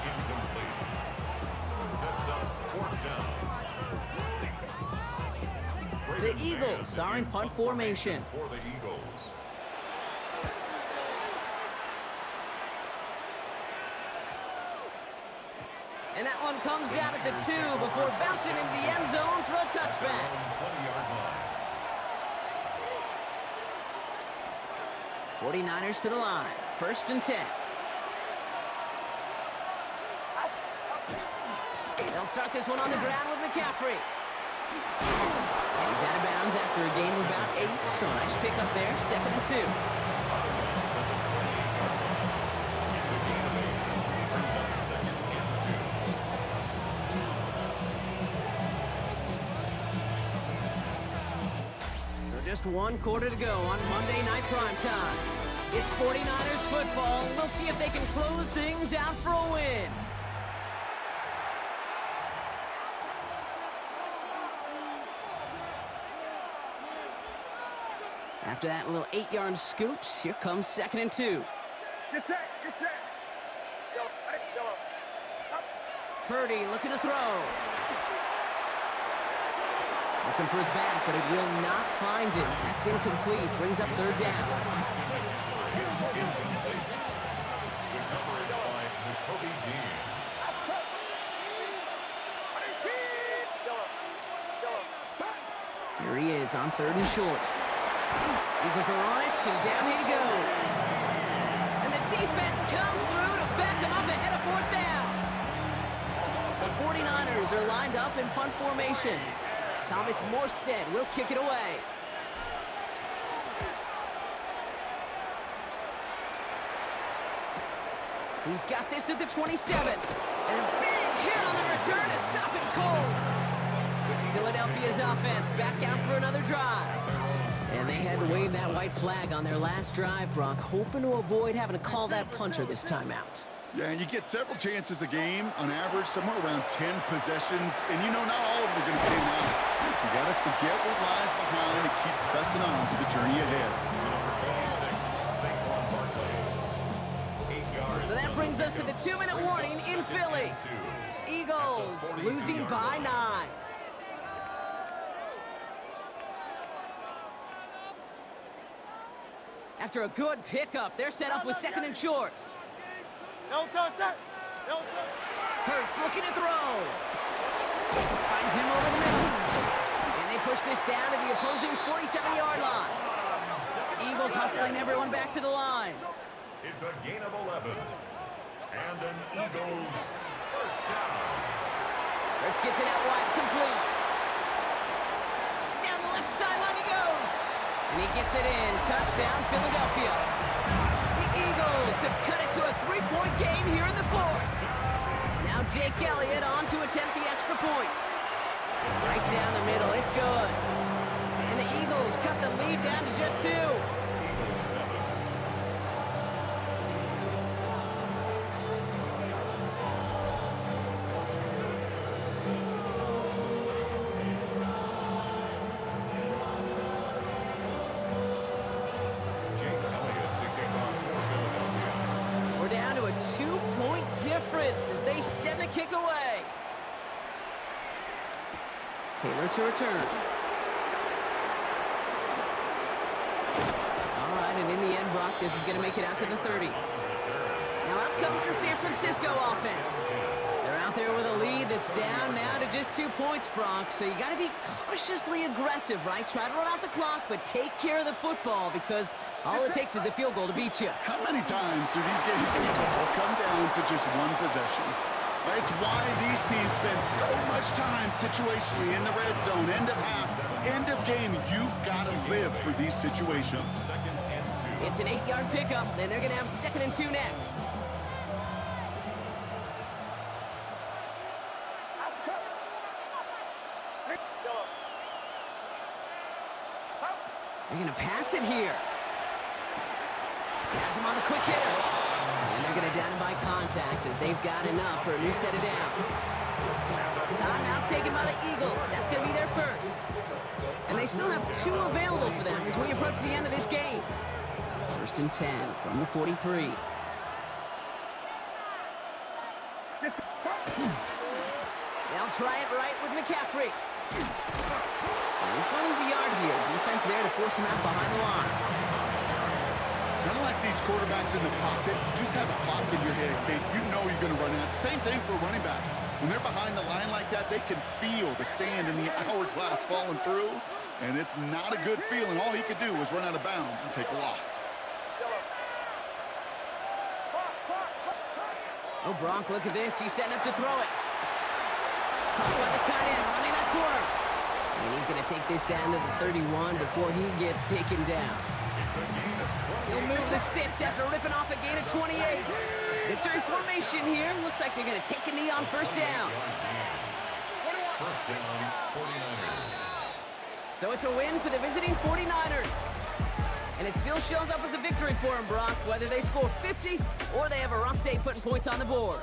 Incomplete. Sets up 4th down. The Eagles are in punt formation. For the Eagles. And that one comes down at the 2 before bouncing into the end zone for a touchback. 20-yard line. 49ers to the line. 1st and 10. They'll start this one on the ground with McCaffrey. And he's out of bounds after a gain of about 8. So nice pickup there. 2nd and 2. It's a gain of 8. Brings up 2nd and 2. So just 1 quarter to go on Monday Night Primetime. It's 49ers football. We'll see if they can close things out for a win. After that little 8-yard scoot, here comes 2nd and 2. Get set. Purdy looking to throw. Looking for his back, but it will not find him. That's incomplete. Brings up 3rd down. The coverage by Kobe Dean. Here he is on 3rd and short. Eagles are on it, and down he goes. And the defense comes through to back him up ahead of 4th down. The 49ers are lined up in punt formation. Thomas Morstead will kick it away. He's got this at the 27. And a big hit on the return to stop it cold. Philadelphia's offense back out for another drive. And they had to wave that white flag on their last drive, Brock, hoping to avoid having to call that punter this time out. Yeah, you get several chances a game, on average, somewhere around 10 possessions, and you know not all of them are going to pan out. So you got to forget what lies behind and keep pressing on to the journey ahead. Number 26, brings us to the 2-minute warning in Philly. Eagles losing by 9. After a good pickup, they're set up with 2nd and short. No touch, sir. No touch. Hurts looking to throw. Finds him over the middle. And they push this down to the opposing 47-yard line. Eagles hustling everyone back to the line. It's a gain of 11. And an Eagles first down. Hurts gets it out wide, complete. Down the left sideline he goes. And he gets it in. Touchdown, Philadelphia. The Eagles have cut it to a 3-point game here in the 4th. Now Jake Elliott on to attempt the extra point. Right down the middle, it's good. And the Eagles cut the lead down to just 2. Eagles 7. Jake Elliott to kick off for Philadelphia. We're down to a 2-point difference as they send the kick away. Taylor to return. All right, and in the end, Brock, this is going to make it out to the 30. Now out comes the San Francisco offense. They're out there with a lead that's down now to just 2 points, Brock. So you got to be cautiously aggressive, right? Try to run out the clock, but take care of the football because all it takes is a field goal to beat you. How many times do these games come down to just one possession? It's why these teams spend so much time situationally in the red zone, end of half, end of game. You gotta live for these situations. Second and 2. It's an 8-yard pickup, then they're going to have 2nd and 2 next. They're going to pass it here. Has him on the quick hitter. And they're going to down him by contact as they've got enough for a new set of downs. Timeout taken by the Eagles. That's going to be their first. And they still have 2 available for them as we approach the end of this game. 1st and 10 from the 43. They'll try it right with McCaffrey. He's going to lose a yard here. Defense there to force him out behind the line. Kind of like these quarterbacks in the pocket. You just have a clock in your head, Kate. You know you're going to run out. Same thing for a running back. When they're behind the line like that, they can feel the sand in the hourglass falling through, and it's not a good feeling. All he could do was run out of bounds and take a loss. Oh, Brock, look at this. He's setting up to throw it. Caught by the tight end, running that corner. And he's going to take this down to the 31 before he gets taken down. It's a gain of 20. He'll move the sticks after ripping off a gain of 28. Victory formation here. Looks like they're going to take a knee on first down. First down, 49ers. So it's a win for the visiting 49ers. And it still shows up as a victory for them, Brock, whether they score 50 or they have a rough day putting points on the board.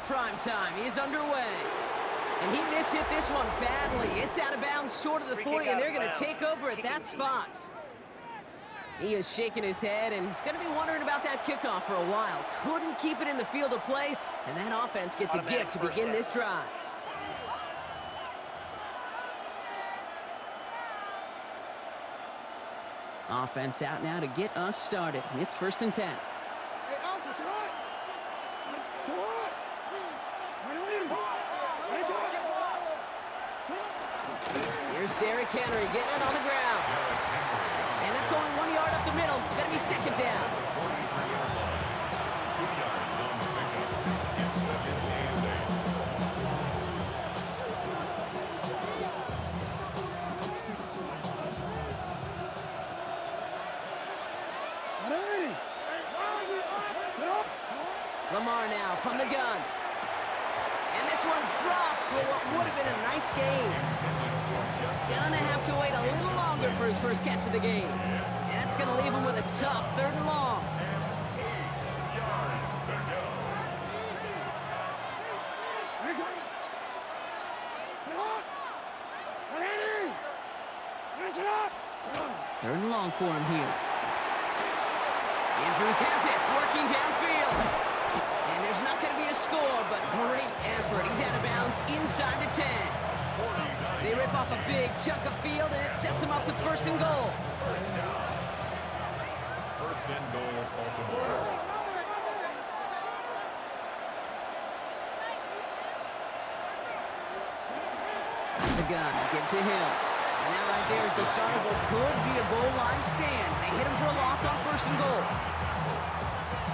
primetime is underway. And he mishit this one badly. It's out of bounds short of the 40, and they're going to take over at that spot. He is shaking his head, and he's going to be wondering about that kickoff for a while. Couldn't keep it in the field of play, and that offense gets a gift to begin this drive. Offense out now to get us started. It's 1st and 10. Here's Derrick Henry getting it on the ground. And that's only 1 yard up the middle. Gonna be 2nd down. 2 yards on the pickup. It's 2nd and 8. Lamar now from the gun. And this one's dropped for what would have been a nice game. Gonna have to wait a little longer for his first catch of the game. And that's gonna leave him with a tough 3rd and long. 8 yards to go. Third and long for him here. Andrews has it, working downfield. And there's not going to be a score, but great effort. He's out of bounds inside the 10. They rip off a big chunk of field, and it sets him up with 1st and goal. First down. 1st and goal, Baltimore. The gun, give to him. And that right there is the start of what could be a goal line stand. They hit him for a loss on 1st and goal.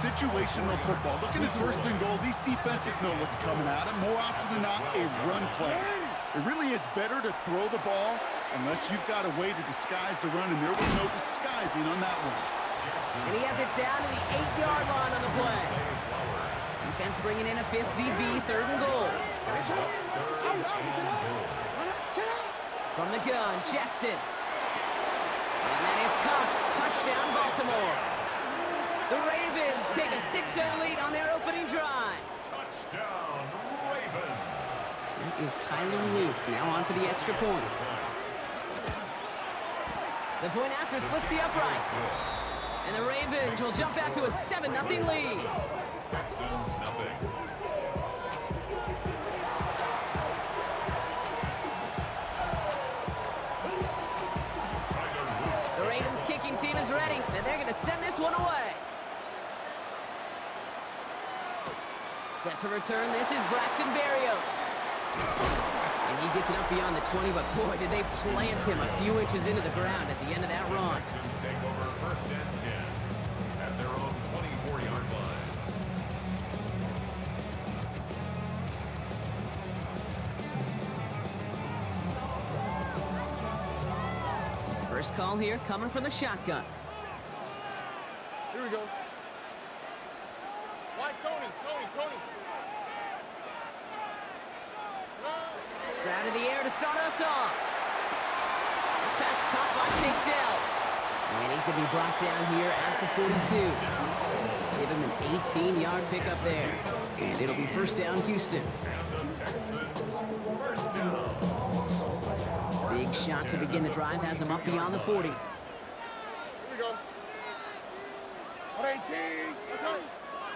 Situational football. Looking at 1st and goal, these defenses know what's coming at them. More often than not, a run play. It really is better to throw the ball unless you've got a way to disguise the run, and there was no disguising on that one. And he has it down to the 8-yard line on the play. Defense bringing in a 5th DB, 3rd and goal. From the gun, Jackson. And that is Cox. Touchdown, Baltimore. The Ravens take a 6-0 lead on their opening drive. Touchdown, Ravens. That is Tyler Luke now on for the extra point. The point after splits the uprights. And the Ravens will jump out to a 7-0 lead. Texans, nothing. The Ravens kicking team is ready, and they're going to send this one away. Set to return, this is Braxton Berrios. And he gets it up beyond the 20, but boy, did they plant him a few inches into the ground at the end of that run. Texans take over 1st and 10 at their own 24-yard line. First call here coming from the shotgun. Here we go. Why, Tony? Stroud in the air to start us off. Pass caught by Tate Dell. And he's going to be brought down here at the 42. Give him an 18-yard pickup there. And it'll be 1st down, Houston. And the Texans, 1st down. Big shot to begin the drive has him up beyond the 40. Here we go. 118. That's right.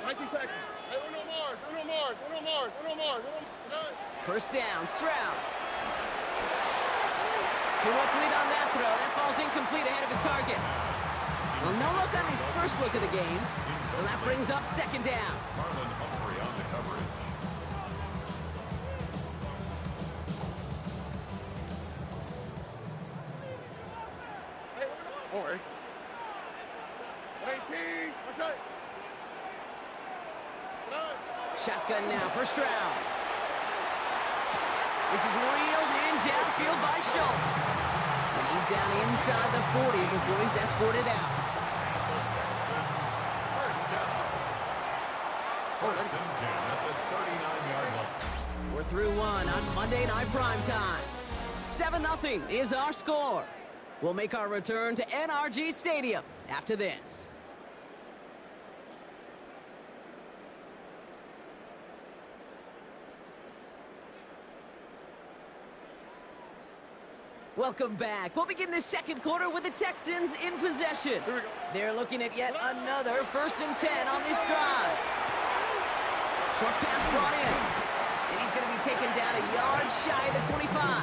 19 Texans. Hey, Uno Mars. 1st down, Stroud. Too much lead on that throw. That falls incomplete ahead of his target. Well, no look on his first look of the game. So that brings up 2nd down. Marlon Humphrey on the coverage. All right. 118. That's right. Shotgun now for Stroud. This is reeled in downfield by Schultz. And he's down inside the 40 before he's escorted out. Texans, 1st down. 1st and 10 at the 39-yard line. We're through one on Monday Night Primetime. 7-0 is our score. We'll make our return to NRG Stadium after this. Welcome back. We'll begin this second quarter with the Texans in possession. They're looking at yet another 1st and 10 on this drive. Short pass brought in. And he's going to be taken down a yard shy of the 25.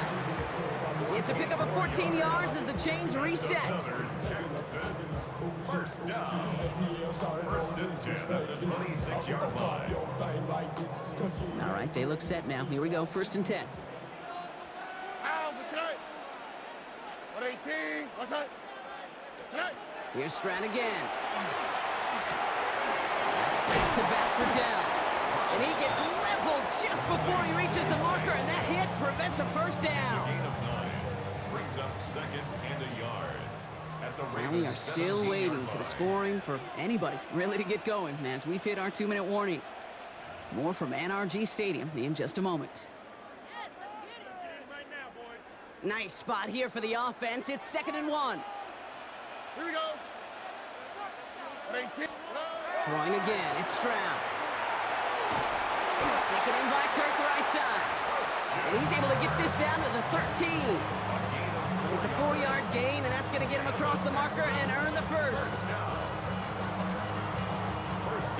It's a pickup of 14 yards as the chains reset. First down. 1st and 10 at the 26-yard line. All right, they look set now. Here we go, 1st and 10. Here's Stroud again. That's back-to-back for Dell. And he gets leveled just before he reaches the marker, and that hit prevents a first down. Gain of 9. Brings up 2nd and a yard. At the Well, we are still waiting for the scoring for anybody really to get going as we've hit our 2-minute warning. More from NRG Stadium in just a moment. Nice spot here for the offense. It's 2nd and 1. Here we go. Throwing again, it's Stroud. Taken in by Kirk right side. And he's able to get this down to the 13. It's a 4-yard gain, and that's going to get him across the marker and earn the first. 1st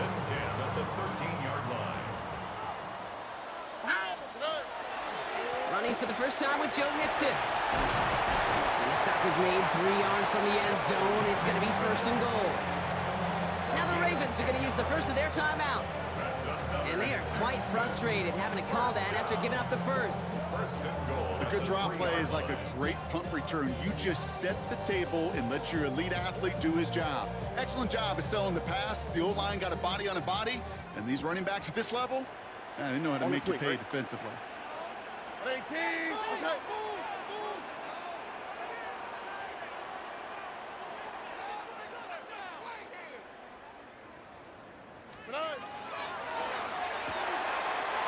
and 10 at the 13-yard line. Running for the first time with Joe Mixon. And the stop is made 3 yards from the end zone. It's going to be 1st and goal. Now the Ravens are going to use the first of their timeouts. And they are quite frustrated having to call that after giving up the first. 1st and goal. A good draw play is like a great punt return. You just set the table and let your elite athlete do his job. Excellent job of selling the pass. The O-line got a body on a body. And these running backs at this level, they know how to make you pay defensively. 18.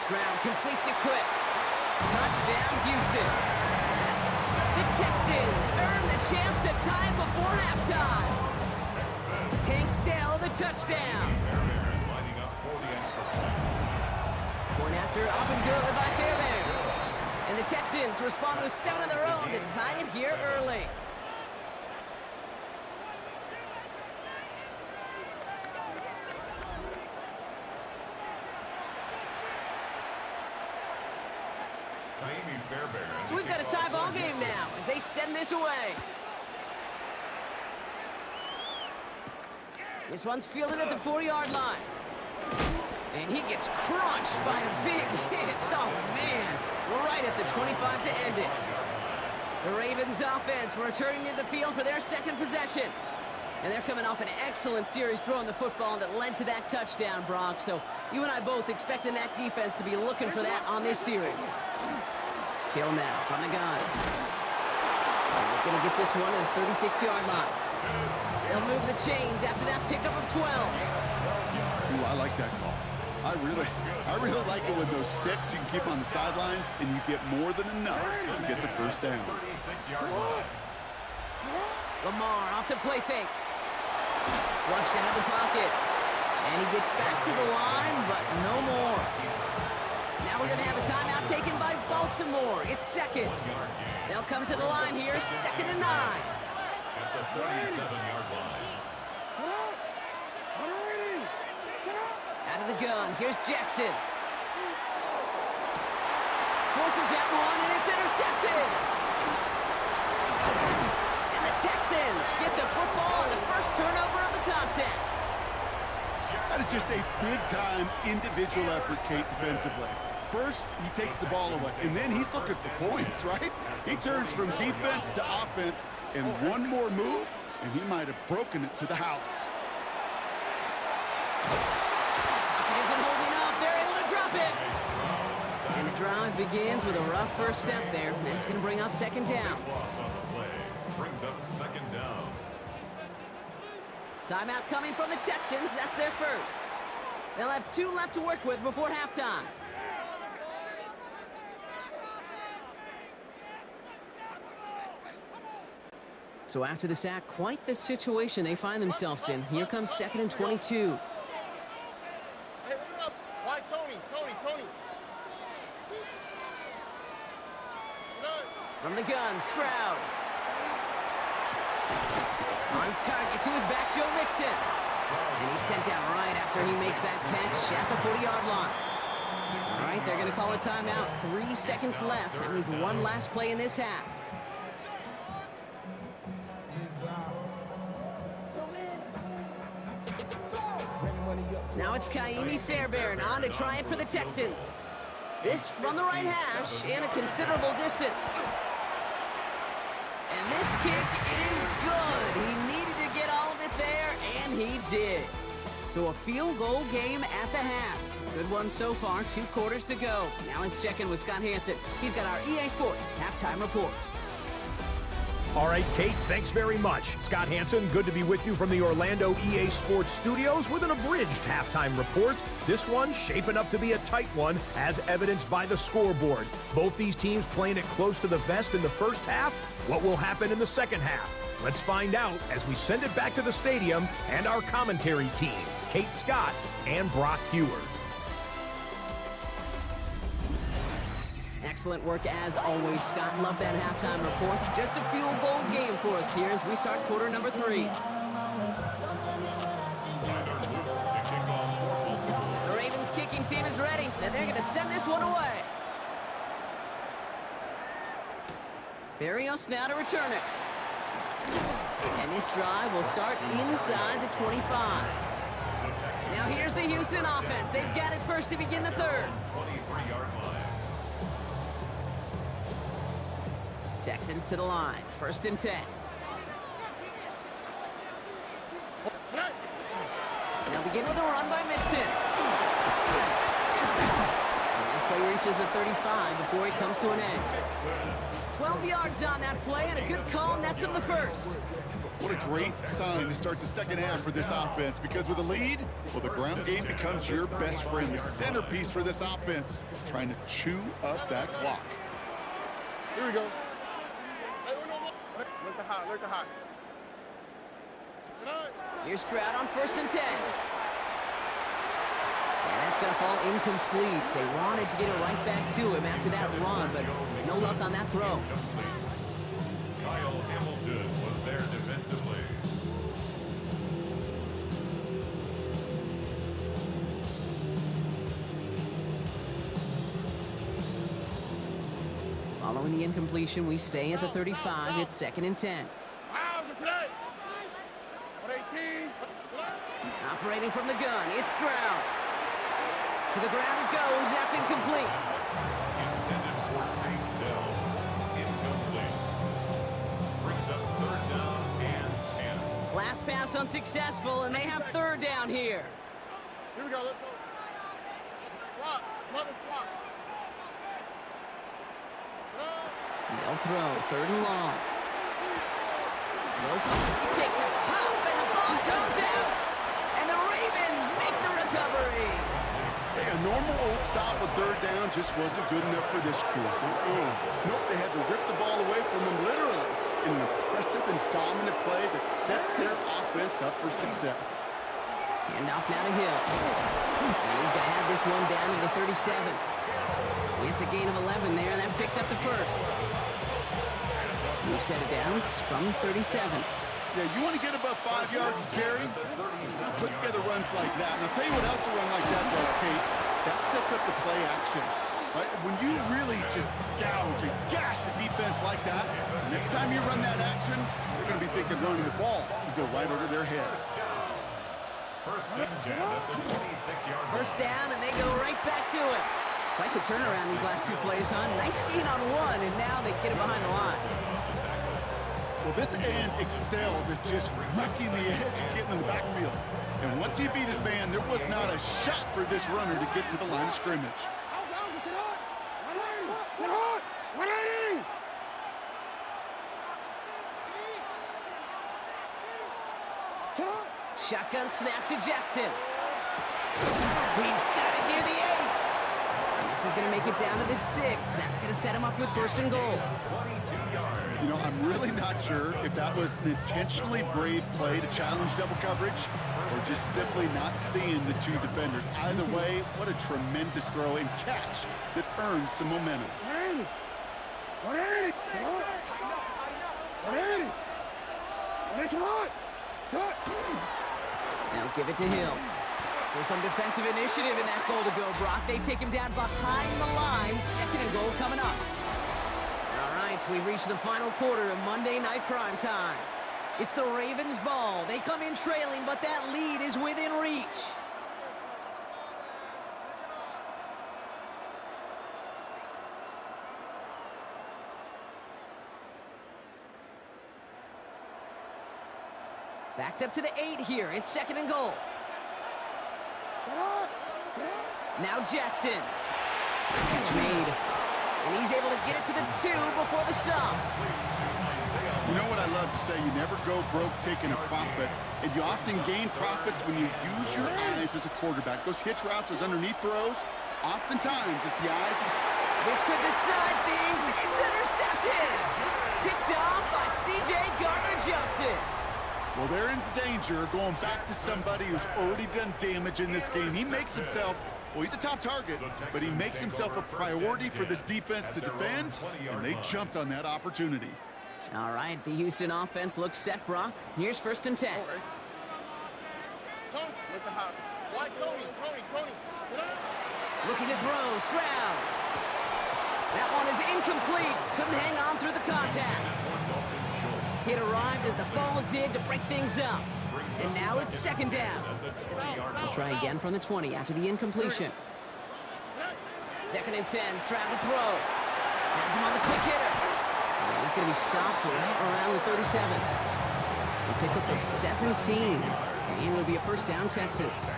Stroud completes it quick. Touchdown, Houston. The Texans earn the chance to tie before halftime. Tank Dell the touchdown. Lining up for the extra point. Point after up and good by Fairbairn. And the Texans respond with 7 of their own to tie it here early. So we've got a tie ball game now as they send this away. This one's fielded at the 4-yard line. And he gets crunched by a big hit. Oh, man. Right at the 25 to end it. The Ravens offense returning to the field for their second possession. And they're coming off an excellent series throwing the football that led to that touchdown, Brock. So you and I both expecting that defense to be looking for that on this series. Hill now from the gun. And he's going to get this one to the 36-yard line. They'll move the chains after that pickup of 12. Ooh, I like that call. I really like it with those sticks. You can keep on the sidelines, and you get more than enough to get the first down. 36-yard line. Lamar off the play fake. Flushed out of the pocket. And he gets back to the line, but no more. Now we're going to have a timeout taken by Baltimore. It's 2nd. They'll come to the line here, 2nd and 9. At the 37-yard line. Out of the gun, here's Jackson. Forces that one, and it's intercepted. And the Texans get the football on the first turnover of the contest. That is just a big-time individual effort, Kate, defensively. First, he takes the ball away, and then he's looking for points, right? He turns from defense to offense, and one more move, and he might have broken it to the house. It isn't holding up. They're able to drop it. And the drive begins with a rough first step there. That's going to bring up 2nd down. Loss on the play. Brings up 2nd down. Timeout coming from the Texans. That's their first. They'll have 2 left to work with before halftime. So after the sack, quite the situation they find themselves in. Here comes 2nd and 22. Hey, what up? Why Tony? From the gun, Stroud. On target to his back, Joe Mixon. And he's sent down right after he makes that catch at the 40-yard line. All right, they're going to call a timeout. 3 seconds left. That means one last play in this half. Now it's Kaimi Fairbairn on to try it for the Texans. This from the right hash and a considerable distance. And this kick is good. He needed to get all of it there, and he did. So a field goal game at the half. Good one so far, 2 quarters to go. Now let's check in with Scott Hanson. He's got our EA Sports halftime report. All right, Kate, thanks very much. Scott Hanson, good to be with you from the Orlando EA Sports Studios with an abridged halftime report. This one shaping up to be a tight one, as evidenced by the scoreboard. Both these teams playing it close to the vest in the first half. What will happen in the second half? Let's find out as we send it back to the stadium and our commentary team, Kate Scott and Brock Heward. Excellent work as always, Scott. Love that halftime report. Just a field goal game for us here as we start quarter number 3. The Ravens kicking team is ready, and they're going to send this one away. Berrios now to return it. And this drive will start inside the 25. Now here's the Houston offense. They've got it first to begin the third. 23-yard line. Texans to the line. 1st and 10. Now begin with a run by Mixon. And this play reaches the 35 before it comes to an end. 12 yards on that play and a good call nets him the first. What a great sign to start the second half for this offense, because with a lead, well, the ground game becomes your best friend, the centerpiece for this offense, trying to chew up that clock. Here we go. Look the hot, look the hot. Here's Stroud on 1st and 10. And that's going to fall incomplete. They wanted to get it right back to him after that run, but no luck on that throw. Kyle Hamilton was there defensively. Following the incompletion, we stay at the 35. It's 2nd and 10. Operating from the gun, it's Stroud. To the ground it goes. That's incomplete. Intended for Tank Dell. Incomplete. Brings up 3rd down and 10. Last pass unsuccessful, and they have 3rd down here. Here we go, let's go. Swap, mother swap. They'll throw 3rd and long. He takes a pop, and the ball comes out. And the Ravens make the recovery. Hey, a normal old stop with 3rd down just wasn't good enough for this crew. Nope, they had to rip the ball away from them literally in an impressive and dominant play that sets their offense up for success. Handoff now to Hill. And he's going to have this one down to the 37. It's a gain of 11 there, and that picks up the first. We've set it down from 37. Yeah, you want to get above 5 yards to carry? Put together runs like that. And I'll tell you what else a run like that does, Kate. That sets up the play action. Right? When you really just gouge and gash a defense like that, next time you run that action, they're going to be thinking running the ball. You go right over their heads. 1st and 10 at the 26-yard line. 1st down, and they go right back to it. Quite the turnaround these last 2 plays, huh? Nice gain on 1, and now they get it behind the line. Well, this end excels at just wrecking the edge and getting in the backfield. And once he beat his man, there was not a shot for this runner to get to the line of scrimmage. Shotgun snap to Jackson. He's got it near the 8. And this is going to make it down to the 6. That's going to set him up with 1st and goal. 22 yards. You know, I'm really not sure if that was an intentionally brave play to challenge double coverage or just simply not seeing the 2 defenders. Either way, what a tremendous throw and catch that earns some momentum. Now give it to Hill. So some defensive initiative in that goal to go, Brock. They take him down behind the line. Second and goal coming up. All right, we've reached the final quarter of Monday Night Prime Time. It's the Ravens' ball. They come in trailing, but that lead is within reach. Backed up to the 8 here. It's second and goal. Now Jackson. Catch made. And he's able to get it to the 2 before the stop. You know what I love to say? You never go broke taking a profit, and you often gain profits when you use your eyes as a quarterback. Those hitch routes, those underneath throws, oftentimes it's the eyes. This could decide things. It's intercepted. Picked off by C.J. Gardner-Johnson. Well, they're in danger going back to somebody who's already done damage in this game. He makes himself, well, he's a top target, but he makes himself a priority for this defense to defend, and they jumped on that opportunity. All right, the Houston offense looks set, Brock. Here's first and 10. Looking to throw, Stroud. That one is incomplete. Couldn't hang on through the contact. Hit arrived as the ball did to break things up. And now it's second down. We'll try again from the 20 after the incompletion. Second and 10, Stroud to throw. Has him on the quick hitter. And he's going to be stopped right around the 37. We'll pick up a 17. And it'll be a first down, Texans.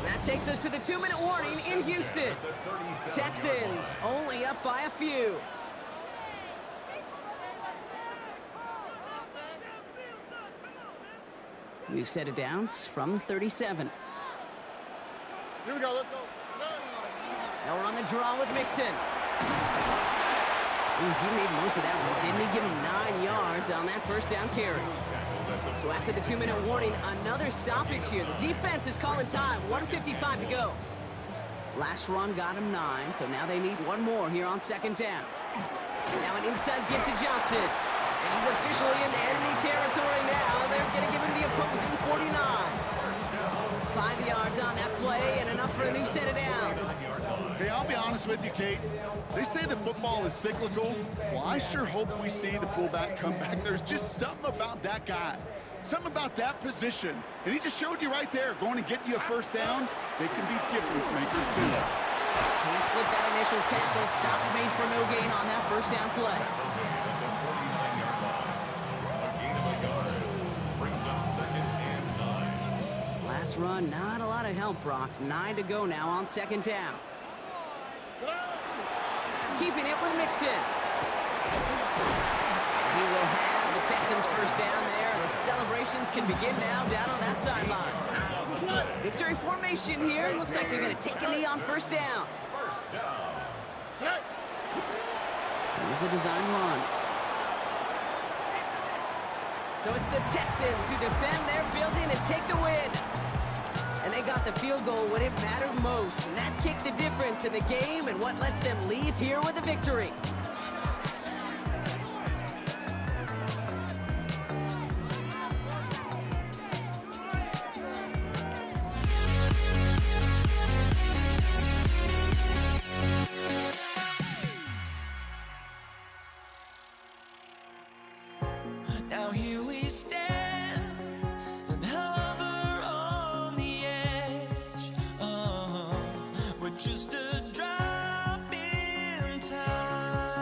That takes us to the 2-minute warning in Houston. Texans only up by a few. We've set it down from 37. Here we go, let's go. Now we're on the draw with Mixon. Ooh, he made most of that one, didn't he? Give him 9 yards on that first down carry. So after the 2-minute warning, another stoppage here. The defense is calling time, 1:55 to go. Last run got him 9, so now they need one more here on second down. Now an inside give to Johnson. And he's officially in enemy territory now. They're going to give him the opposing 49. 5 yards on that play and enough for a new set of downs. Hey, I'll be honest with you, Kate. They say that football is cyclical. Well, I sure hope we see the fullback come back. There's just something about that guy. Something about that position. And he just showed you right there, going to get you a first down. They can be difference makers, too. Can't slip that initial tackle. Stops made for no gain on that first down play. Last run, not a lot of help, Brock. 9 to go now on second down. Keeping it with Mixon. He will have the Texans first down there. The celebrations can begin now down on that sideline. Victory formation here. Looks like they're going to take a knee on first down. Here's a design run. So it's the Texans who defend their building and take the win. And they got the field goal when it mattered most. And that kicked the difference in the game and what lets them leave here with a victory. Now here we stand and hover on the edge. We're just a drop in time.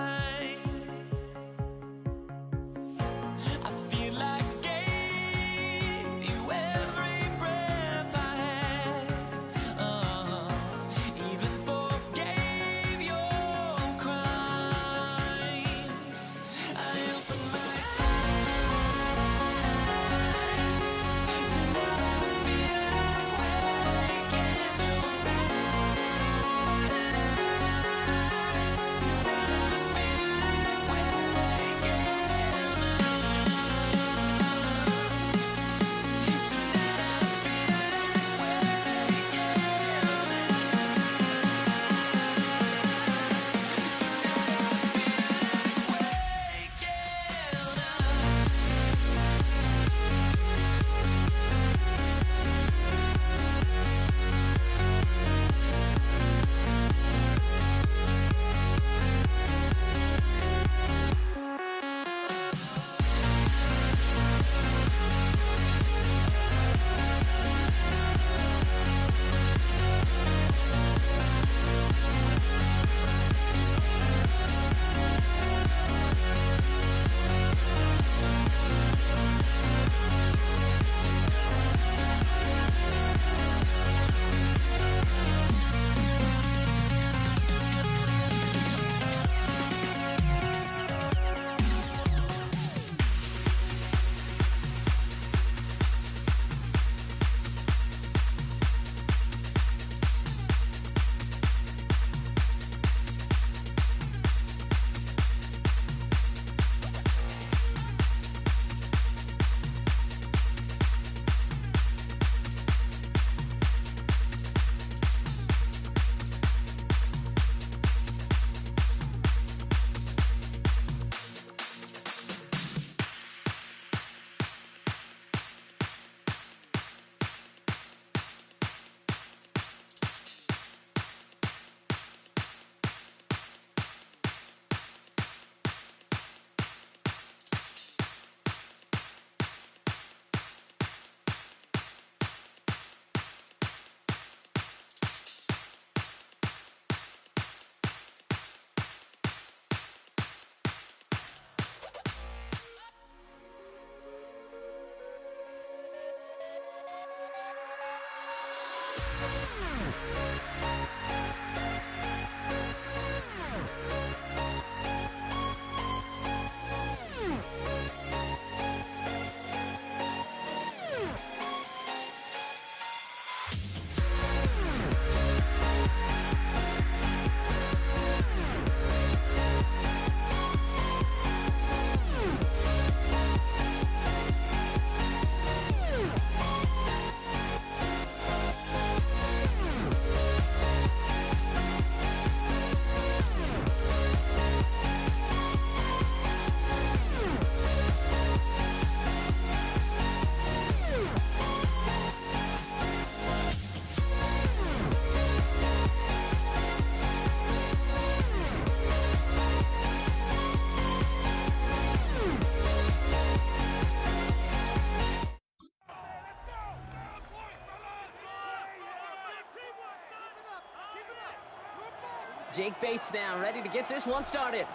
Jake Bates now ready to get this one started.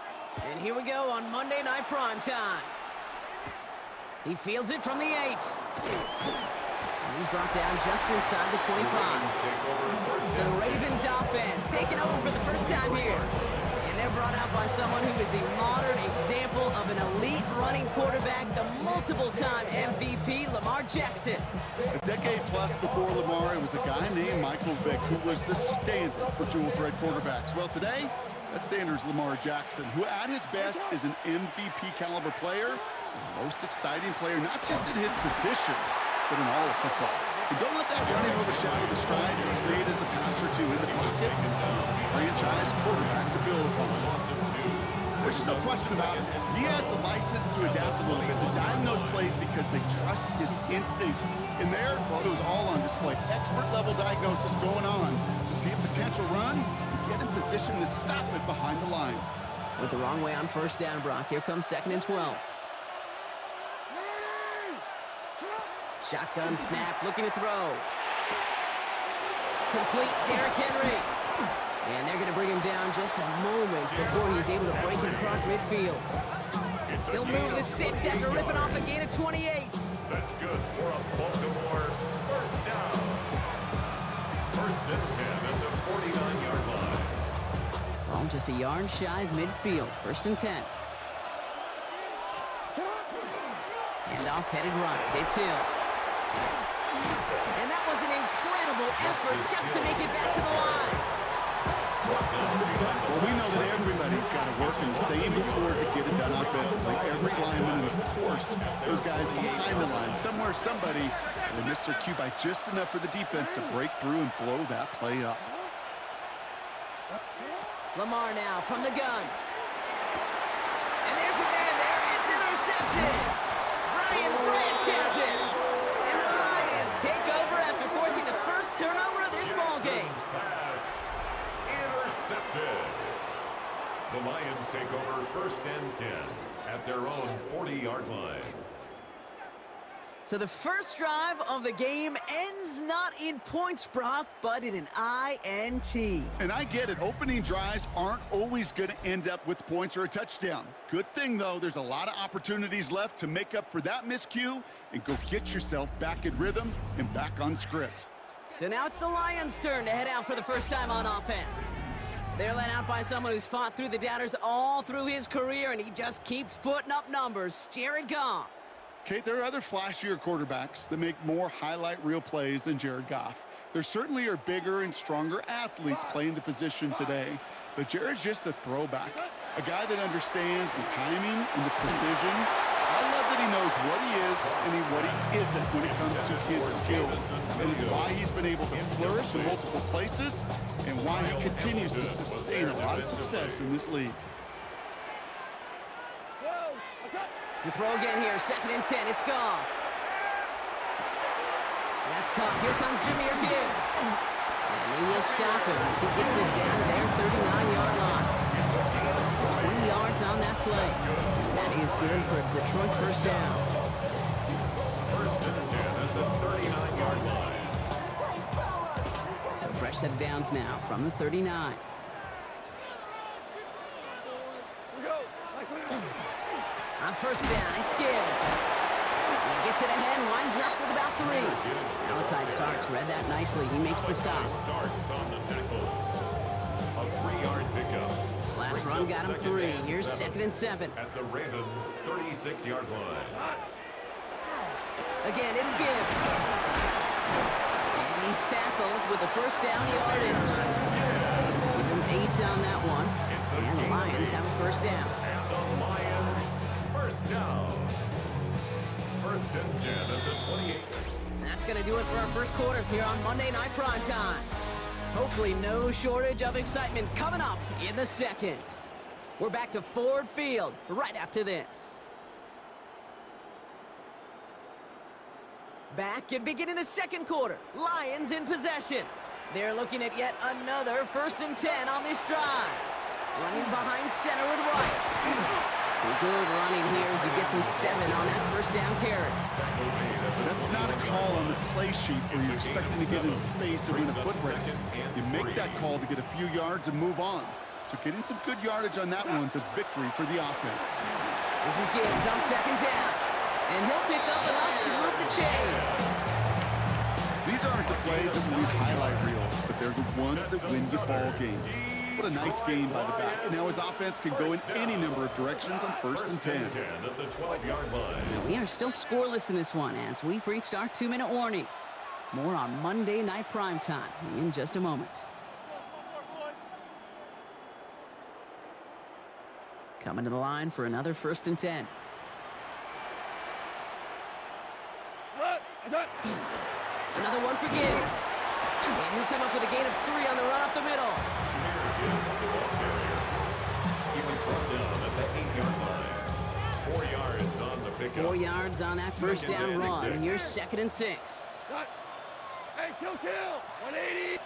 And here we go on Monday Night Primetime. He fields it from the 8. And he's brought down just inside the 25. So the Ravens offense taking over for the first time here. And they're brought out by someone who is the modern example of an elite running quarterback, the multiple-time MVP, Lamar Jackson. A decade plus before Lamar, it was a guy named Michael Vick who was the standard for dual-threat quarterbacks. Well, today, that standard is Lamar Jackson, who at his best is an MVP-caliber player, the most exciting player, not just in his position, but in all of football. And don't let that running overshadow the strides he's made as a passer, too, in the pocket. He's a franchise quarterback to build upon. There's just no question about it. He has the license to adapt a little bit, to diagnose plays because they trust his instincts. And there, well, it was all on display. Expert-level diagnosis going on to see a potential run and get in position to stop it behind the line. Went the wrong way on first down, Brock. Here comes 2nd and 12. Shotgun snap, looking to throw. Complete, Derrick Henry. And they're going to bring him down just a moment before he's able to break it across midfield. He'll move the sticks after ripping off a gain of 28. That's good for a Baltimore first down. 1st and 10 at the 49-yard line. Ball just a yard shy of midfield. 1st and 10. Handoff headed right. It's Hill. And that was an incredible effort just to make it back to the line. Well, we know that everybody's got to work in the same accord to get it done offensively. Every lineman, and of course, those guys behind the line. Somewhere, somebody will miss their cue by just enough for the defense to break through and blow that play up. Lamar now from the gun. And there's a man there. It's intercepted. Brian Branch has it. And the Lions take over after forcing the first turnover of this ball game. Pass intercepted. The Lions take over 1st and 10 at their own 40-yard line. So the first drive of the game ends not in points, Brock, but in an INT. And I get it. Opening drives aren't always going to end up with points or a touchdown. Good thing, though, there's a lot of opportunities left to make up for that miscue and go get yourself back in rhythm and back on script. So now it's the Lions' turn to head out for the first time on offense. They're led out by someone who's fought through the doubters all through his career, and he just keeps putting up numbers. Jared Goff. Kate, there are other flashier quarterbacks that make more highlight reel plays than Jared Goff. There certainly are bigger and stronger athletes playing the position today, but Jared's just a throwback, a guy that understands the timing and the precision. I love that he knows what he is and what he isn't when it comes to his skills, and it's why he's been able to flourish in multiple places and why he continues to sustain a lot of success in this league. To throw again here, 2nd and 10, it's Goff. That's caught. Here comes Jahmyr Gibbs. And he will stop him as he gets this down to their 39-yard line. So 20 yards on that play. And that is good for a Detroit first down. 1st and 10 at the 39-yard line. So fresh set of downs now from the 39. On first down, it's Gibbs. He gets it ahead, winds up with about 3. Malachi Starks read that nicely. He makes the stop. Starts on the tackle. A 3-yard pickup. Last run got him 3. Here's 2nd and 7. At the Ravens' 36-yard line. Again, it's Gibbs. And he's tackled with the first down yardage. Give him 8 on that one. And the Lions have a first down. And the Lions first down. 1st and 10 at the 28. And that's going to do it for our first quarter here on Monday Night Primetime. Hopefully no shortage of excitement coming up in the second. We're back to Ford Field right after this. Back and beginning the second quarter. Lions in possession. They're looking at yet another 1st and 10 on this drive. Running behind center with Wright. Some good running here as he gets him 7 on that first down carry. That's not a call on the play sheet where you're expecting to get into space and win a foot race. You make that call to get a few yards and move on. So getting some good yardage on that one's a victory for the offense. This is Gibbs on second down. And he'll pick up enough to move the chains. These aren't the plays that will leave highlight reels, but they're the ones that win you ball games. What a nice game by the back. And now his offense can go in any number of directions on 1st and 10. At the 12-yard line. Now, we are still scoreless in this one as we've reached our 2-minute warning. More on Monday Night Primetime in just a moment. Coming to the line for another 1st and 10. Another one for Gibbs. And he'll come up with a gain of 3 on the run up the middle. Gibbs, the ball carrier. He was brought down at the 8-yard line. 4 yards on the pickup. 4 yards on that first down run. Here's 2nd and 6. Hey, kill, 180.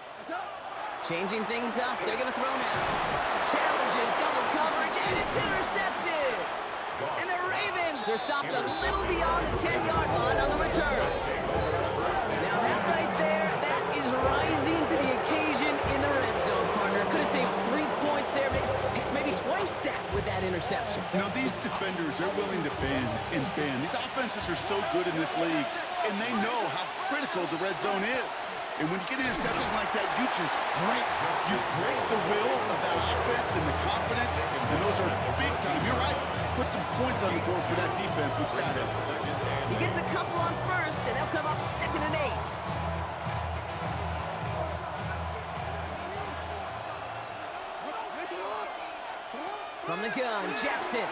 Changing things up. They're going to throw now. Challenges, double coverage, and it's intercepted. And the Ravens are stopped a little beyond the 10-yard line on the return. Now that right there, that is rising to the occasion in the red zone, partner. Could have saved 3 points there, maybe twice that with that interception. You know, these defenders are willing to bend and bend. These offenses are so good in this league, and they know how critical the red zone is. And when you get an interception like that, you just break. You break the will of that offense and the confidence, and those are big time. You're right. Put some points on the board for that defense with that. He gets a couple on first, and they'll come up 2nd and 8. From the gun, Jackson.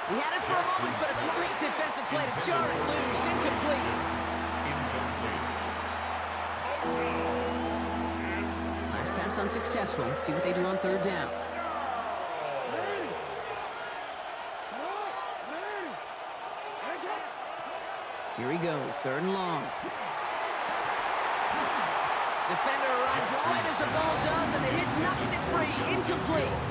He had it for a moment, but a great defensive play to jar it loose. Incomplete. Last pass unsuccessful. Let's see what they do on 3rd down. Here he goes, 3rd and long. Defender arrives right as the ball does, and the hit knocks it free. Incomplete.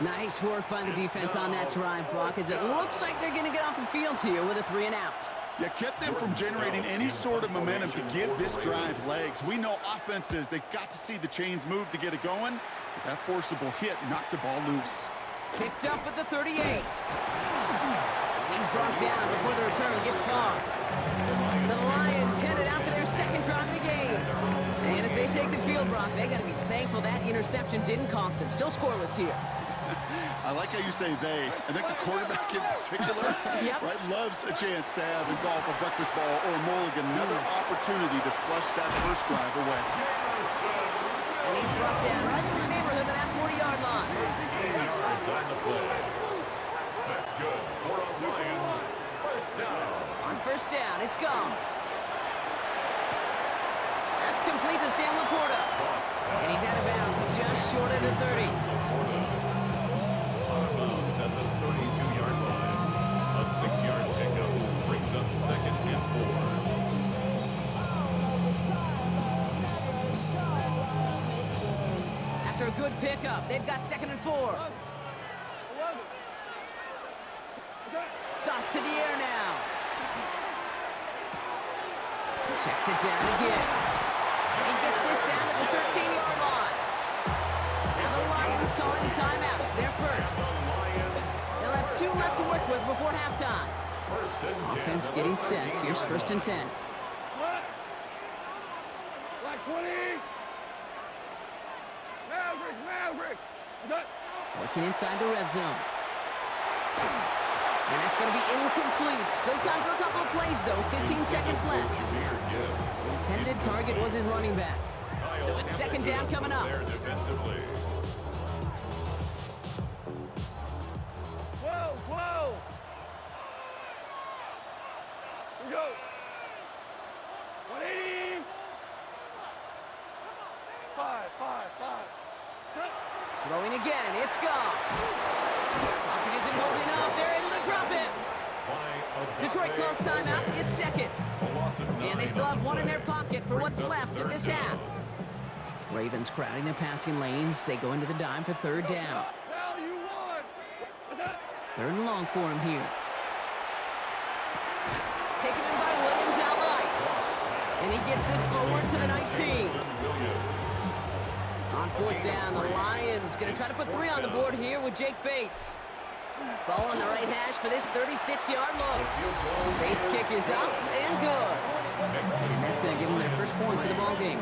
Nice work by the defense on that drive, Brock, as it looks like they're going to get off the field here with a 3 and out. Yeah, kept them from generating any sort of momentum to give this drive legs. We know offenses, they've got to see the chains move to get it going. But that forcible hit knocked the ball loose. Picked up at the 38. He's brought down before the return gets far. So the Lions headed out for their 2nd drive of the game. And as they take the field, Brock, they got to be thankful that interception didn't cost them. Still scoreless here. I like how you say they. I think the quarterback in particular right, loves a chance to have in golf a breakfast ball or a mulligan, another opportunity to flush that first drive away. And he's brought down right in the neighborhood of that 40-yard line. 18 yards on the play. That's good for the Lions. First down. On 1st down, it's gone. That's complete to Sam Laporta. And he's out of bounds just short of the 30. At the 32-yard line. A 6-yard pickup brings up 2nd and 4. After a good pickup, they've got 2nd and 4. Off to the air now. Checks it down to Gibbs. And he gets this down to the 13-yard line. Now the Lions calling a timeout. It's their first. They'll have 2 left to work with before halftime. Offense getting set. Here's 1st and 10. Like 20. Maverick. Working inside the red zone. And that's going to be incomplete. Still time for a couple of plays, though. 15 seconds left. The intended target was his running back. So it's 2nd down coming up. Defensively. Whoa. Here we go. 180. 5. Throwing again. It's Goff. Pocket isn't holding up. They're able to drop it. Detroit calls timeout. It's 2nd. And they still have 1 in their pocket for what's left of this half. Ravens crowding their passing lanes. They go into the dime for 3rd down. Hell, you won. Third and long for him here. Taken in by Williams outright. And he gets this forward to the 19. On fourth down, the Lions going to try to put 3 on the board here with Jake Bates. Ball on the right hash for this 36-yard look. Bates' kick is up and good. And that's going to give them their first points of the ball game.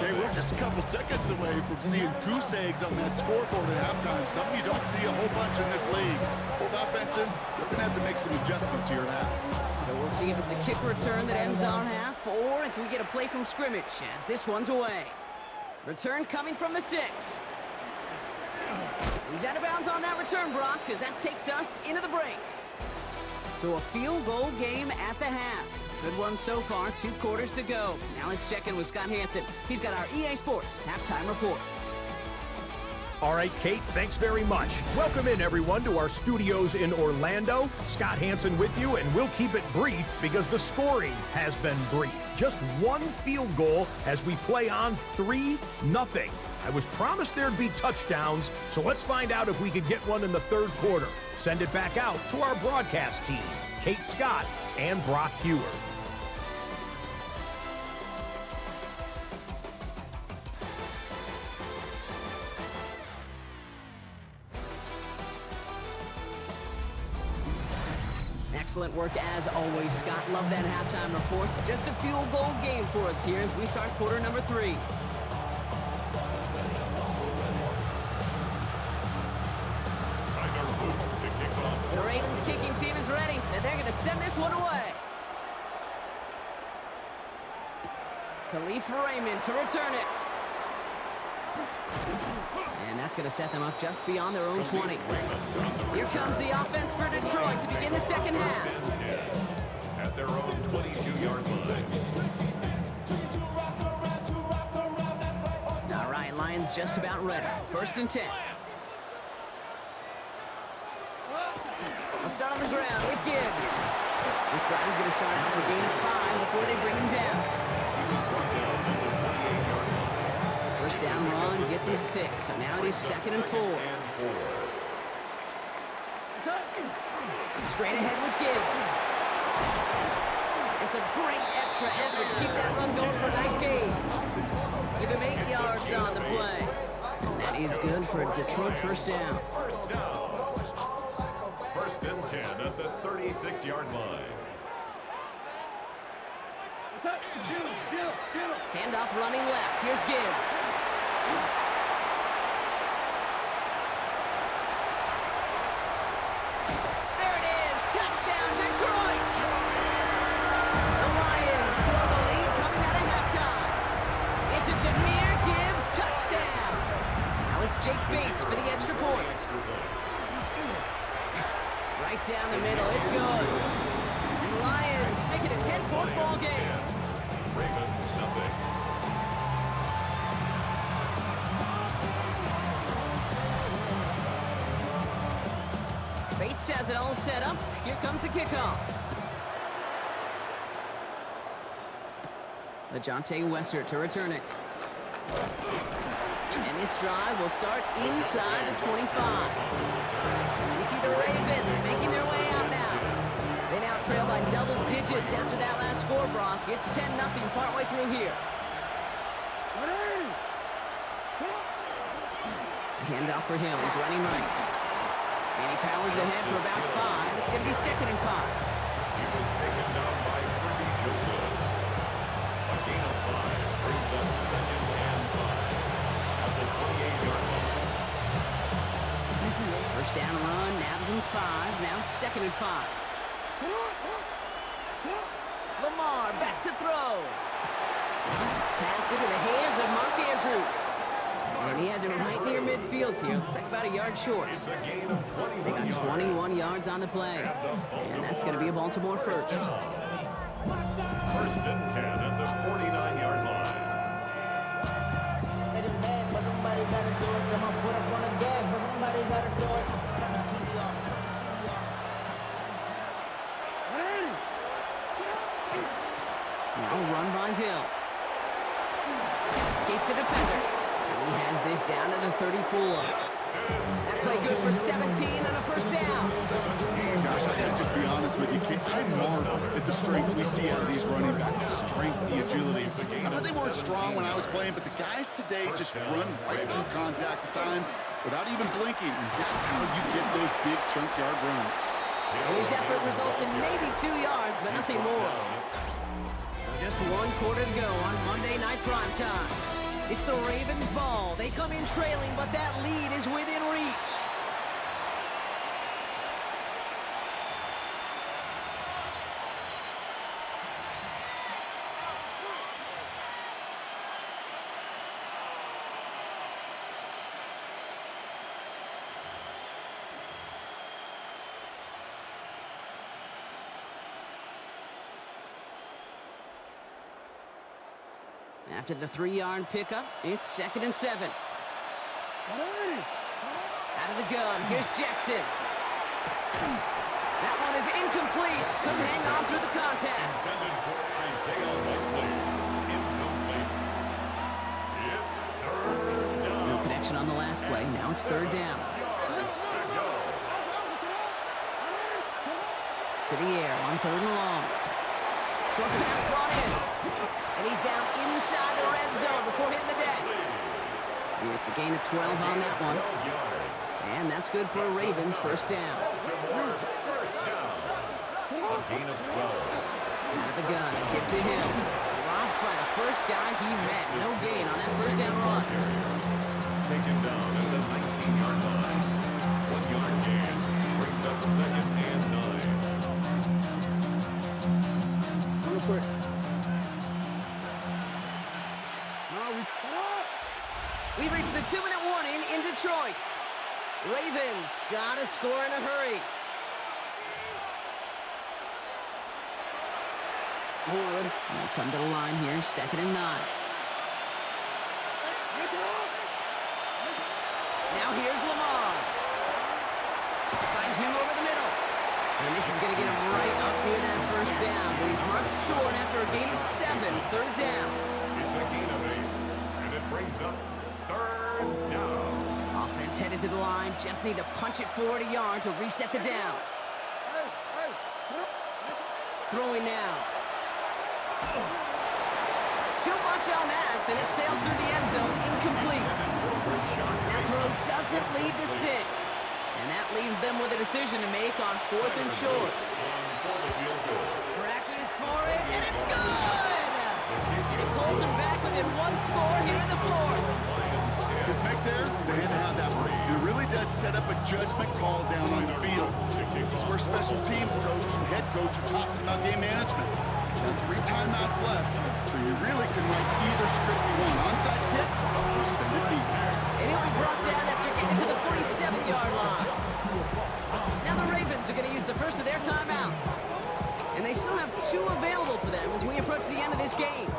Hey, we're just a couple seconds away from seeing goose eggs on that scoreboard at halftime. Something you don't see a whole bunch in this league. Both offenses, they're going to have to make some adjustments here at half. So we'll see if it's a kick return that ends our half, or if we get a play from scrimmage, as this one's away. Return coming from the 6. He's out of bounds on that return, Brock, because that takes us into the break. So a field goal game at the half. Good one so far, 2 quarters to go. Now let's check in with Scott Hanson. He's got our EA Sports halftime report. All right, Kate, thanks very much. Welcome in, everyone, to our studios in Orlando. Scott Hanson with you, and we'll keep it brief because the scoring has been brief. Just 1 field goal as we play on 3-0. I was promised there'd be touchdowns, so let's find out if we could get one in the 3rd quarter. Send it back out to our broadcast team, Kate Scott and Brock Hewer. Excellent work as always, Scott. Love that halftime report. Just a field goal game for us here as we start quarter number 3. The Ravens kicking team is ready, and they're going to send this one away. Khalif Raymond to return it. And that's going to set them up just beyond their own 20. Here comes the offense for Detroit to begin the second half. At their own 22-yard line. All right, Lions just about ready. 1st and 10. We'll start on the ground with Gibbs. This drive is going to start out with a gain of 5 before they bring him down. First down run gets him 6, so now it is 2nd and 4. Straight ahead with Gibbs. It's a great extra effort to keep that run going for a nice gain. Give him 8 yards on the play. And that is good for a Detroit first down. First down. 1st and 10 at the 36-yard line. Handoff running left. Here's Gibbs. There it is. Touchdown, Detroit. The Lions blow the lead coming out of halftime. It's a Jahmyr Gibbs touchdown. Now it's Jake Bates for the extra point. Right down the middle. It's good. And the Lions make it a 10-point ball game. Ravens nothing. Bates has it all set up. Here comes the kickoff. LaJohntay Westert to return it. And this drive will start inside the 25. We see the Ravens making their way out now. They now trail by double digits after that last score, Brock. It's 10-0 partway through here. Handoff for Hill. He's running right. And he powers ahead for about 5. It's going to be 2nd and 5. He was taken down by Kirby Joseph. A gain of 5 brings up 2nd and 5 at the 28-yard line. First down run, nabs him 5. Now 2nd and 5. Lamar back to throw. Pass into the hands of Mark Andrews. And he has it right near midfield here. Looks like about a yard short. It's a gain of 21 They got yards. 21 yards on the play. And that's going to be a Baltimore first. 1st and 10 at the 49-yard line. But somebody gotta do it. Come on, put up on the gas. But somebody gotta do it. Turn the TV off. Turn the TV off. Now run by Hill. Escapes a defender. And he has this down to the 34. That play good for 17 and a first down. Gosh, I gotta just be honest with you, kid. I marvel at the strength we see out of these running backs. The strength, the agility. I know they weren't strong when I was playing, but the guys today just run right through contact at times without even blinking, and that's how you get those big chunk yard runs. And his effort results in maybe 2 yards, but nothing more. So just 1 quarter to go on Monday Night Primetime. It's the Ravens' ball. They come in trailing, but that lead is within reach. After the 3-yard pickup, it's 2nd and 7. Out of the gun, here's Jackson. That one is incomplete. Couldn't hang on through the contact. Intended for Isaiah Likely. Incomplete. It's 3rd down. No connection on the last play. Now it's 3rd down. Yards to go. To the air on 3rd and long. Short pass brought in. And he's down inside the red zone before hitting the deck. It's a gain of 12 on that one. 12 yards. And that's good for a Ravens first down. First down. A gain of 12. Out of the gun, a kick to him. Dropped by the first guy he met. No gain on that first down run. Taken down at the 19-yard line. 1-yard gain. Brings up 2nd and 9. Real quick. We reached the 2-minute warning in Detroit. Ravens got to score in a hurry. They'll come to the line here, 2nd and 9. Now here's Lamar. Finds him over the middle. And this is going to get him right up near that first down. But he's marked short after a gain of 7, 3rd down. It's a gain of 8. And it brings up 3rd down. Offense headed to the line. Just need to punch it forward a yard to reset the downs. Throwing now. Too much on that, and it sails through the end zone, incomplete. That throw doesn't lead to 6. And that leaves them with a decision to make on 4th and short. Tracking for it, and it's good! And it pulls them back within 1 score here in the 4th. This Mick there, they had to have that one. It really does set up a judgment call down on the field. This is where special teams coach and head coach are talking about game management. There are 3 timeouts left, so you really can write either script you want. Onside kick or send it deep. And he'll be brought down after getting to the 47-yard line. Now the Ravens are going to use the first of their timeouts. And they still have 2 available for them as we approach the end of this game.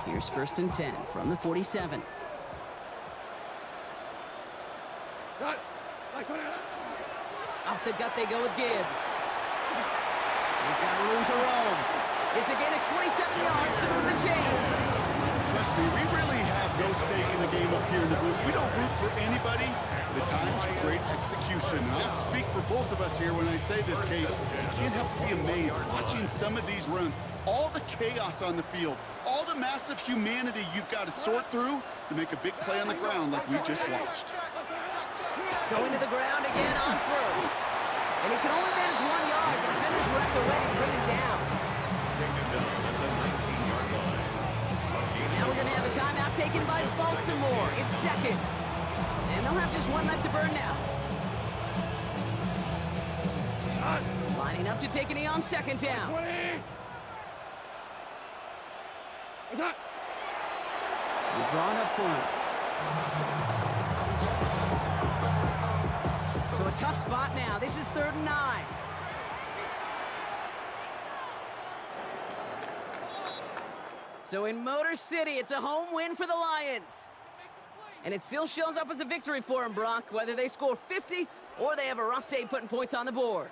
Here's 1st and 10 from the 47. Off the gut they go with Gibbs. He's got room to roam. It's a gain of 27 yards to move the chains. Trust me, we really have no stake in the game up here in the booth. We don't root for anybody, but at times for great execution. And I'll speak for both of us here when I say this, Kate. You can't help but be amazed watching some of these runs. All the chaos on the field, all the massive humanity you've got to sort through to make a big play on the ground like we just watched. Going to the ground again on 1st. And he can only manage 1 yard. The defenders were at the ready to bring him down. Taken down at the 19-yard line. Now we're going to have a timeout taken by Baltimore. It's 2nd. And they'll have just 1 left to burn now. Lining up to take a knee on 2nd down. We're drawn up front. So a tough spot now. This is 3rd and 9. So in Motor City, it's a home win for the Lions. And it still shows up as a victory for them, Brock, whether they score 50 or they have a rough day putting points on the board.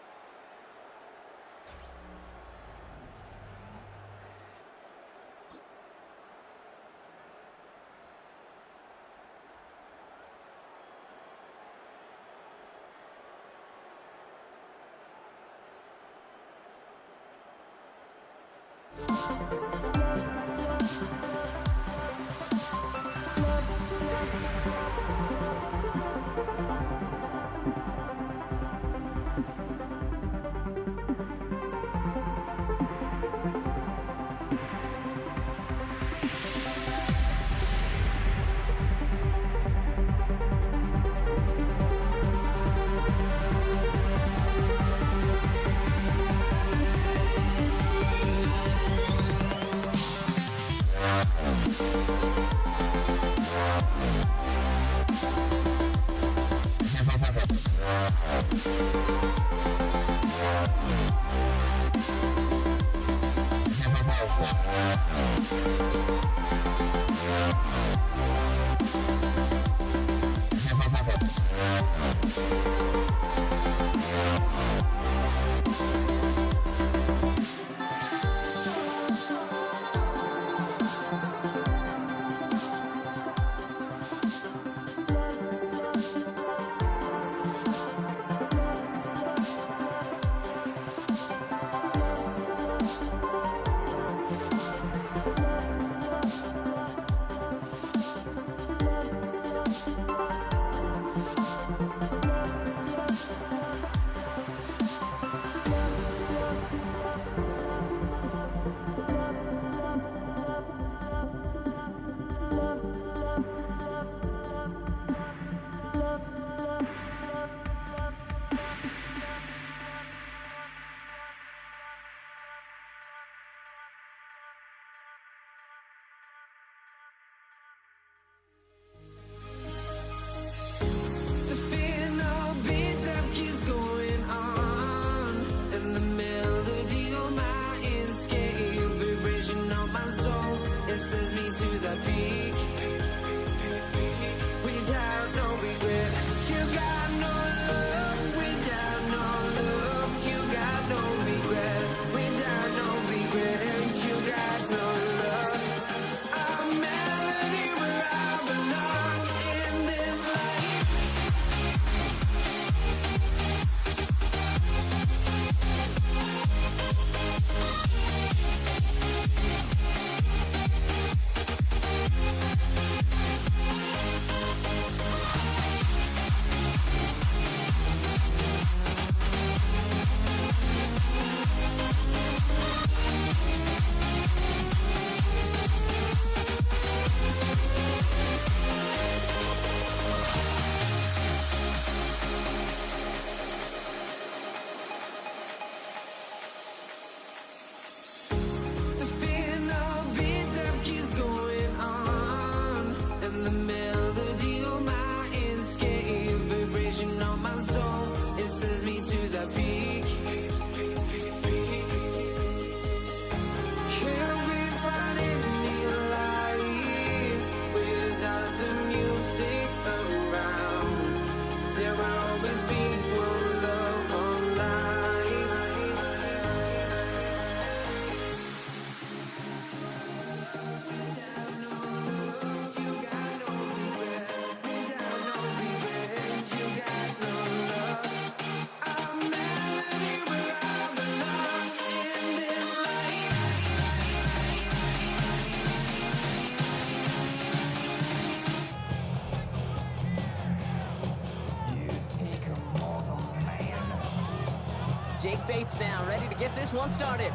Jake Bates now ready to get this one started.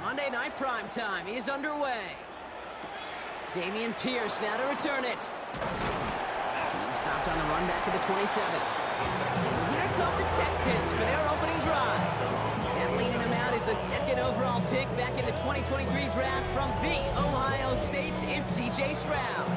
Monday Night Prime Time is underway. Dameon Pierce now to return it. He stopped on the run back at the 27. Here come the Texans for their opening drive. And leading them out is the second overall pick back in the 2023 draft from the Ohio State. It's C.J. Stroud.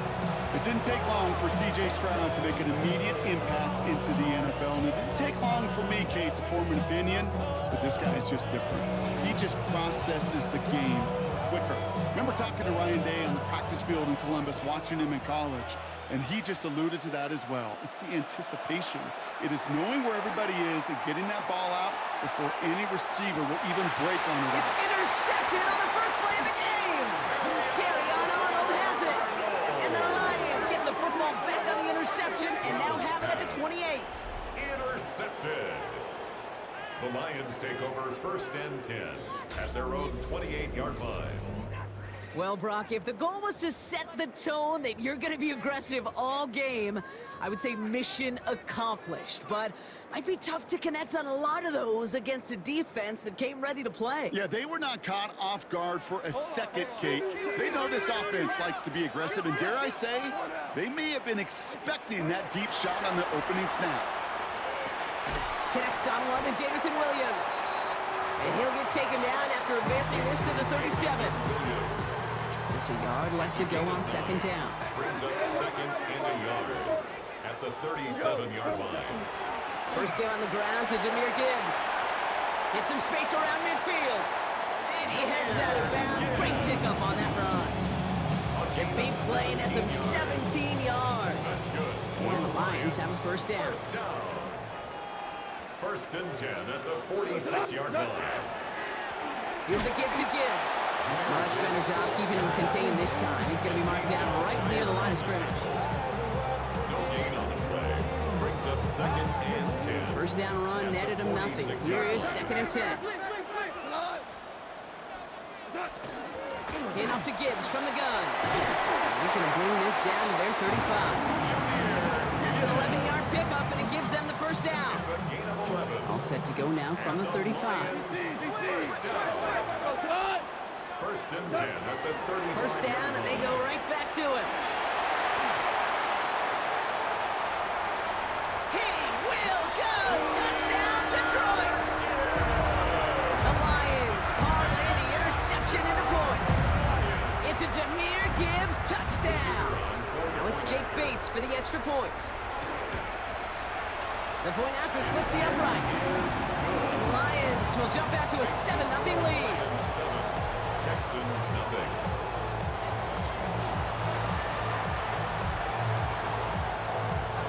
It didn't take long for C.J. Stroud to make an immediate impact into the NFL, and it didn't take long for me, Kate, to form an opinion, but this guy is just different. He just processes the game quicker. Remember talking to Ryan Day on the practice field in Columbus, watching him in college, and he just alluded to that as well. It's the anticipation. It is knowing where everybody is and getting that ball out before any receiver will even break on it. It's intercepted on the first play of the game. Terrion Arnold has it. And the Lions get the football back on the interception and now have it at the 28. Intercepted. The Lions take over first First and 10 at their own 28-yard line. Well, Brock, if the goal was to set the tone that you're going to be aggressive all game, I would say mission accomplished. But might be tough to connect on a lot of those against a defense that came ready to play. Yeah, they were not caught off guard for a second, Kate. They know this offense likes to be aggressive, and dare I say, they may have been expecting that deep shot on the opening snap. Connects on one to Jameson Williams. And he'll get taken down after advancing this to the 37. Just a yard left to go on second down. Brings up second and a yard at the 37-yard line. First game on the ground to Jahmyr Gibbs. Hits some space around midfield. And he heads out of bounds. Great pickup on that run. The big play nets him 17 yards. That's good. And the Lions have a first down. First down. First and 10 at the 46-yard line. Here's a give to Gibbs. Much better job keeping him contained this time. He's going to be marked down right near the line of scrimmage. No gain on the play. Brings up second and 10. First down run netted him nothing. Here is second and 10. Handoff to Gibbs from the gun. He's going to bring this down to their 35. That's an 11-yard pickup, and it gives them the first down. It's a gain of 11. All set to go now from the 35. First and 10 at the 35. First down, and they go right back to him. He will go! Touchdown, Detroit! The Lions parlay the interception into points. It's a Jahmyr Gibbs touchdown. Now it's Jake Bates for the extra point. The point after splits the upright. The Lions will jump out to a 7-0 lead. Texans nothing.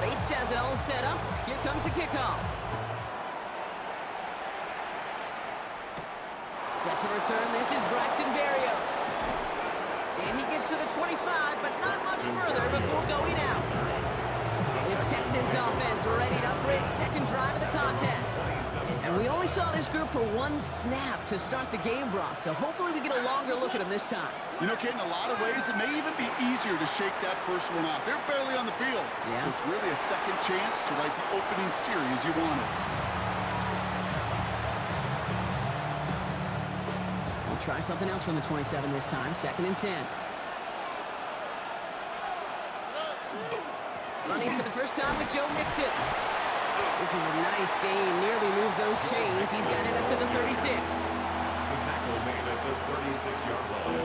Bates has it all set up. Here comes the kickoff. Set to return. This is Braxton Berrios. And he gets to the 25, but not much further before going out. This Texans offense ready up for its second drive of the contest. And we only saw this group for one snap to start the game, Brock, so hopefully we get a longer look at them this time. You know, Kate, in a lot of ways, it may even be easier to shake that first one off. They're barely on the field. Yeah. So it's really a second chance to write the opening series you wanted. We'll try something else from the 27 this time. Second and 10. Running for the first time with Joe Mixon. This is a nice gain. Nearly moves those chains. He's got it up to the 36. The tackle made at the 36-yard line.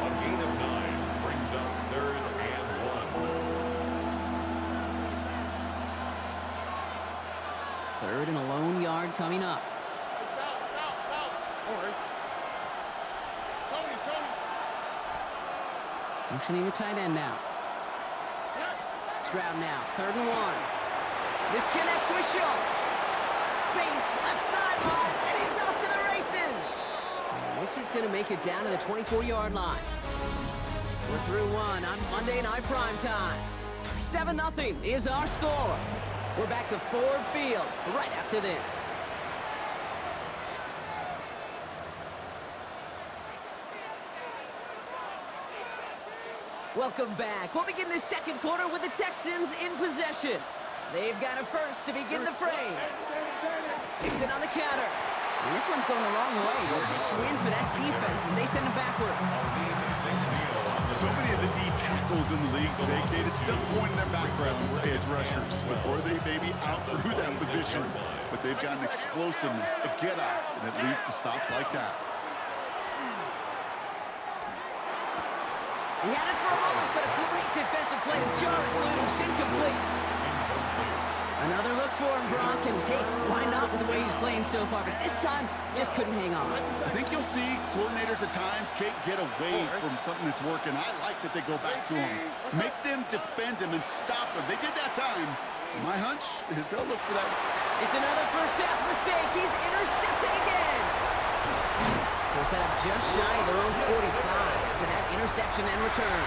A gain of 9 brings up third and 1. Third and a lone yard coming up. Motioning the tight end now. Stroud now, 3rd and 1. This connects with Schultz. Space, left sideline, and he's off to the races. And this is going to make it down to the 24-yard line. We're through one on Monday Night Primetime. 7-0 is our score. We're back to Ford Field right after this. Welcome back. We'll begin the second quarter with the Texans in possession. They've got a first to begin the frame. Mixon on the counter. And this one's going the wrong way. Nice win for that defense as they send it backwards. So many of the D tackles in the league today, Kate, at some point in their background were edge rushers before they maybe outgrew that position. But they've got an explosiveness, a get-off, and it leads to stops like that. He had it for a moment, but a great defensive play to jar it loose, incomplete. Another look for him, Brock, and hey, why not with the way he's playing so far? But this time, just couldn't hang on. I think you'll see coordinators at times can't get away from something that's working. I like that they go back to him. Make them defend him and stop him. They did that time. My hunch is they'll look for that. It's another first half mistake. He's intercepted again. So set up just shy of their own 45 after that interception and return.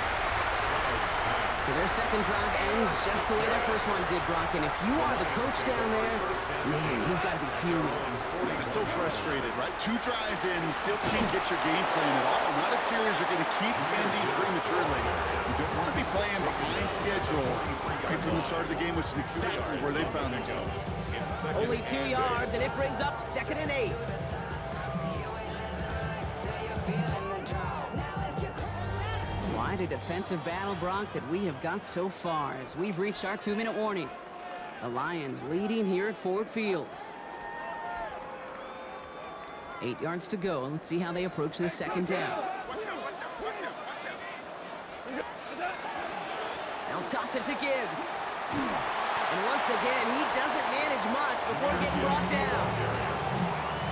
So their second drive ends just the way their first one did, Brock. And if you are the coach down there, man, you've got to be fuming. He's so frustrated, right? 2 drives in, he still can't get your game plan at all. A lot of series are going to keep ending prematurely. You don't want to be playing behind schedule right from the start of the game, which is exactly where they found themselves. Only 2 yards, and it brings up 2nd and 8. Quite a defensive battle, Brock, that we have got so far as we've reached our 2-minute warning. The Lions leading here at Ford Field. 8 yards to go, and let's see how they approach this second down. They'll toss it to Gibbs. And once again, he doesn't manage much before getting brought down.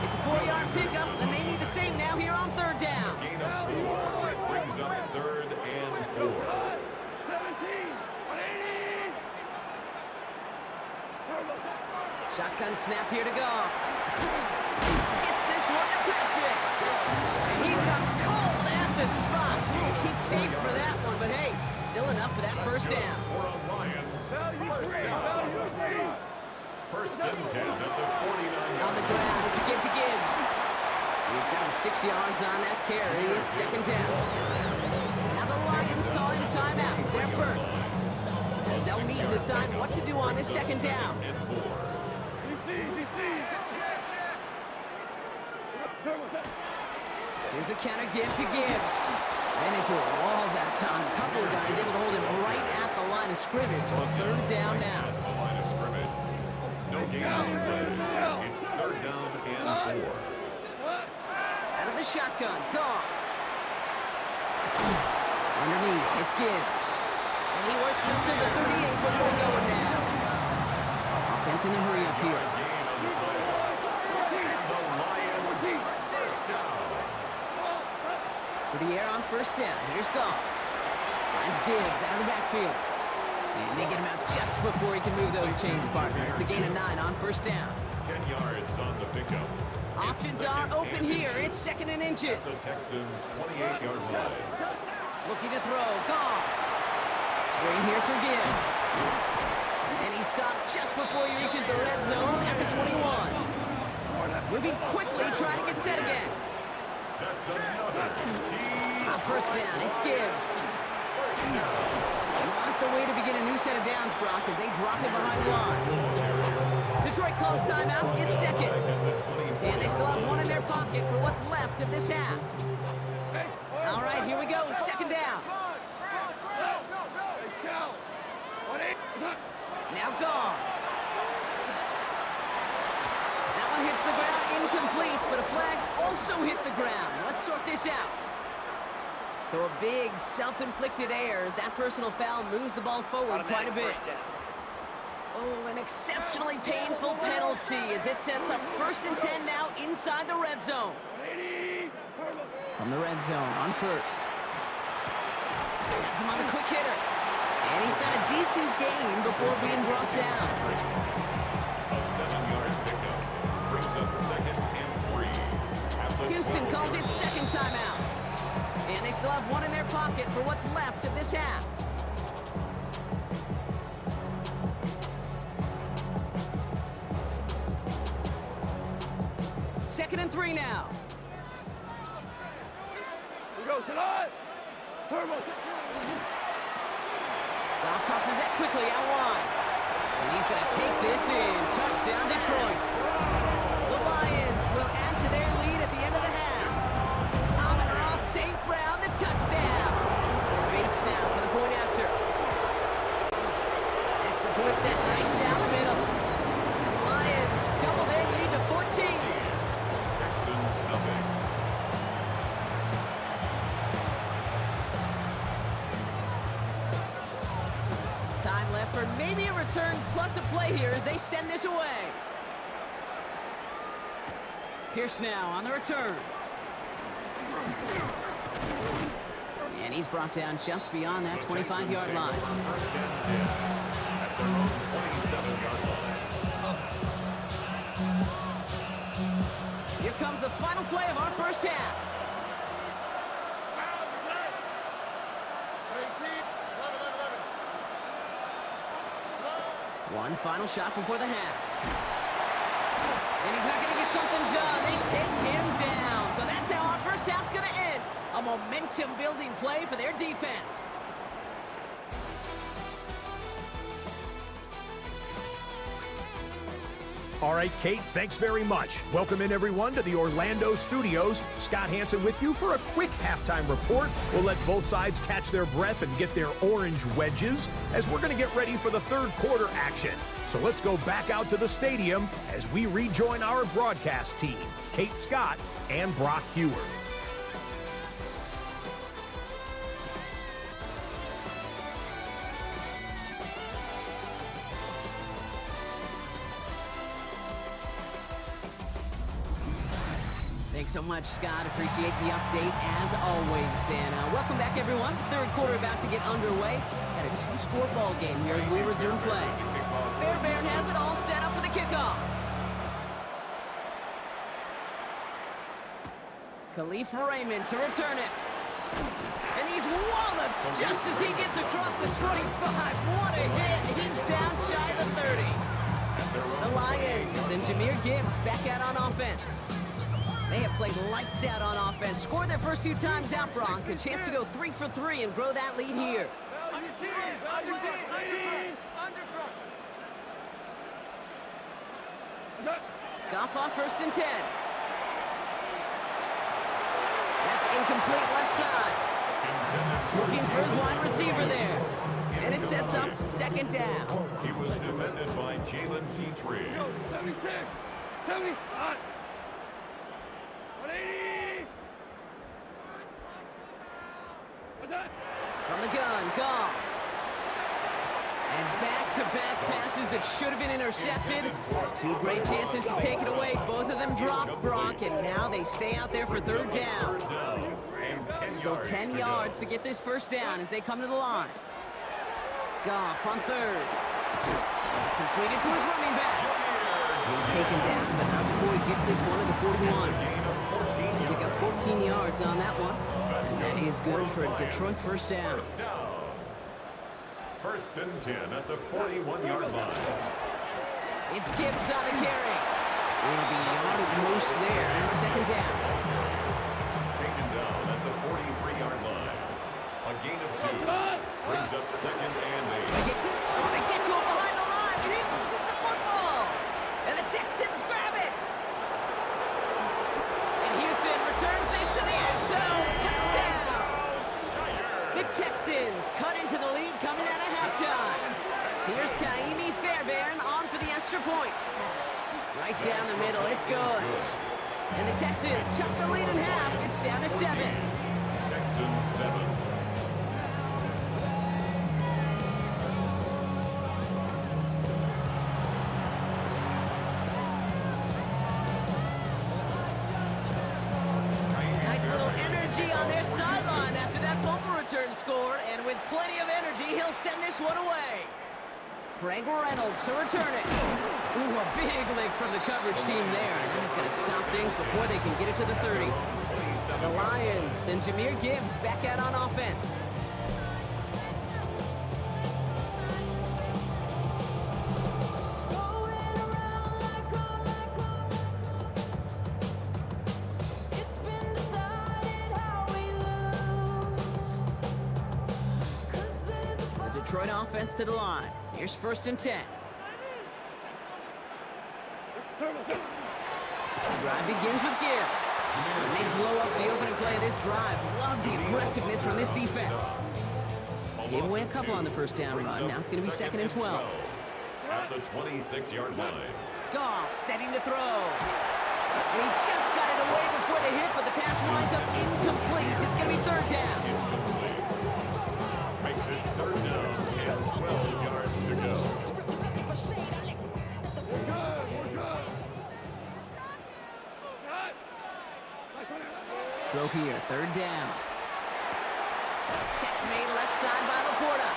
It's a 4-yard pickup, and they need the same now here on 3rd down. Gain of 4. It brings up 3rd and 4. 17, 180. Shotgun snap here to go. Gets this one to Patrick. And he's stopped cold at the spot. He paid for that one, but hey, still enough for that first down. For a Lions. First down. 1st and 10 at the 49. On the ground, it's a give to Gibbs. He's got him 6 yards on that carry. It's 2nd down. Now the Lions calling a timeout. It's their first. As they'll meet and decide what to do on this 2nd down. Here's a counter give to Gibbs. Ran into a wall that time. A couple of guys able to hold him right at the line of scrimmage. So 3rd down now. Line of scrimmage. No gain on the play. It's 3rd down and 4. Out of the shotgun. Gone. Underneath, it's Gibbs. And he works this to the 38 before going down. Offense in the hurry up here. Gain on the play. The Lions. First down. To the air on 1st down. Here's Goff. Finds Gibbs out of the backfield. And they get him out just before he can move those chains, partner. It's a gain of 9 on 1st down. 10 yards on the pickup. Options are open here. It's 2nd and inches. The Texans' 28-yard line. Looking to throw. Goff. Screen here for Gibbs. And he stopped just before he reaches the red zone at the 21. Moving quickly, trying to get set again. That's another deep. On 1st down, it's Gibbs. Not the way to begin a new set of downs, Brock, as they drop it behind the line. Detroit calls timeout. It's 2nd. And they still have 1 in their pocket for what's left of this half. All right, here we go. 2nd down. Now gone. That one hits the ground, incomplete, but a flag also hit the ground. Let's sort this out. So a big self-inflicted error as that personal foul moves the ball forward quite a bit. Oh, an exceptionally painful penalty as it sets up 1st and 10 now inside the red zone. From the red zone on 1st. Has him on the quick hitter. And he's got a decent gain before being brought down. A 7-yard pickup brings up 2nd and 3. Houston calls it 2nd timeout. And they still have 1 in their pocket for what's left of this half. Second and 3 now. We go tonight. Turbo. Goff tosses that quickly out wide. And he's going to take this in. Touchdown, Detroit. The Lions will add to their lead at the end of the half. Amon-Ra St. Brown, the touchdown. Bates now for the point after. Extra point set right down the middle. And the Lions double their lead to 14. Texans nothing. Time left for maybe a return plus a play here as they send this away. Pierce now on the return. And he's brought down just beyond that 25-yard line. 1st and 10 at their own 27-yard line. Here comes the final play of our first half. One final shot before the half. And he's not going to get something done. They take him down. So that's how our first half's going to end. A momentum-building play for their defense. All right, Kate, thanks very much. Welcome in, everyone, to the Orlando studios. Scott Hanson with you for a quick halftime report. We'll let both sides catch their breath and get their orange wedges as we're going to get ready for the third quarter action. So let's go back out to the stadium as we rejoin our broadcast team, Kate Scott and Brock Hewer. Thanks so much, Scott. Appreciate the update as always. And welcome back, everyone. Third quarter about to get underway. Got a two-score ball game here as we resume play. Fairbairn has it all set up for the kickoff. Khalif Raymond to return it. And he's walloped just as he gets across the 25. What a hit. He's down shy of the 30. The Lions and Jahmyr Gibbs back out on offense. They have played lights out on offense. Scored their first 2 times out, Brock. A chance to go 3 for 3 and grow that lead here. Goff on 1st and 10. That's incomplete left side. Looking for his wide receiver there. And it sets up 2nd down. He was defended by Jalen Petrie. 70. From the gun, Goff. And back-to-back passes that should have been intercepted. 2 great chances to take it away. Both of them dropped, Brock, and now they stay out there for 3rd down. Still 10 yards to get this first down as they come to the line. Goff on 3rd. Completed to his running back. He's taken down, but not before he gets this one to the 41. Pick up 14 yards on that one. And that is good for a Detroit first down. 1st and 10 at the 41-yard line. It's Gibbs on the carry. Will be yard at most there, and 2nd down. Taken down at the 43-yard line. A gain of 2. Brings up 2nd and 8. They get to him behind the line, and he loses the football. And the Texans grab it. And Houston returns this to the end zone. Touchdown. The Texans cut into the lead coming out of halftime. Here's Kaimi Fairbairn on for the extra point. Right down the middle, it's good. And the Texans chuck the lead in half. It's down to 7. Texans 7. On their sideline after that fumble return scored, and with plenty of energy, he'll send this one away. Craig Reynolds to return it. Ooh, a big lick from the coverage team there, and that's going to stop things before they can get it to the 30. The Lions and Jahmyr Gibbs back out on offense. Detroit offense to the line. Here's 1st and 10. The drive begins with Gibbs. And they blow up the opening play of this drive. Love the aggressiveness from this defense. Gave away a couple on the first down run. Now it's going to be 2nd and 12. At the 26-yard line. Goff setting to throw. And he just got it away before the hit, but the pass winds up incomplete. It's going to be 3rd down. Makes it 3rd down and 12 yards to go. Throw here, 3rd down. Catch made left side by Laporta.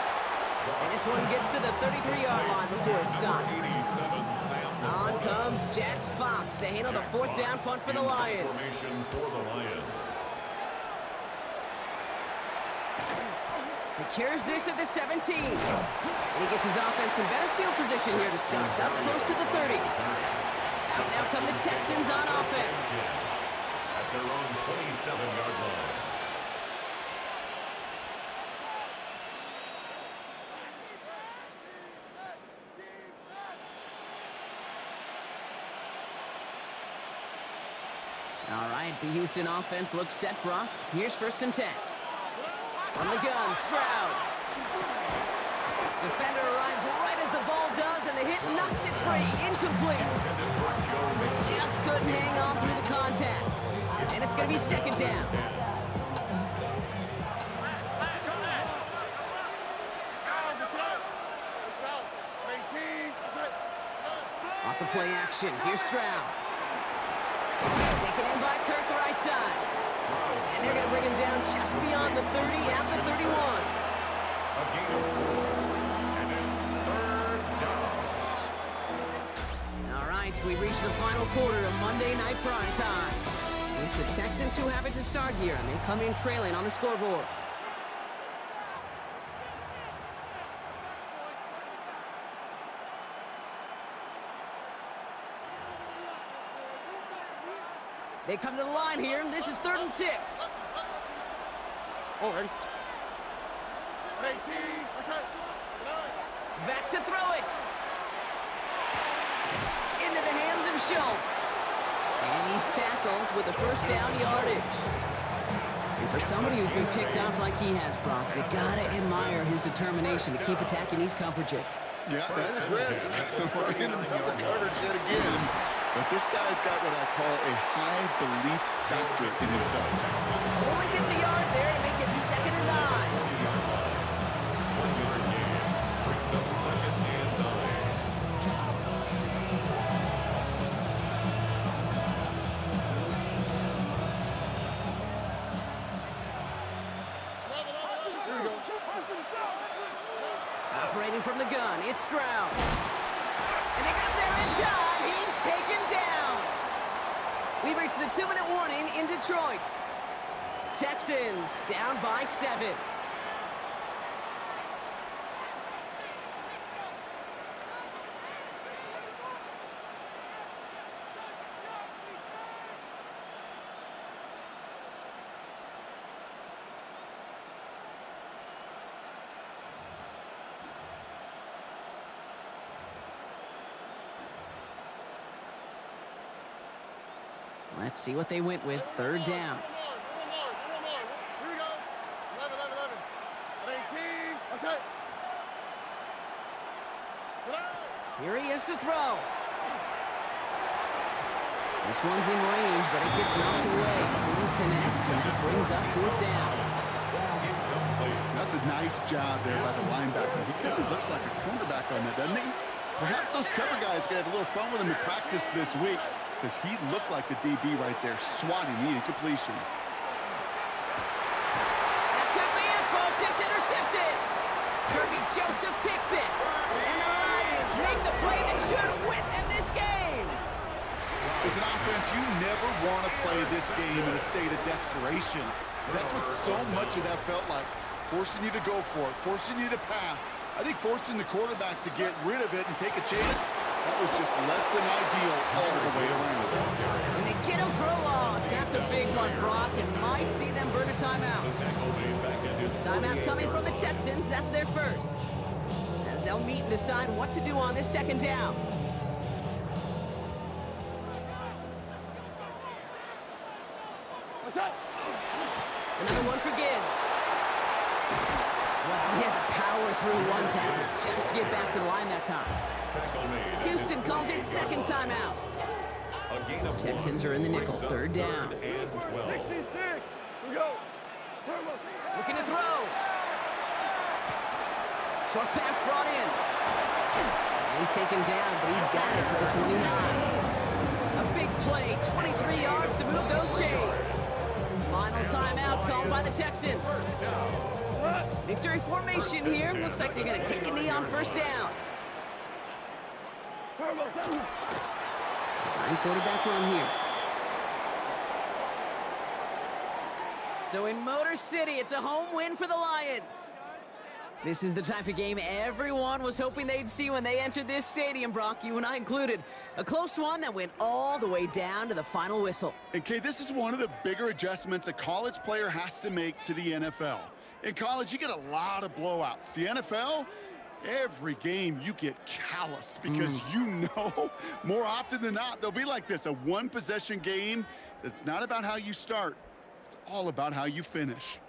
And this one gets to the 33-yard line before it's stopped. 87, Sam. On comes Jack Fox to handle the 4th down punt for the Lions. Formation for the Lions. Secures this at the 17. And he gets his offense in better field position here to start. Up close to the 30. Out now come the Texans on offense. At their own 27-yard line. All right, the Houston offense looks set, Brock. Here's 1st and 10. From the gun, Stroud. Defender arrives right as the ball does, and the hit knocks it free. Incomplete. Just couldn't hang on through the contact. And it's going to be 2nd down. Off the play action, here's Stroud. Taken in by Kirk, right side. And they're going to bring him down just beyond the 30 at the 31. A gain of 4. And it's 3rd down. All right, we reached the final quarter of Monday Night Prime Time. It's the Texans who have it to start here, and they come in trailing on the scoreboard. They come to the line here. This is 3rd and 6. Oh, ready? Back to throw it. Into the hands of Schultz. And he's tackled with a 1st down yardage. And for somebody who's been picked off like he has, Brock, you gotta admire his determination to keep attacking these coverages. Yeah, that is risk. We're into double coverage yet again. But this guy's got what I call a high belief factor in himself. Only gets a yard there to make it 2nd and 9. 1-yard gain brings up 2nd and 9. Operating from the gun, it's Stroud. And they got there in time. He's taken down. We reached the 2-minute warning in Detroit. Texans down by 7. Let's see what they went with. 3rd down. Here we go. 11, 18. That's it. Here he is to throw. This one's in range, but it gets knocked away. Clean connects, and that brings up 4th down. That's a nice job there by the linebacker. He kind of looks like a cornerback on that, doesn't he? Perhaps those cover guys are going to have a little fun with him in practice this week, because he looked like a DB right there, swatting the incompletion. That could be it, folks. It's intercepted. Kirby Joseph picks it. And the Lions make the play that should win them this game. As an offense, you never want to play this game in a state of desperation. That's what so much of that felt like. Forcing you to go for it, forcing you to pass. I think forcing the quarterback to get rid of it and take a chance, that was just less than ideal all the way around. And they get him for a loss. That's a big one, Brock, and might see them burn a timeout. Timeout coming from the Texans. That's their first. As they'll meet and decide what to do on this 2nd down. What's up? Another one for Gibbs. Well, he had to power through one tackle just to get back to the line that time. Houston calls it 2nd timeout. Texans are in the nickel, 3rd down. 66. Here we go. Looking to throw. Short pass brought in. He's taken down, but he's got it to the 29. A big play, 23 yards to move those chains. Final timeout called by the Texans. Victory formation here. Looks like they're going to take a knee on 1st down. Sign quarterback run here. So in Motor City, it's a home win for the Lions. This is the type of game everyone was hoping they'd see when they entered this stadium, Brock, you and I included. A close one that went all the way down to the final whistle. And Kay, this is one of the bigger adjustments a college player has to make to the NFL. In college, you get a lot of blowouts. The NFL, every game you get calloused because you know more often than not they'll be like this, a one-possession game that's not about how you start. It's all about how you finish.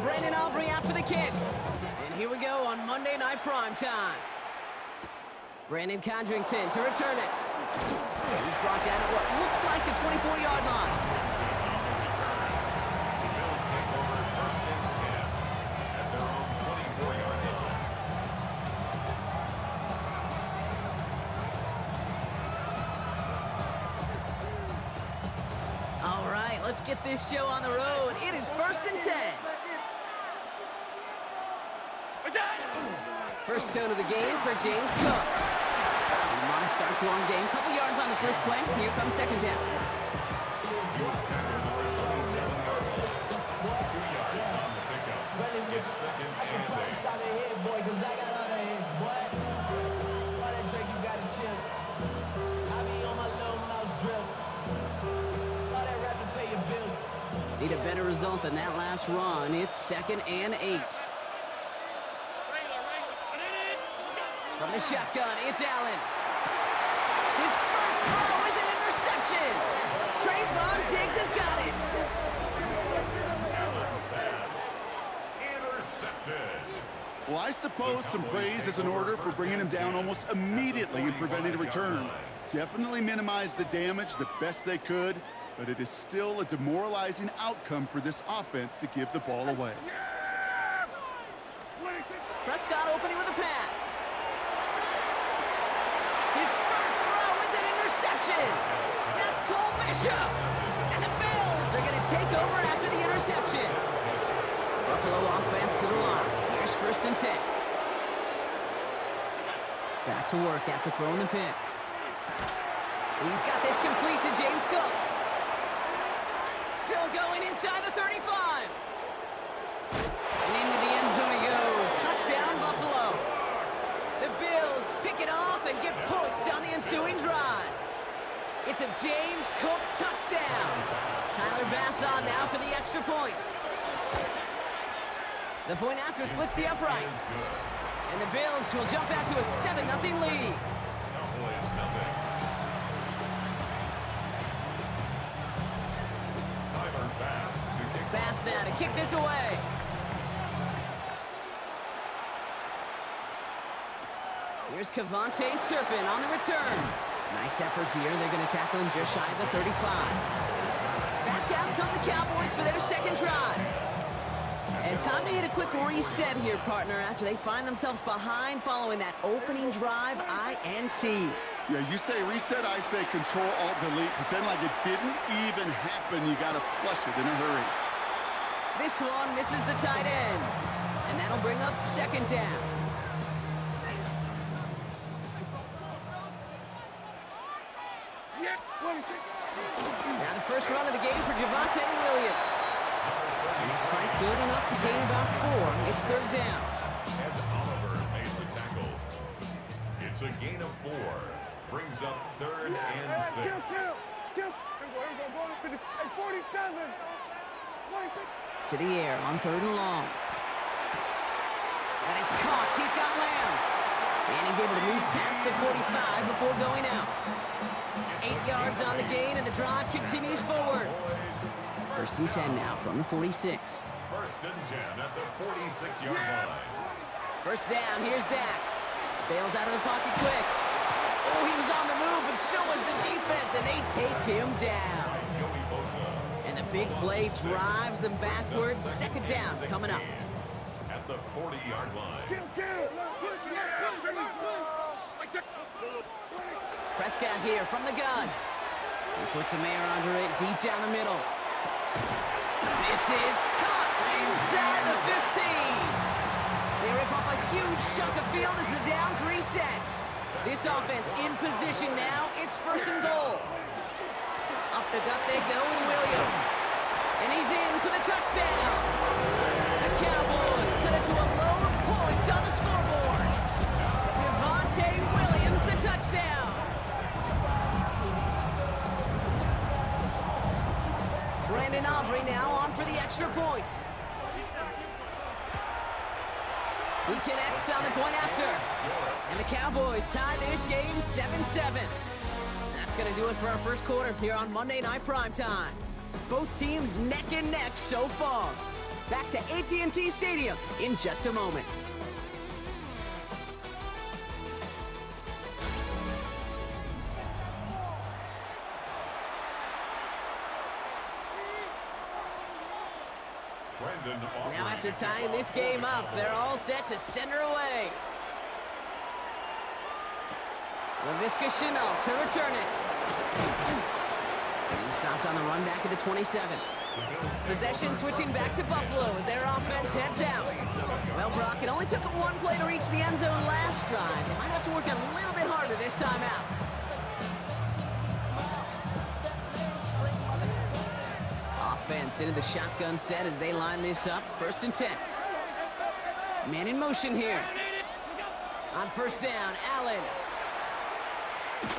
Brandon Aubrey out for the kick. And here we go on Monday Night Primetime. Brandon Condrington to return it. He's brought down at what looks like the 24-yard line. The Bills take over first and 10 at their own 24-yard line. All right, let's get this show on the road. It is first and 10. First tone of the game for James Cook. Modest start to long game. Couple yards on the first play. Here comes second down. He was tackled on the 27-yard line. 2 yards on the pickup. It's second and 8. Out of here, boy, cause I got other hits, boy. Why that Drake, you gotta chill. I be on my little mouse drip. Why that rap to pay your bills. Need a better result than that last run. It's second and 8. From the shotgun, it's Allen. His first throw is an interception. Trayvon Diggs has got it. Allen's pass. Intercepted. Well, I suppose some praise is in order for bringing him down almost immediately and preventing a return. Definitely minimized the damage the best they could, but it is still a demoralizing outcome for this offense to give the ball away. Prescott opening with a pass. His first throw is an interception. That's Cole Bishop. And the Bills are going to take over after the interception. Buffalo offense to the line. Here's first and 10. Back to work after throwing the pick. He's got this complete to James Cook. Still going inside the 35. And into the end zone he goes. Touchdown, Buffalo. The Bills pick it off and get points on the ensuing drive. It's a James Cook touchdown. Tyler Bass on now for the extra point. The point after splits the uprights. And the Bills will jump out to a 7-0 lead. Cowboys nothing. Tyler Bass to kick. Bass now to kick this away. Here's Kevontae Turpin on the return. Nice effort here. They're going to tackle him just shy of the 35. Back out come the Cowboys for their second drive. And time to hit a quick reset here, partner, after they find themselves behind following that opening drive INT. Yeah, you say reset, I say Control-Alt-Delete. Pretend like it didn't even happen. You got to flush it in a hurry. This one misses the tight end. And that'll bring up second down. Now the first run of the game for Javonte Williams. And he's fight good enough to gain about 4. It's third down. And Oliver made the tackle. It's a gain of 4. Brings up third and 6. To the air on third and long. That is caught. He's got Lamb. And he's able to move past the 45 before going out. 8 yards on the gain, and the drive continues forward. First and 10 now from the 46. First and 10 at the 46-yard line. First down, here's Dak. Bails out of the pocket quick. Oh, he was on the move, but so was the defense, and they take him down. Joey Bosa. And the big play drives them backwards. Second down coming up. At the 40-yard line. Prescott here from the gun. He puts a man under it deep down the middle. This is caught inside the 15. They rip off a huge chunk of field as the downs reset. This offense in position now. It's first and goal. Up the gut they go with Williams. And he's in for the touchdown. The Cowboys cut it to a lone point on the scoreboard. Javonte Williams, the touchdown. Brandon Aubrey now on for the extra point. He connects on the point after. And the Cowboys tie this game 7-7. That's going to do it for our first quarter here on Monday Night Primetime. Both teams neck and neck so far. back to AT&T Stadium in just a moment. Now after tying this game up, they're all set to send her away. Laviska Shenault to return it. He's stopped on the run back at the 27. Possession switching back to Buffalo as their offense heads out. Well, Brock, it only took one play to reach the end zone last drive. They might have to work a little bit harder this time out. Offense into the shotgun set as they line this up. 1st and 10. Man in motion here. On 1st down, Allen.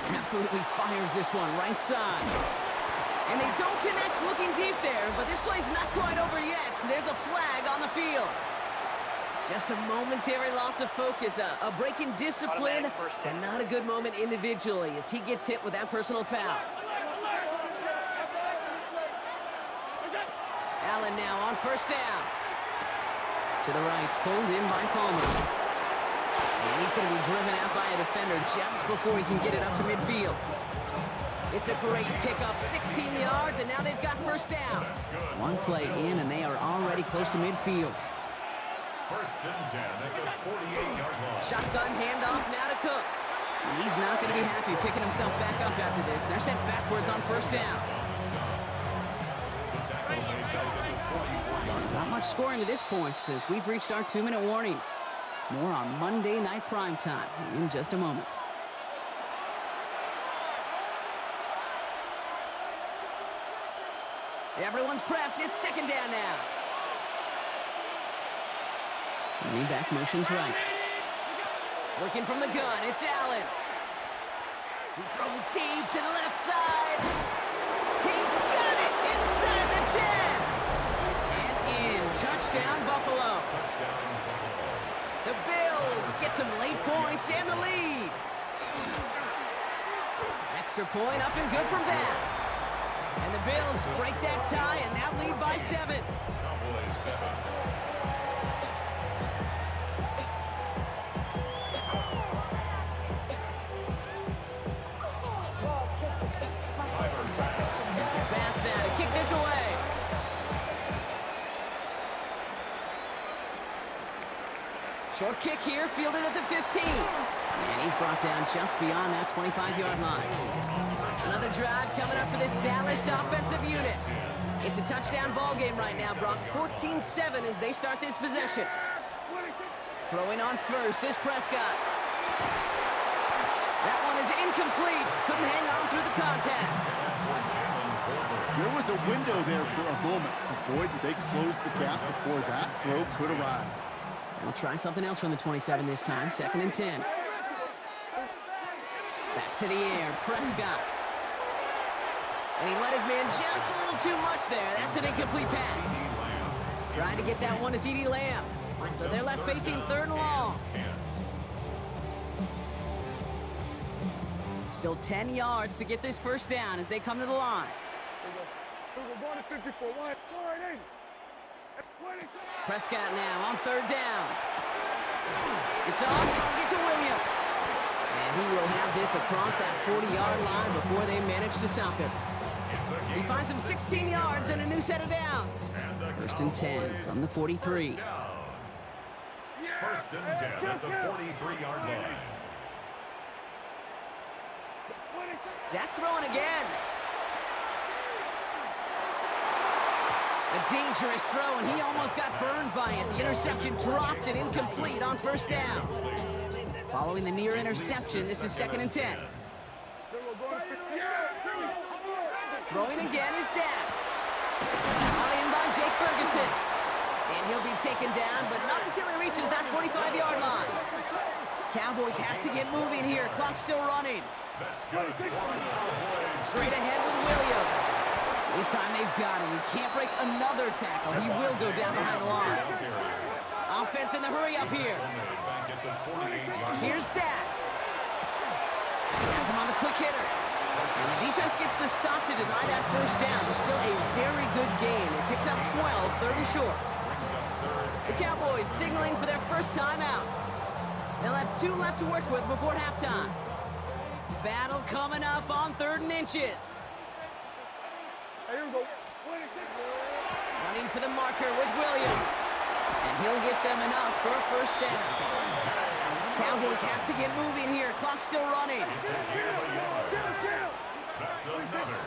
Absolutely fires this one right side. And they don't connect looking deep there, but this play's not quite over yet. There's a flag on the field. Just a momentary loss of focus, a break in discipline, and not a good moment individually as he gets hit with that personal foul. Allen now on 1st down. To the right, pulled in by Palmer. And he's going to be driven out by a defender just before he can get it up to midfield. It's a great pickup, 16 yards, and now they've got 1st down. One play in, and they are already close to midfield. 1st and 10 at the 48-yard line. Shotgun handoff now to Cook. And he's not going to be happy picking himself back up after this. They're sent backwards on 1st down. Not much scoring to this point as we've reached our 2-minute warning. More on Monday Night Primetime in just a moment. Everyone's prepped. It's 2nd down now. Running back motions right. Working from the gun. It's Allen. He's throwing deep to the left side. He's got it inside the 10. And in. Touchdown, Buffalo. The Bills get some late points and the lead. Extra point up and good from Bass. And the Bills break that tie and now lead by 7. Cowboys 7. Bass now to kick this away. Short kick here, fielded at the 15. And he's brought down just beyond that 25-yard line. Another drive coming up for this Dallas offensive unit. It's a touchdown ball game right now, Brock. 14-7 as they start this possession. Throwing on 1st is Prescott. That one is incomplete. Couldn't hang on through the contact. There was a window there for a moment, but boy, did they close the gap before that throw could arrive. They'll try something else from the 27 this time. 2nd and 10. Back to the air, Prescott. And he let his man just a little too much there. That's an incomplete pass. Trying to get that one to CeeDee Lamb. So they're left facing 3rd and long. Still 10 yards to get this 1st down as they come to the line. Prescott now on 3rd down. It's on target to Williams. And he will have this across that 40-yard line before they manage to stop him. He finds him 16 yards and a new set of downs. 1st and 10 from the 43. 1st and 10 at the 43-yard line. Dak throwing again. A dangerous throw, and he almost got burned by it. The interception dropped and incomplete on 1st down. Following the near interception, this is 2nd and 10. Throwing again is Dak. Brought in by Jake Ferguson. And he'll be taken down, but not until he reaches that 45-yard line. Cowboys have to get moving here. Clock's still running. Straight ahead with Williams. This time they've got him. He can't break another tackle. He will go down behind the line. Offense in the hurry up here. Here's Dak. Has him on the quick hitter. And the defense gets the stop to deny that 1st down, but still a very good gain. They picked up 12, 3rd and short. The Cowboys signaling for their first timeout. They'll have 2 left to work with before halftime. Battle coming up on 3rd and inches. Here we go. Running for the marker with Williams. And he'll get them enough for a first down. Cowboys have to get moving here. Clock still running.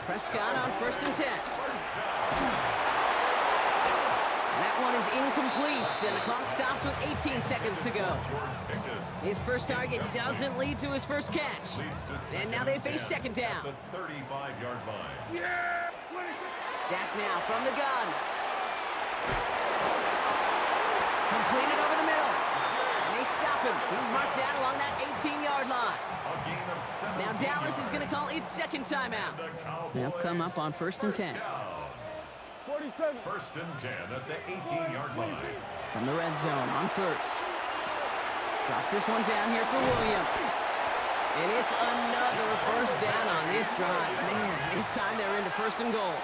Prescott on 1st and 10. That one is incomplete, and the clock stops with 18 seconds to go. His first target doesn't lead to his first catch. And now they face 2nd down. The 35-yard line. Dak now from the gun. Completed over the middle. And they stop him. He's marked down along that 18-yard line. A gain of 17 Now Dallas is going to call its 2nd timeout. They'll come up on 1st and 10. 1st and 10 at the 18-yard line. From the red zone on 1st. Drops this one down here for Williams. And it's another first down on this drive. Man, this time they're into 1st and goal.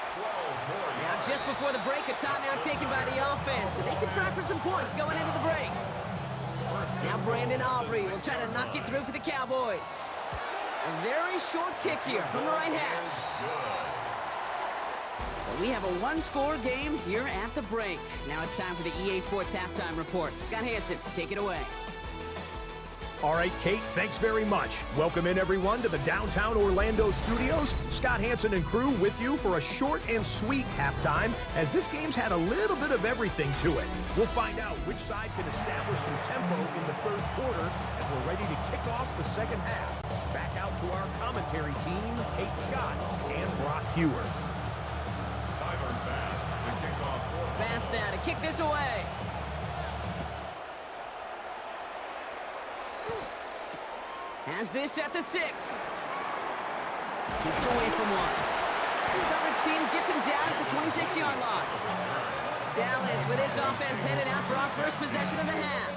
Now just before the break, a timeout taken by the offense. And they can try for some points going into the break. Now Brandon Aubrey will try to knock it through for the Cowboys. A very short kick here from the right hash. So we have a 1-score game here at the break. Now it's time for the EA Sports Halftime Report. Scott Hanson, take it away. All right, Kate, thanks very much. Welcome in, everyone, to the downtown Orlando studios. Scott Hanson and crew with you for a short and sweet halftime, as this game's had a little bit of everything to it. We'll find out which side can establish some tempo in the 3rd quarter as we're ready to kick off the 2nd half. Back out to our commentary team, Kate Scott and Brock Hewer. Tyler Bass to kick off. Bass now to kick this away. Has this at the 6. Keeps away from one. The coverage team gets him down at the 26-yard line. Dallas with its offense headed out for our first possession of the half.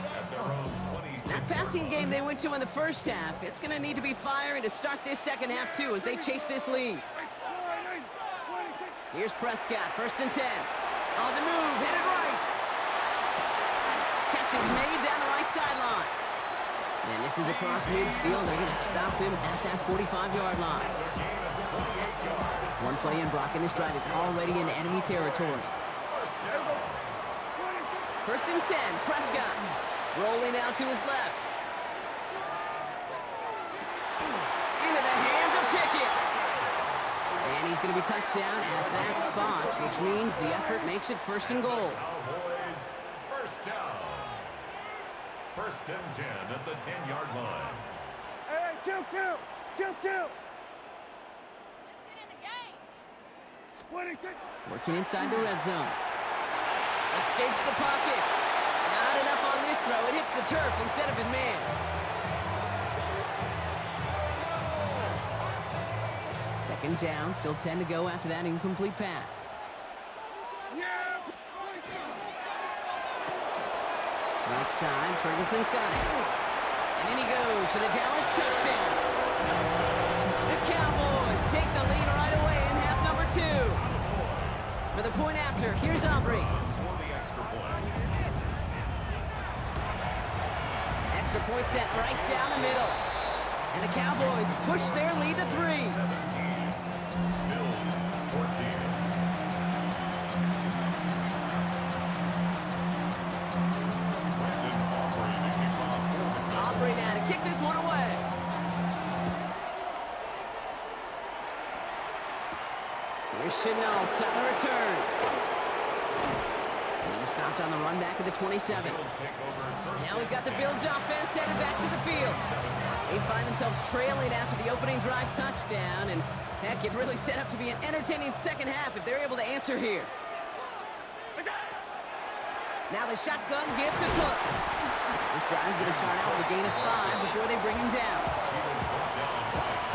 That passing game they went to in the first half, it's going to need to be firing to start this 2nd half too as they chase this lead. Here's Prescott, 1st and 10. On the move, headed right. Catch is made down the right sideline. And this is across midfield. They're going to stop him at that 45-yard line. One play in, Brock, in this drive is already in enemy territory. 1st and 10, Prescott. Rolling out to his left. Into the hands of Pickett. And he's going to be touched down at that spot, which means the effort makes it 1st and goal. Cowboys, 1st down. 1st and 10 at the 10-yard line. Hey, kill. Working inside the red zone. Escapes the pocket. Not enough on this throw. It hits the turf instead of his man. Second down, still 10 to go after that incomplete pass. Right side, Ferguson's got it. And in he goes for the Dallas touchdown. The Cowboys take the lead right away in half number 2. For the point after, here's Aubrey. For the extra point. Extra point sent right down the middle. And the Cowboys push their lead to 3. 17. Bills, 14. Aubrey now to kick this one away. Here's Chenault on the return. He's stopped on the run back of the 27. Now we've got the Bills offense headed back to the field. They find themselves trailing after the opening drive touchdown, and heck, it really set up to be an entertaining 2nd half if they're able to answer here. Now the shotgun give to Cook. This drive's going to start out with a gain of 5 before they bring him down.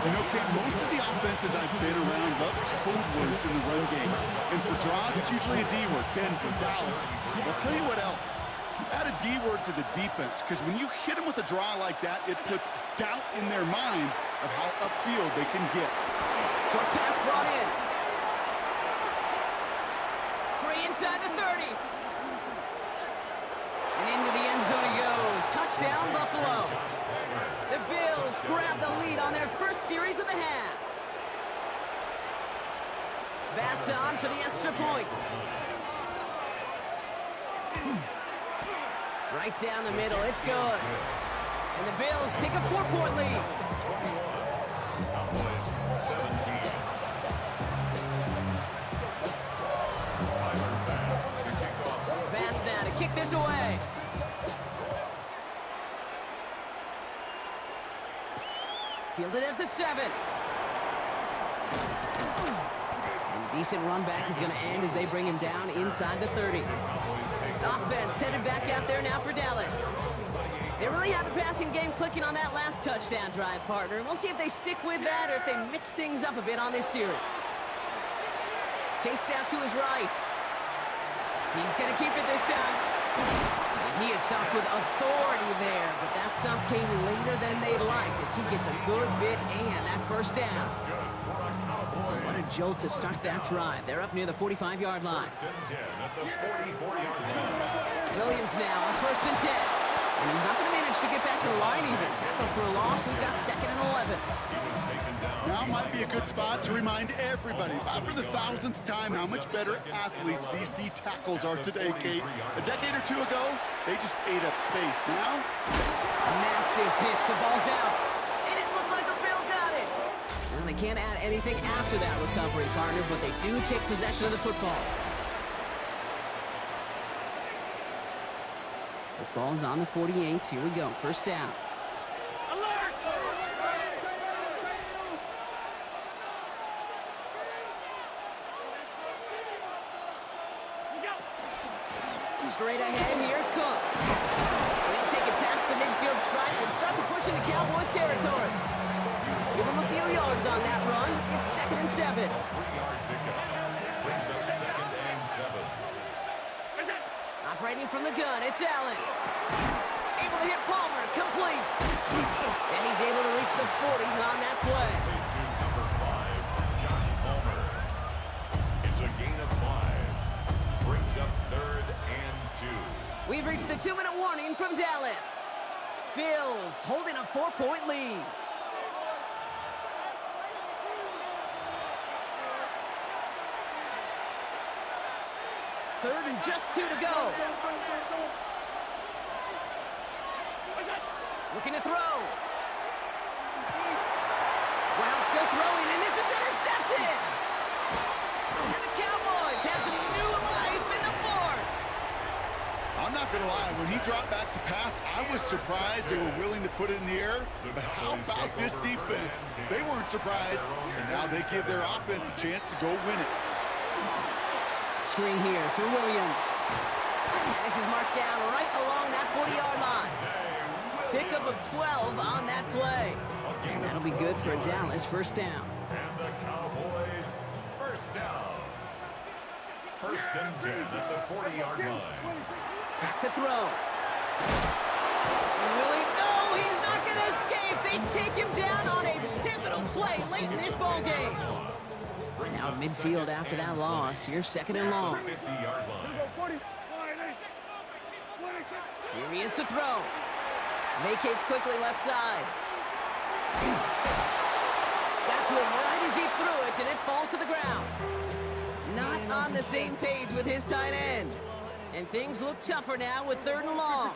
You know, Kate, most of the offenses I've been around love code words in the run game. And for draws, it's usually a D word, Denver, Dallas. I'll tell you what else. Add a D word to the defense, because when you hit them with a draw like that, it puts doubt in their mind of how upfield they can get. Short pass brought in. Free inside the 30. And into the end zone he goes. Touchdown, Buffalo. The Bills grab the lead on their first series of the half. Bass on for the extra point. Right down the middle, it's good. And the Bills take a 4-point lead. Cowboys 17. Tyler Bass to kick off. Bass now to kick this away. Fielded at the 7. And a decent run back is going to end as they bring him down inside the 30. Offense headed back out there now for Dallas. They really had the passing game clicking on that last touchdown drive, partner. We'll see if they stick with that or if they mix things up a bit on this series. Chased out to his right. He's going to keep it this time. And he is stopped with authority there, but that stop came later than they'd like as he gets a good bit and that first down. What a jolt to start that drive. They're up near the 45-yard line. First and 10 at the 44-yard line. Williams now on 1st and 10. And he's not going to manage to get back to the line even. Tackle for a loss. We've got 2nd and 11. Now might be a good spot to remind everybody, for the 1000th time, how much better athletes these D tackles are today, Kate. A decade or two ago, they just ate up space. Now, Massive hits. The ball's out. And it looked like a Bill got it. Well, they can't add anything after that recovery, partner, but they do take possession of the football. Football's on the 48. Here we go. First down. Straight ahead, here's Cook. They'll take it past the midfield stripe and start to push into Cowboys territory. Give them a few yards on that run. It's 2nd and 7. 3-yard pickup. Brings up 2nd and 7. Operating from the gun, it's Allen. Able to hit Palmer, complete. And he's able to reach the 40 on that play. To number 5, Josh Palmer. It's a gain of 5. Brings up 3rd and 2. We've reached the 2-minute warning from Dallas. Bills holding a 4-point lead. Third and just 2 to go. Looking to throw. Brown still throwing, and this is intercepted. And the Cowboys have some new life in the 4th. I'm not going to lie, when he dropped back to pass, I was surprised they were willing to put it in the air. But how about this defense? They weren't surprised, and now they give their offense a chance to go win it. Screen here for Williams. And this is marked down right along that 40-yard line. Pickup of 12 on that play. And that'll be good for Dallas. First down. And the Cowboys first down. 1st and 10 at the 40-yard line. Back to throw. And Willie, no, he's not going to escape. They take him down on a pivotal play late in this ball game. Now midfield after that loss. Here's 2nd and long. 50-yard line. Here he is to throw. Vacates quickly left side. Got to him right as he threw it, and it falls to the ground. Not on the same page with his tight end. And things look tougher now with 3rd and long.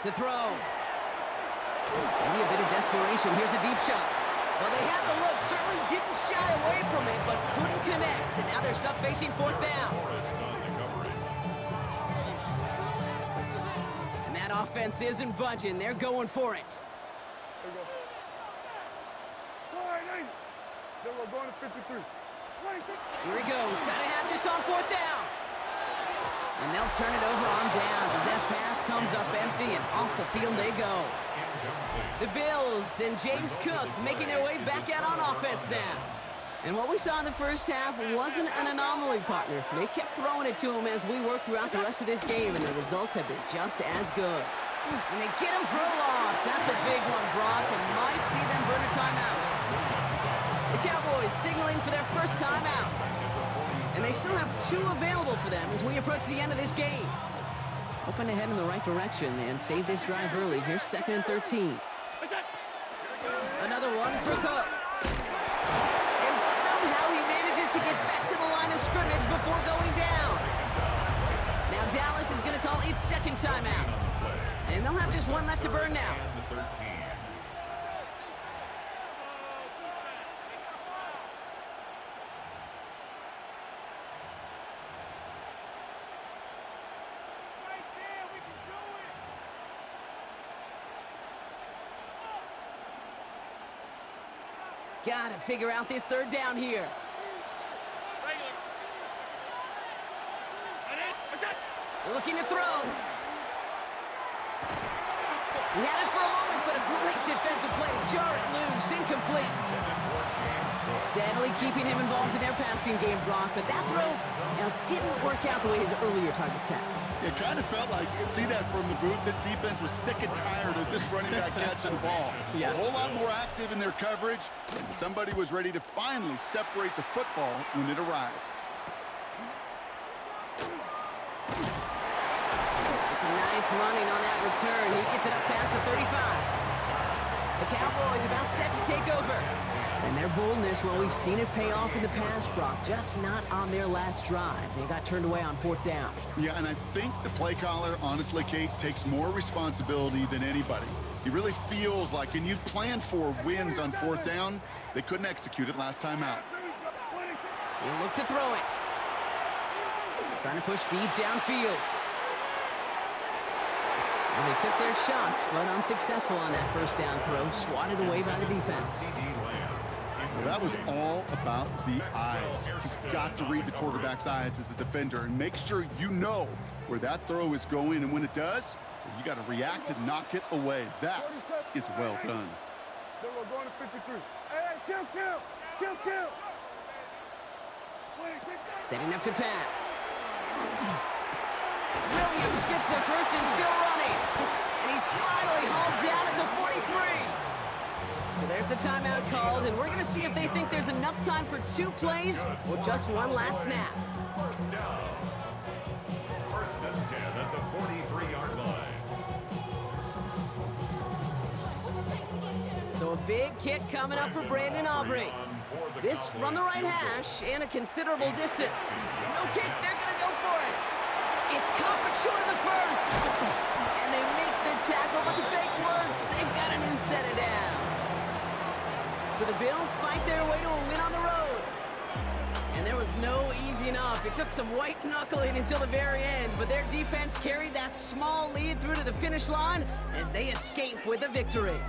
To throw. Maybe a bit of desperation. Here's a deep shot. Well, they had the look, certainly didn't shy away from it, but couldn't connect. And now they're stuck facing 4th down. Forrest on the coverage. And that offense isn't budging. They're going for it. Going to 53. Here he goes. Got to have this on 4th down. And they'll turn it over on downs as that pass comes up empty, and off the field they go. The Bills and James Cook making their way back out on offense now. And what we saw in the first half wasn't an anomaly, partner. They've kept throwing it to him as we work throughout the rest of this game, and the results have been just as good. And they get him for a loss. That's a big one, Brock, and might see them burn a timeout. The Cowboys signaling for their first timeout. And they still have 2 available for them as we approach the end of this game. hoping to head in the right direction and save this drive early. Here's 2nd and 13. Another one for Cook. And somehow he manages to get back to the line of scrimmage before going down. Now Dallas is going to call its second timeout. And they'll have just one left to burn now. Gotta figure out this 3rd down here. Looking to throw. He had it for a moment, but a great defensive play to jar it loose. Incomplete. Steadily keeping him involved in their passing game, Brock, but that throw didn't work out the way his earlier targets had. It kind of felt like, you could see that from the booth, this defense was sick and tired of this running back catching the ball. Yeah. A whole lot more active in their coverage, and somebody was ready to finally separate the football when it arrived. It's a nice running on that return. He gets it up past the 35. The Cowboys about set to take over. And their boldness, well, we've seen it pay off in the past, Brock, just not on their last drive. They got turned away on 4th down. Yeah, and I think the play caller, honestly, Kate, takes more responsibility than anybody. He really feels like, and you've planned for wins on 4th down, they couldn't execute it last time out. He'll look to throw it. Trying to push deep downfield. And they took their shots, but unsuccessful on that 1st down throw, swatted away by the defense. Well, that was all about the eyes. You've got to read the quarterback's eyes as a defender and make sure you know where that throw is going, and when it does, you got to react and knock it away. That is well done. Then we're going to 53. Hey, kill. Setting up to pass. Williams gets the first and still running. And he's finally hauled down at the 43. So there's the timeout called, and we're going to see if they think there's enough time for 2 plays or just one last snap. 1st down. 1st and 10 at the 43-yard line. So a big kick coming up for Brandon Aubrey. This from the right hash and a considerable distance. No kick, they're going to go for it. It's caught but short of the first. And they make the tackle, but the fake works. They've got a new set of downs. So the Bills fight their way to a win on the road. And there was no easing up. It took some white knuckling until the very end, but their defense carried that small lead through to the finish line as they escape with a victory.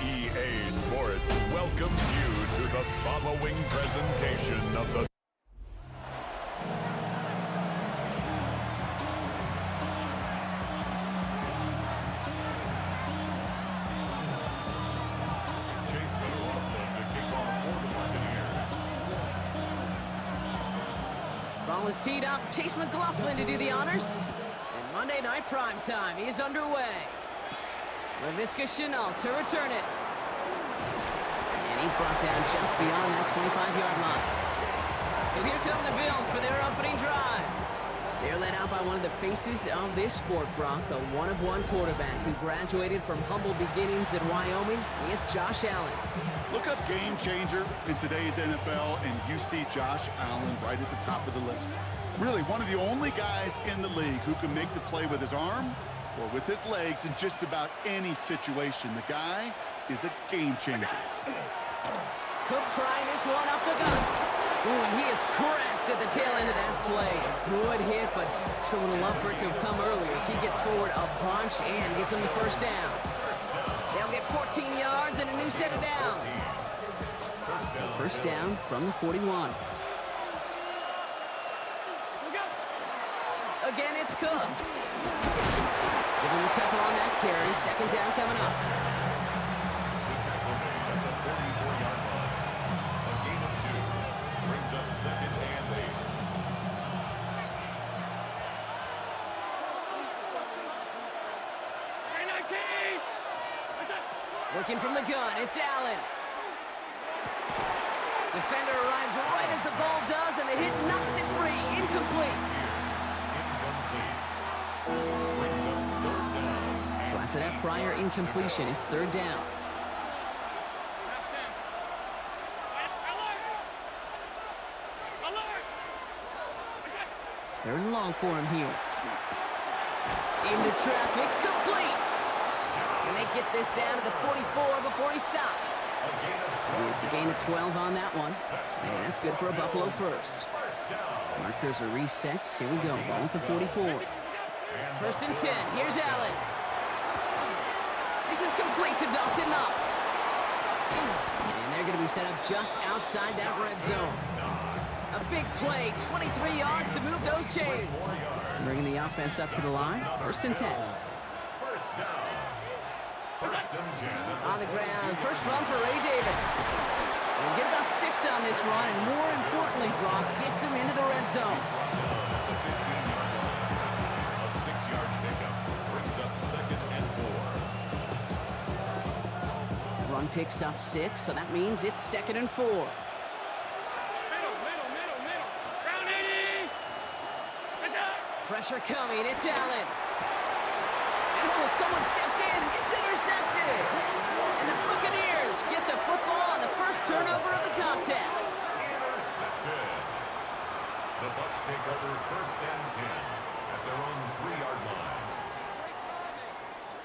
EA Sports welcomes you to the following presentation of the Chase McLaughlin to kick off for the Buccaneers. Ball is teed up. Chase McLaughlin to do the honors. And Monday Night Prime Time is underway. Laviska Shenault to return it. And he's brought down just beyond that 25-yard line. So here come the Bills for their opening drive. They're led out by one of the faces of this sport, Brock, a one-of-one quarterback who graduated from humble beginnings in Wyoming. It's Josh Allen. Look up game changer in today's NFL, and you see Josh Allen right at the top of the list. Really, one of the only guys in the league who can make the play with his arm or with his legs in just about any situation. The guy is a game changer. Cook trying this one up the gut. Ooh, and he is cracked at the tail end of that play. Good hit, but sure would have loved for it to have come earlier as he gets forward a bunch and gets him the first down. They'll get 14 yards and a new set of downs. First down from the 41. Again, it's Cook. Give him a couple on that carry. Second down coming up. Second and 8. Working from the gun, it's Allen. Defender arrives right as the ball does, and the hit knocks it free. Incomplete. Brings up third down. So after that prior incompletion, it's third down. Third and long for him here. Into traffic, complete. And they get this down to the 44 before he stopped. It's a gain of 12 on that one. And that's good for a Buffalo first. Markers are reset. Here we go. Ball at the 44. First and 10. Here's Allen. This is complete to Dawson Knox. And they're going to be set up just outside that red zone. A big play, 23 yards to move those chains. Bringing the offense up to the line. First and 10. First down. First and 10. On the ground, first run for Ray Davis. We'll get about 6 on this run, and more importantly, Brock gets him into the red zone. A 6-yard pickup brings up second and 4. Run picks up 6, so that means it's second and 4. Pressure coming, it's Allen. And oh, someone stepped in, it's intercepted. And the Buccaneers get the football on the first turnover of the contest. Intercepted. The Bucs take over first and 10 at their own 3-yard line.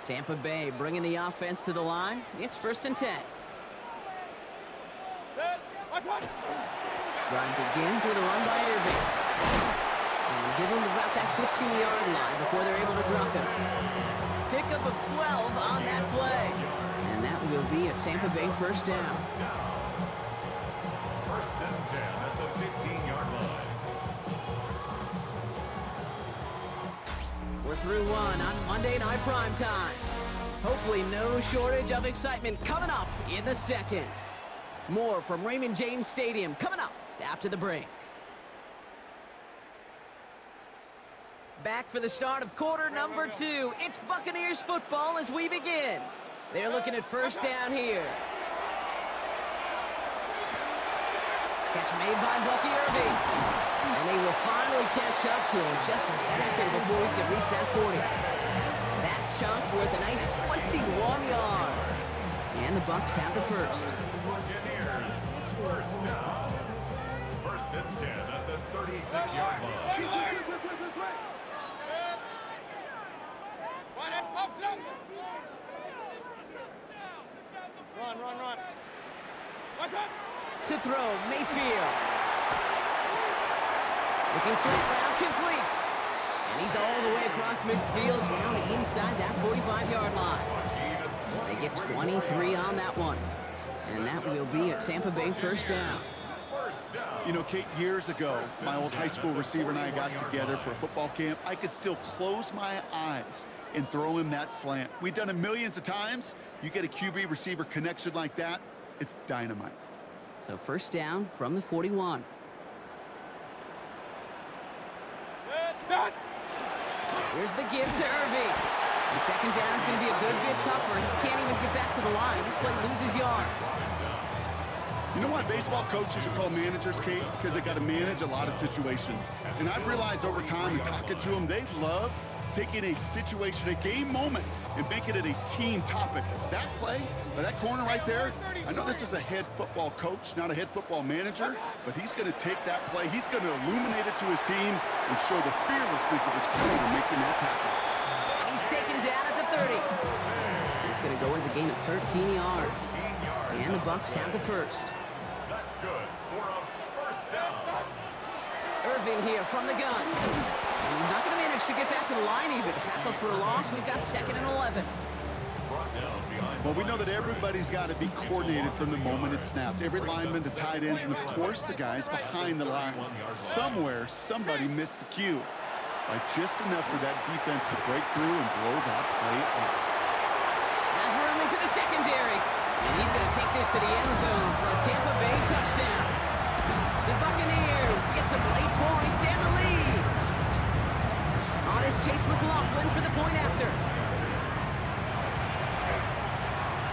Tampa Bay bringing the offense to the line. It's first and 10. Drive begins with a run by Irving. And give him about that 15-yard line before they're able to drop him. Pickup of 12 on that play. And that will be a Tampa Bay first down. First and 10 at the 15-yard line. We're through one on Monday Night Prime Time. Hopefully no shortage of excitement coming up in the second. More from Raymond James Stadium coming up after the break. Back for the start of quarter number 2. It's Buccaneers football as we begin. They're looking at first down here. Catch made by Bucky Irving. And they will finally catch up to him just a second before he can reach that 40. That chunk worth a nice 21 yards. And the Bucs have the first. Buccaneers, first down. First and 10 at the 36-yard line. Run. What's up? To throw, Mayfield. Looking slant route, complete. And he's all the way across midfield, down inside that 45-yard line. They get 23 on that one. And that will be a Tampa Bay first down. You know, Kate, years ago, my old high school receiver and I got together for a football camp. I could still close my eyes and throw him that slant. We've done it millions of times. You get a QB receiver connection like that, it's dynamite. So first down from the 41. Here's the give to Irving. And second down is going to be a good bit tougher. He can't even get back to the line. This play loses yards. You know why baseball coaches are called managers, Kate? Because they got to manage a lot of situations. And I've realized over time and talking to them, they love taking a situation, a game moment, and making it a team topic. That play, or that corner right there, I know this is a head football coach, not a head football manager, but he's going to take that play, he's going to illuminate it to his team and show the fearlessness of his corner making that tackle. And he's taken down at the 30. It's going to go as a gain of 13 yards. And the Bucs have the first. That's good for a first down. Irving here from the gun. And he's not going to manage to get back to the line even. Tackle for a loss. We've got second and 11. Brought down behind. Well, we know that everybody's got to be coordinated from the moment it's snapped. Every lineman, the tight ends, and of course the guys behind the line. Somewhere, somebody missed the cue by just enough for that defense to break through and blow that play up. Has room into the secondary. And he's going to take this to the end zone for a Tampa Bay touchdown. The Buccaneers get some late points and the lead. On is Chase McLaughlin for the point after.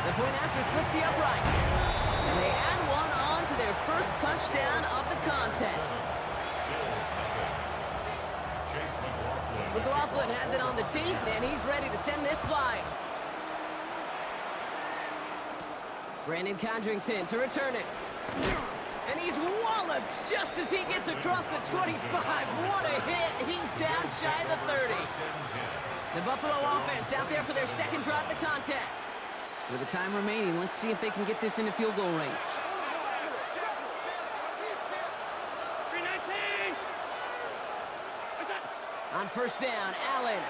The point after splits the upright. And they add one on to their first touchdown of the contest. McLaughlin has it on the tee, and he's ready to send this flying. Brandon Condrington to return it. And he's walloped just as he gets across the 25. What a hit. He's down shy of the 30. The Buffalo offense out there for their second drive of the contest. With the time remaining, let's see if they can get this into field goal range. On first down, Allen.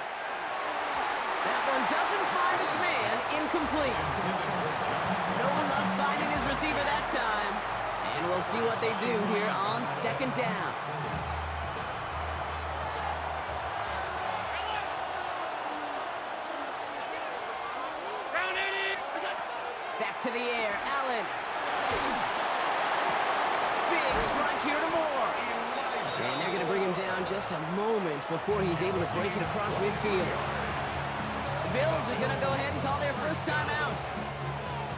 That one doesn't find its man. Incomplete. No luck finding his receiver that time. And we'll see what they do here on second down. Back to the air, Allen. Big strike here to Moore. And they're going to bring him down just a moment before he's able to break it across midfield. The Bills are going to go ahead and call their first timeout.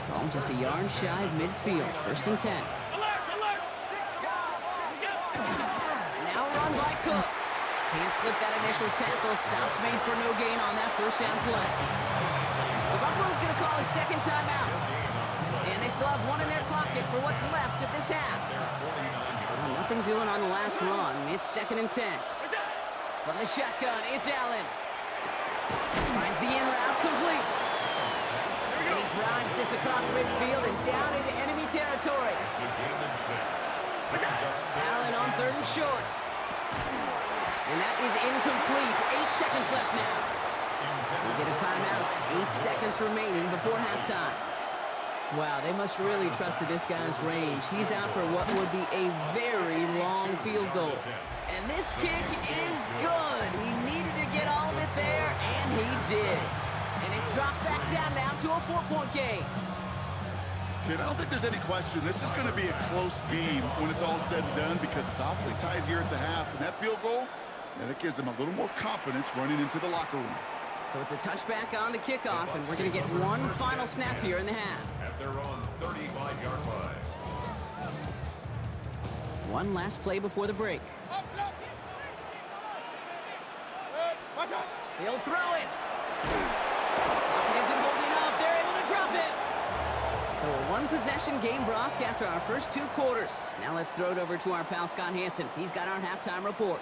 Ball just a yard shy of midfield. First and 10. Now run by Cook. Can't slip that initial tackle. Stops made for no gain on that first down play. The Buffalo's going to call it second timeout. And they still have one in their pocket for what's left of this half. Well, nothing doing on the last run. It's second and 10. From the shotgun, it's Allen. Finds the in route, complete. And he drives this across midfield and down into enemy territory. Allen on third and short. And that is incomplete. 8 seconds left now. We get a timeout. 8 seconds remaining before halftime. Wow, they must really trust this guy's range. He's out for what would be a very long field goal. And this kick is good. He needed to get all of it there, and he did. And it's dropped back down now to a 4-point game. Kid, I don't think there's any question. This is going to be a close game when it's all said and done because it's awfully tight here at the half. And that field goal, yeah, that gives them a little more confidence running into the locker room. So it's a touchback on the kickoff, and we're going to get one final snap here in the half. At their own 35-yard line. One last play before the break. He'll throw it. Pocket isn't holding up. They're able to drop it. So a one-possession game, Brock, after our first 2 quarters. Now let's throw it over to our pal Scott Hanson. He's got our halftime report.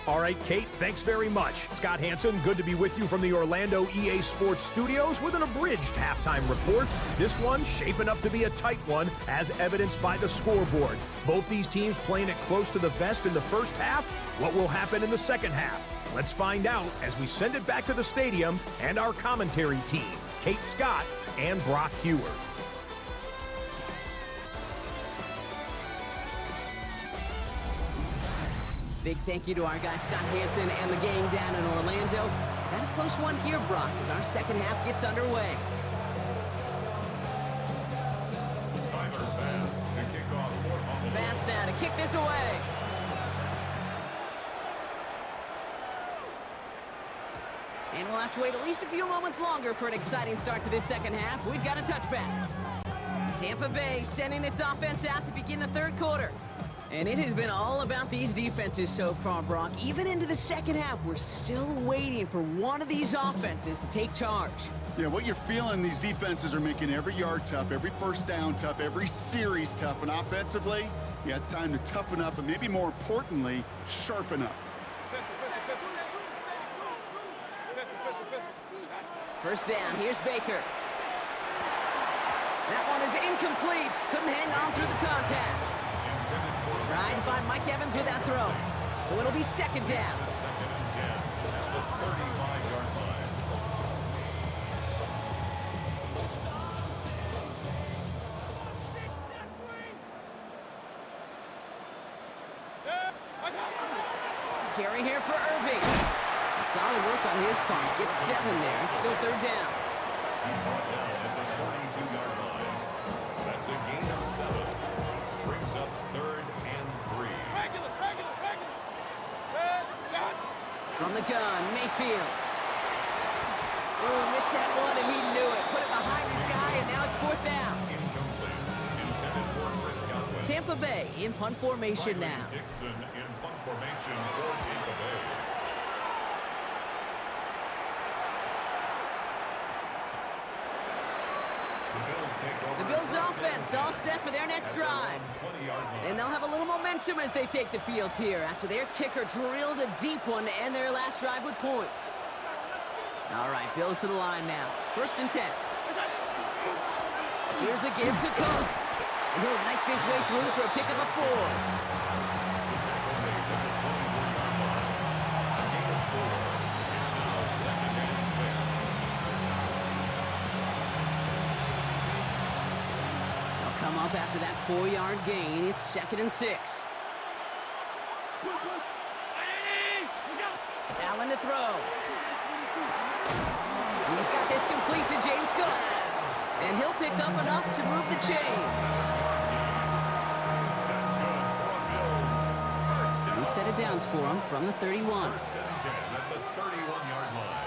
All right, Kate, thanks very much. Scott Hanson, good to be with you from the Orlando EA Sports Studios with an abridged halftime report. This one shaping up to be a tight one, as evidenced by the scoreboard. Both these teams playing it close to the vest in the first half. What will happen in the second half? Let's find out as we send it back to the stadium and our commentary team, Kate Scott and Brock Hewer. Big thank you to our guy Scott Hanson and the gang down in Orlando. Got a close one here, Brock, as our second half gets underway. Tyler Bass to kick off for Buffalo. Bass now to kick this away. And we'll have to wait at least a few moments longer for an exciting start to this second half. We've got a touchback. Tampa Bay sending its offense out to begin the third quarter. And it has been all about these defenses so far, Brock. Even into the second half, we're still waiting for one of these offenses to take charge. Yeah, what you're feeling, these defenses are making every yard tough, every first down tough, every series tough. And offensively, yeah, it's time to toughen up and maybe more importantly, sharpen up. First down, here's Baker. That one is incomplete. Couldn't hang on through the contact. Trying to find Mike Evans with that throw. So it'll be second down. Second and 10 at the 35-yard line. Carry here for Irving. Solid work on his part. Gets 7 there. It's still third down. He's brought down at the 42-yard line. That's a gain of 7. Brings up third and 3. From the gun, Mayfield. Oh, missed that one, and he knew it. Put it behind his guy, and now it's fourth down. Incomplete. Intended for Chris Godwin. Tampa Bay in punt formation now. Dixon in punt formation for Tampa Bay. The Bills offense all set for their next drive. And they'll have a little momentum as they take the field here after their kicker drilled a deep one to end their last drive with points. All right, Bills to the line now. First and 10. Here's a give to Cook. And he'll knife his way through for a pickup of 4. Come up after that 4-yard gain. It's second and 6. Allen to throw. He's got this complete to James Cook. And he'll pick up enough to move the chains. New set of downs for him from the 31. First and 10 at the 31-yard line.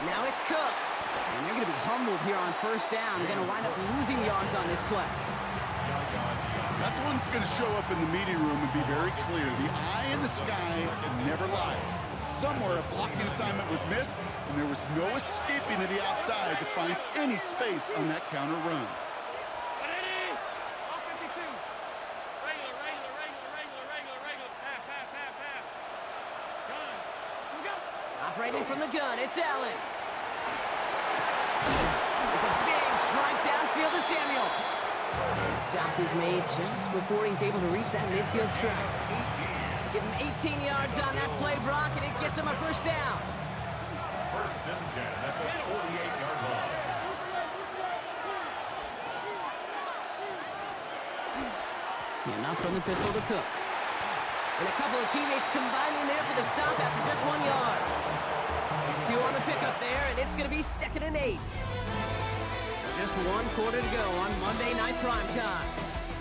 Now it's Cook. And they're going to be humbled here on first down. Going to wind up losing yards on this play. That's one that's going to show up in the media room and be very clear. The eye in the sky never lies. Somewhere a blocking assignment was missed, and there was no escaping to the outside to find any space on that counter run. Operating from the gun, it's Allen. It's a big strike downfield to Samuel. And the stop is made just before he's able to reach that midfield strike. Give him 18 yards on that play, Brock, and it gets him a first down. First and 10 at the 48-yard line. Yeah, not from the pistol to Cook. And a couple of teammates combining there for the stop after just 1 yard. 2 on the pickup there, and it's going to be 2nd and 8. Just 1 quarter to go on Monday Night Primetime.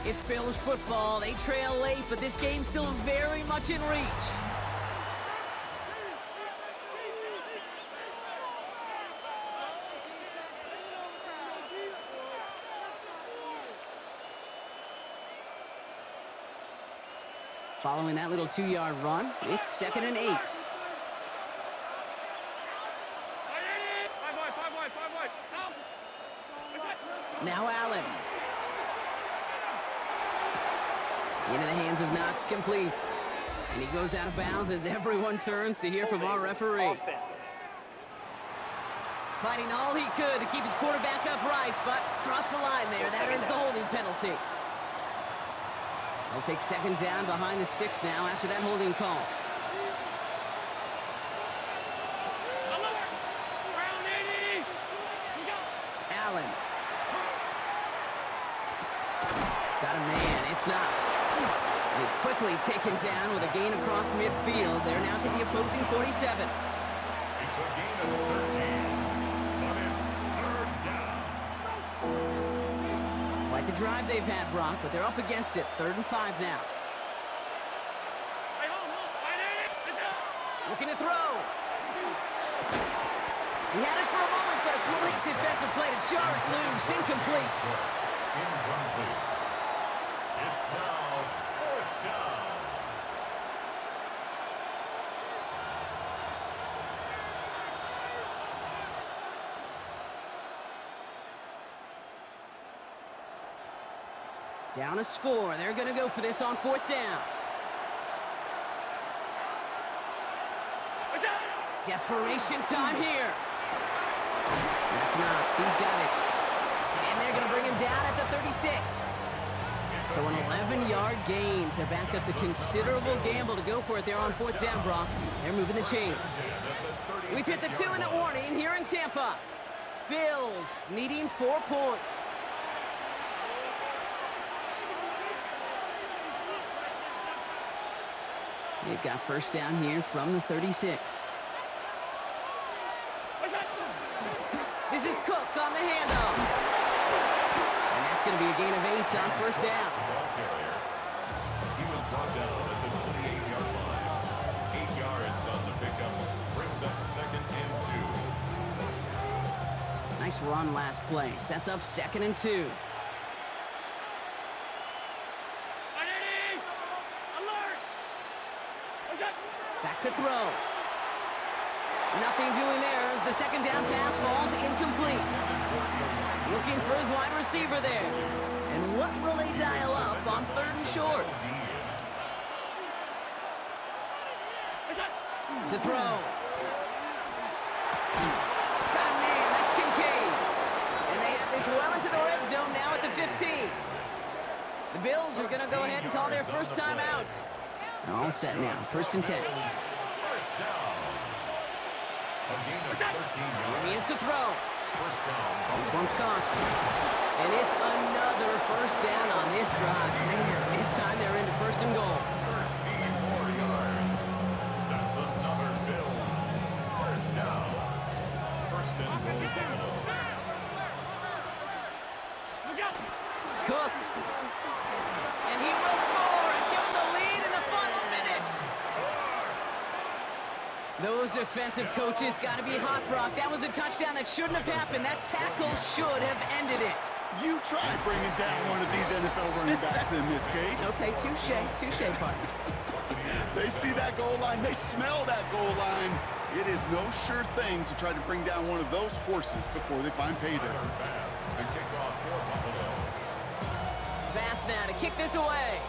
It's Bills football. They trail late, but this game's still very much in reach. Following that little 2-yard run, it's 2nd and 8. Now Allen. Into the hands of Knox, complete. And he goes out of bounds as everyone turns to hear from our referee. Fighting all he could to keep his quarterback upright, but crossed the line there. That earns the holding penalty. They'll take 2nd down behind the sticks now after that holding call. Allen. Got a man. It's Knox. And he's quickly taken down with a gain across midfield. They're now to the opposing 47. It's a gain of 13, but it's 3rd down. Quite the drive they've had, Brock, but they're up against it. 3rd and 5 now. Looking to throw. He had it for a moment, but a great defensive play to jar it loose. Incomplete. Incomplete. It's now 4th down. Down a score. They're going to go for this on 4th down. Desperation time here. That's Knox. He's got it. And they're going to bring him down at the 36. So an 11-yard gain to back up the considerable gamble to go for it there on 4th down, Brock. They're moving the chains. We've hit the 2-minute warning here in Tampa. Bills needing 4 points. They've got 1st down here from the 36. This is Cook on the handoff. And that's going to be a gain of 8 on 1st down. He was brought down at the 28-yard line. 8 yards on the pickup. Brings up 2nd and 2. Nice run last play. Sets up 2nd and 2. Back to throw. Nothing doing there as the 2nd down pass falls incomplete. Looking for his wide receiver there. And what will they dial up on 3rd and short? To throw. Got a man, that's Kincaid. And they have this well into the red zone now at the 15. The Bills are going to go ahead and call their first timeout. All set now, 1st and 10. First down. A gain of 13 yards. He is to throw. First down. This one's caught. And it's another 1st down on this drive. Man, this time they're into 1st and goal. 13 more yards. That's another Bills. First down. 1st and goal. Cook. And he will score and give them the lead in the final minute. Those defensive coaches got to be hot, Brock. That was a touchdown that shouldn't have happened. That tackle should have ended it. You try bringing down one of these NFL running backs in this case. Okay, touche, partner. They see that goal line. They smell that goal line. It is no sure thing to try to bring down one of those horses before they find pay dirt. Bass to kick off for Buffalo. Bass now to kick this away.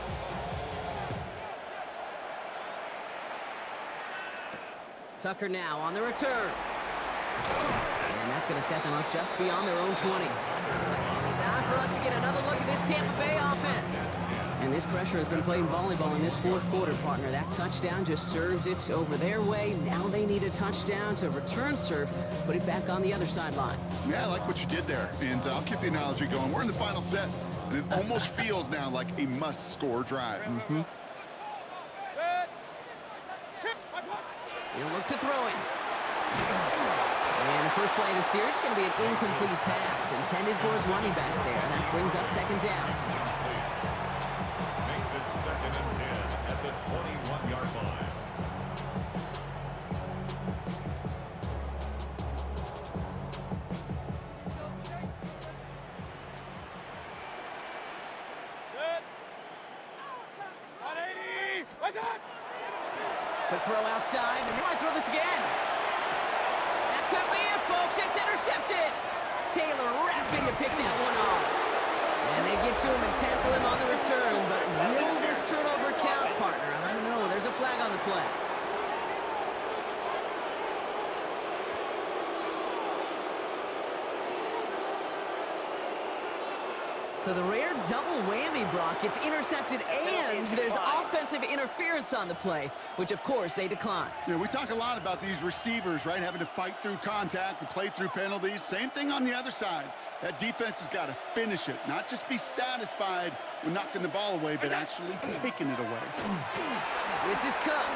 Tucker now on the return. And that's going to set them up just beyond their own 20. Time for us to get another look at this Tampa Bay offense. And this pressure has been playing volleyball in this 4th quarter, partner. That touchdown just serves it over their way. Now they need a touchdown to return serve, put it back on the other sideline. Yeah, I like what you did there. And I'll keep the analogy going. We're in the final set, and it almost feels now like a must-score drive. Good. He'll look to throw it. And the first play of the series is going to be an incomplete pass intended for his running back there. And that brings up second down. Makes it 2nd and 10 at the 21-yard line. Quick throw outside, and they might throw this again. That could be it, folks. It's intercepted. Taylor wrapping to pick that one off. And they get to him and tackle him on the return, but will this turnover count, partner? I don't know. There's a flag on the play. So the rare double whammy, Brock. It's intercepted and there's offensive interference on the play, which, of course, they declined. Yeah, we talk a lot about these receivers, right, having to fight through contact and play through penalties. Same thing on the other side. That defense has got to finish it, not just be satisfied with knocking the ball away, but actually taking it away. This is Cook.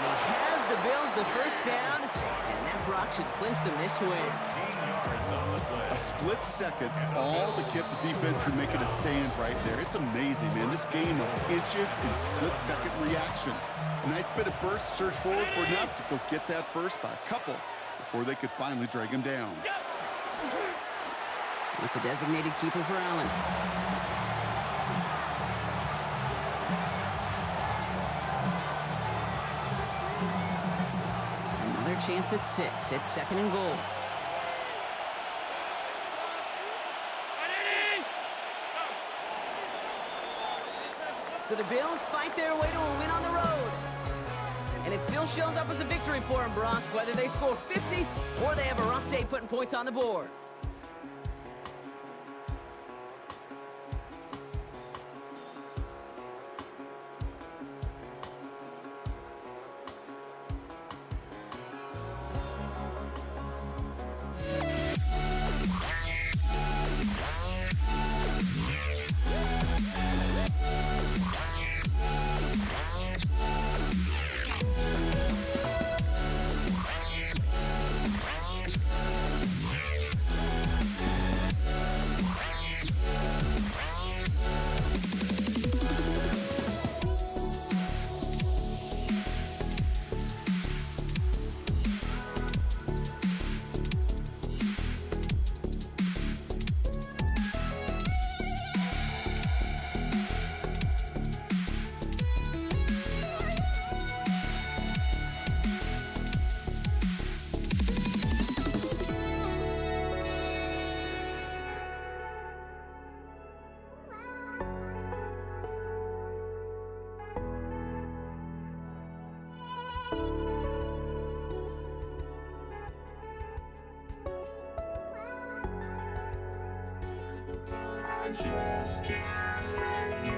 And he has the Bills the first down, and that Brock should clinch them this win. 13 yards on the play. A split second, all to keep the defense from making a stand right there. It's amazing, man. This game of inches and split-second reactions. A nice bit of burst, surge forward for enough to go get that first by a couple before they could finally drag him down. It's a designated keeper for Allen. Another chance at 6. It's 2nd and goal. So the Bills fight their way to a win on the road. And it still shows up as a victory for them, Brock, whether they score 50 or they have a rough day putting points on the board. Just can't let you.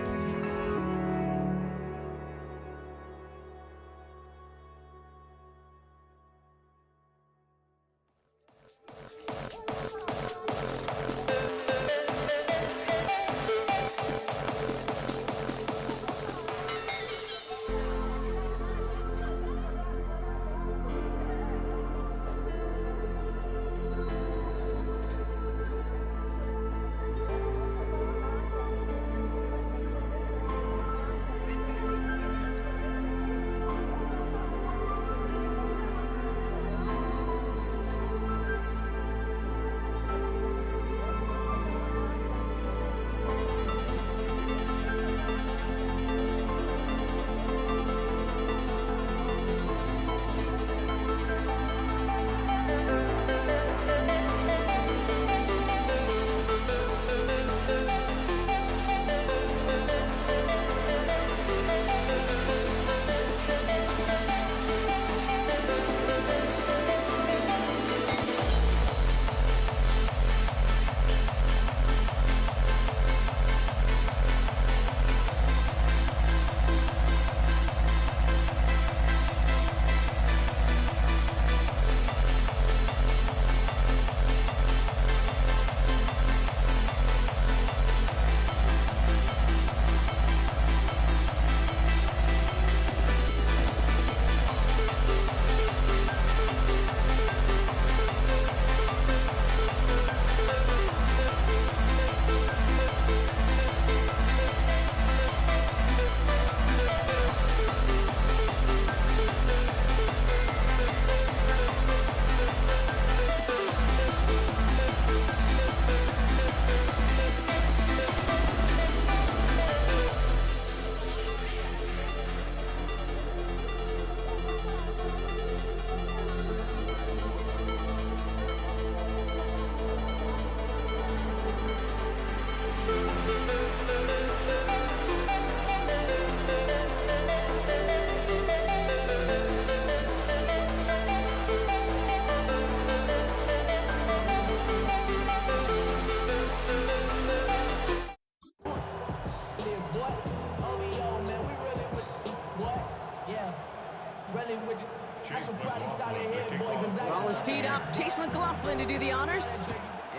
is teed up. Chase McLaughlin to do the honors.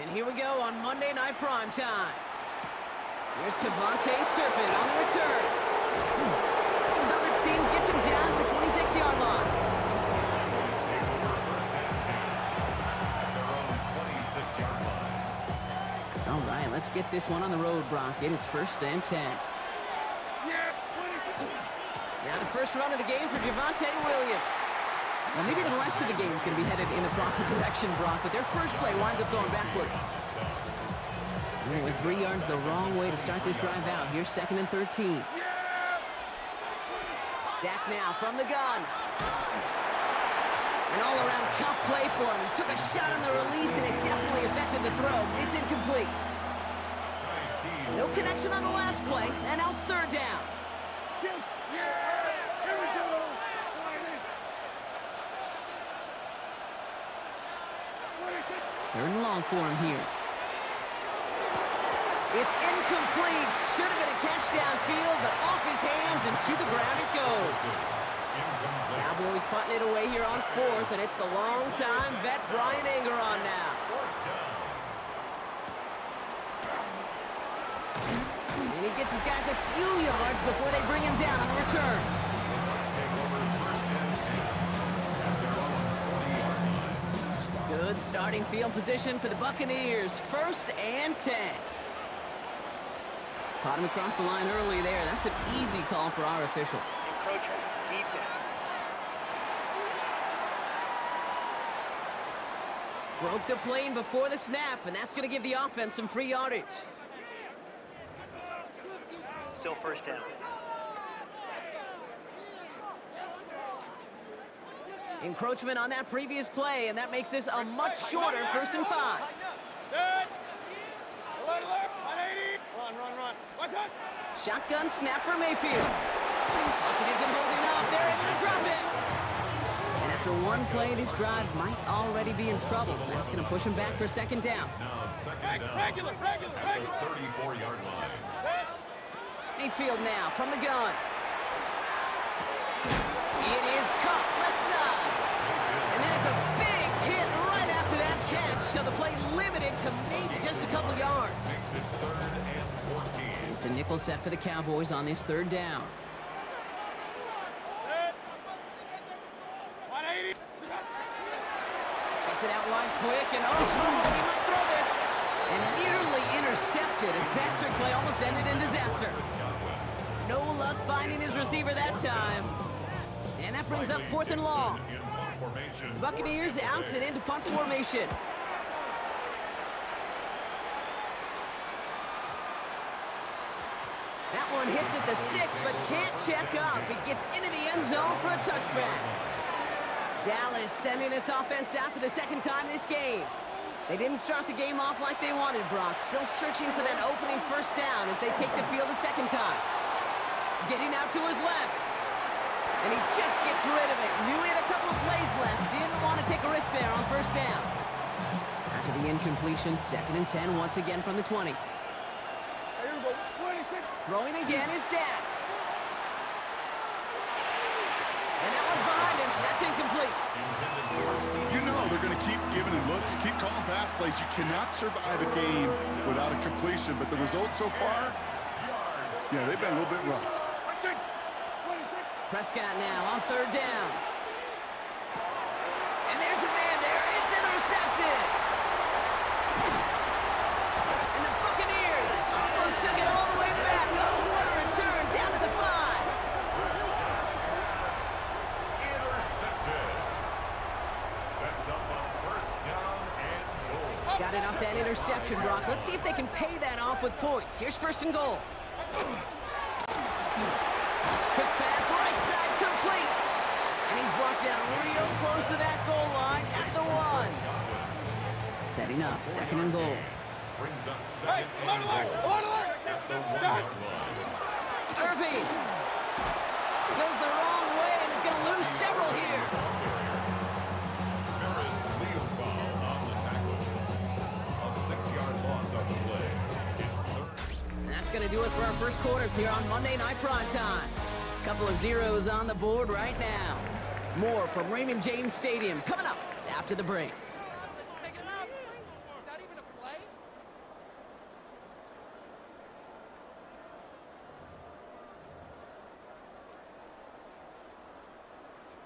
And here we go on Monday Night Primetime. Here's Cavante Turpin on the return. Coverage team gets him down at the 26-yard line. All right, let's get this one on the road, Brock. It is 1st and 10. Now the first run of the game for Javonte Williams. Now maybe the rest of the game is going to be headed in the proper direction, Brock, but their first play winds up going backwards. They went 3 yards the wrong way to start this drive out. Here's 2nd and 13. Dak now from the gun. An all-around tough play for him. He took a shot on the release, and it definitely affected the throw. It's incomplete. No connection on the last play, and now it's 3rd down. Third and long for him here. It's incomplete. Should have been a catch downfield, but off his hands and to the ground it goes. Cowboys putting it away here on 4th, and it's the long-time vet Bryan Anger on now. And he gets his guys a few yards before they bring him down on the return. Good starting field position for the Buccaneers. 1st and 10. Caught him across the line early there. That's an easy call for our officials. Encroachment, defense. Broke the plane before the snap, and that's going to give the offense some free yardage. Still 1st down. Encroachment on that previous play, and that makes this a much shorter 1st and 5. Shotgun snap for Mayfield. Pocket isn't holding up. They're able to drop it. And after one play, this drive might already be in trouble. That's going to push him back for 2nd down. Now 2nd down at the 34-yard line. Mayfield now from the gun. It is caught left side. And there's a big hit right after that catch. So the play limited to maybe just a couple yards. Makes it 3rd and 14. It's a nickel set for the Cowboys on this 3rd down. Gets it out wide quick, and he might throw this. And nearly intercepted as that trick play almost ended in disaster. No luck finding his receiver that time. And that brings up 4th and long. The Buccaneers out and into punt formation. That one hits at the 6, but can't check up. It gets into the end zone for a touchback. Dallas sending its offense out for the 2nd time this game. They didn't start the game off like they wanted, Brock. Still searching for that opening 1st down as they take the field a 2nd time. Getting out to his left. And he just gets rid of it. Knew he had a couple of plays left. Didn't want to take a risk there on 1st down. After the incompletion, 2nd and 10 once again from the 20. Throwing again is Dak. And that one's behind him. That's incomplete. You know they're going to keep giving him looks, keep calling pass plays. You cannot survive a game without a completion, but the results so far, yeah, they've been a little bit rough. Prescott now on 3rd down. And there's a man there. It's intercepted. And the Buccaneers almost took it all the way back. Oh, what a return down to the 5. Intercepted. Sets up a 1st down and goal. Got it off that interception, Brock. Let's see if they can pay that off with points. Here's 1st and goal. Quick pass, right side, complete. And he's brought down real close to that goal line at the 1. Setting up, 2nd and goal. Brings up 2nd and goal at the 1-yard line. Irving goes the wrong way and is going to lose several here. Ferris Leofold on the tackle. A 6-yard loss on the play. It's 3rd. And that's going to do it for our 1st quarter here on Monday Night Primetime. Couple of zeros on the board right now. More from Raymond James Stadium coming up after the break. Not even a play?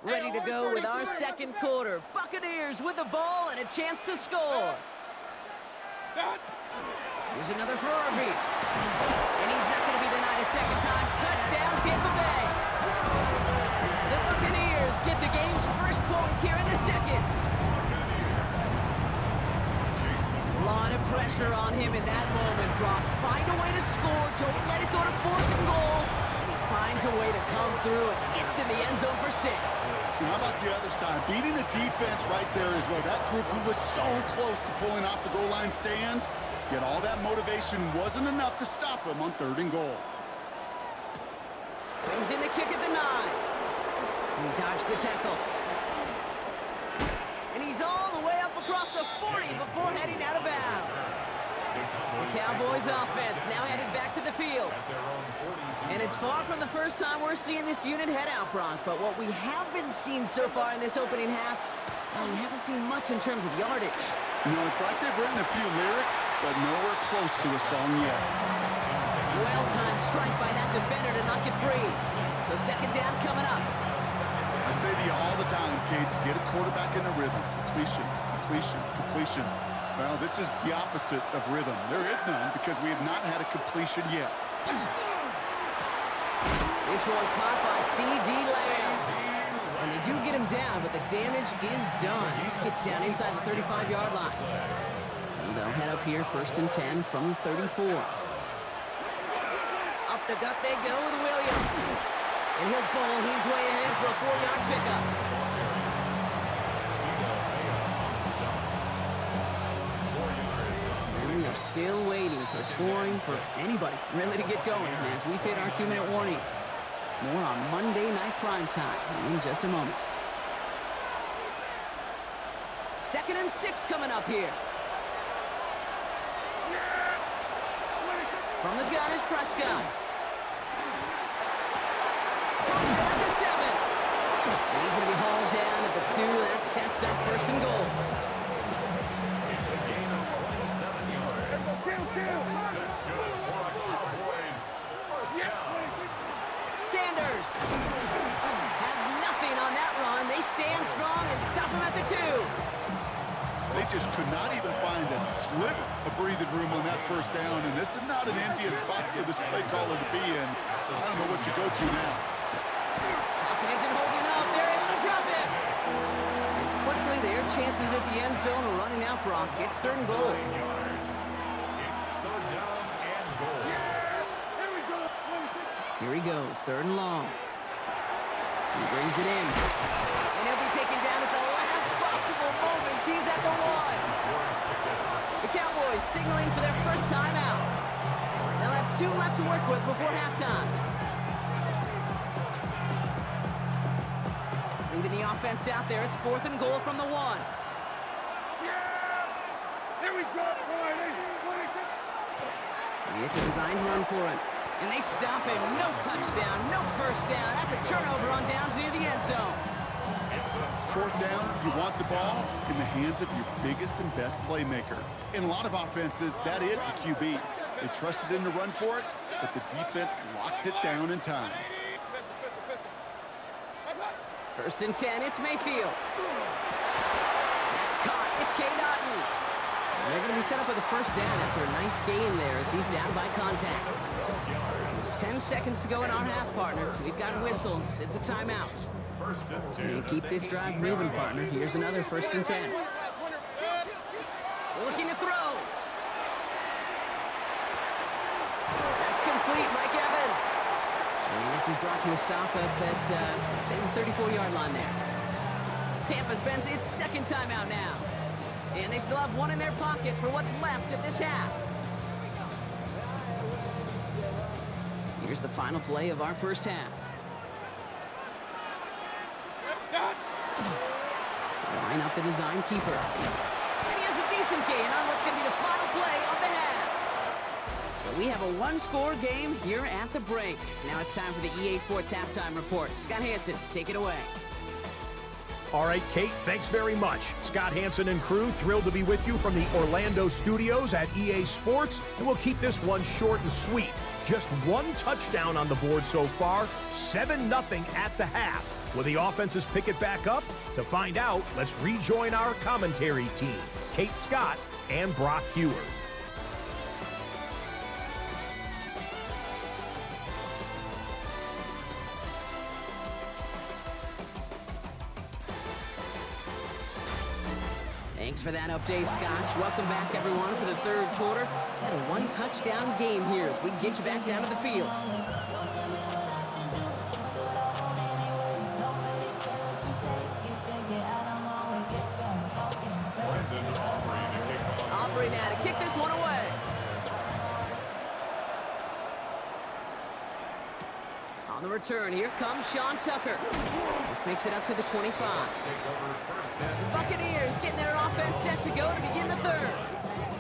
Ready to go with our second quarter. Buccaneers with the ball and a chance to score. Here's another for Irby. And he's not going to be denied a second time. Touchdown, Tampa Bay. The Buccaneers get the game's first points here in the second. Lot of pressure on him in that moment, Brock. Find a way to score. Don't let it go to 4th and goal. And he finds a way to come through and gets in the end zone for 6. How about the other side? Beating the defense right there as well. That group who was so close to pulling off the goal line stand, yet all that motivation wasn't enough to stop him on 3rd and goal. Brings in the kick at the 9. He dodged the tackle. And he's all the way up across the 40 before heading out of bounds. The Cowboys offense now headed back to the field. And it's far from the first time we're seeing this unit head out, Brock. But what we haven't seen so far in this opening half, well, we haven't seen much in terms of yardage. No, it's like they've written a few lyrics, but nowhere close to a song yet. Well-timed strike by that defender to knock it free. So second down coming up. I say to you all the time, Kate, to get a quarterback in a rhythm. Completions, completions, completions. Well, this is the opposite of rhythm. There is none because we have not had a completion yet. This one caught by C.D. Lamb. And they do get him down, but the damage is done. This gets down inside the 35-yard line. So they'll head up here, 1st and 10 from the 34. Up the gut they go with Williams. And he'll bowl his way ahead for a 4-yard pickup. And we are still waiting for scoring for anybody really to get going as we hit our 2-minute warning. More on Monday Night Primetime in just a moment. 2nd and 6 coming up here. From the gun is Prescott. At the 7. And he's going to be hauled down at the 2. That sets up 1st and goal. It's a gain of 27 yards. That's good for the Cowboys. First down. Sanders has nothing on that run. They stand strong and stop him at the 2. They just could not even find a sliver of breathing room on that first down, and this is not an envious spot for this play caller to be in. I don't know what you go to now. Pocket isn't holding up. They're able to drop it. And quickly, their chances at the end zone are running out, Brock. It's 3rd and goal. It's 3rd down and goal. Here he goes, 3rd and long. He brings it in. And he'll be taken down at the last possible moment. He's at the 1. The Cowboys signaling for their first timeout. They'll have 2 left to work with before halftime. Leaving the offense out there, it's 4th and goal from the 1. Here we go, It's a designed run for him. And they stop him. No touchdown, no first down. That's a turnover on downs near the end zone. 4th down, you want the ball in the hands of your biggest and best playmaker. In a lot of offenses, that is the QB. They trusted him to run for it, but the defense locked it down in time. 1st and 10, it's Mayfield. That's caught. It's Cade Otton. And they're going to be set up with a first down after a nice gain there as he's down by contact. 10 seconds to go in our half, partner. We've got whistles. It's a timeout. 1st and 2. And keep this drive moving, partner. Here's another 1st and 10. Looking to throw. That's complete, Mike Evans. And this is brought to a stop up at, say, the 34-yard line there. Tampa spends its 2nd timeout now. And they still have 1 in their pocket for what's left of this half. Here's the final play of our first half. Line up the design keeper. And he has a decent gain on what's going to be the final play of the half. So we have a 1-score game here at the break. Now it's time for the EA Sports Halftime Report. Scott Hanson, take it away. All right, Kate, thanks very much. Scott Hanson and crew, thrilled to be with you from the Orlando studios at EA Sports, and we'll keep this one short and sweet. Just one touchdown on the board so far, 7-0 at the half. Will the offenses pick it back up? To find out, let's rejoin our commentary team, Kate Scott and Brock Huard. Thanks for that update, Scotch. Welcome back, everyone, for the third quarter. Had a one-touchdown game here as we get you back down to the field. Aubrey now to kick this one away. On the return, here comes Sean Tucker. This makes it up to the 25. The Buccaneers getting their offense set to go to begin the third.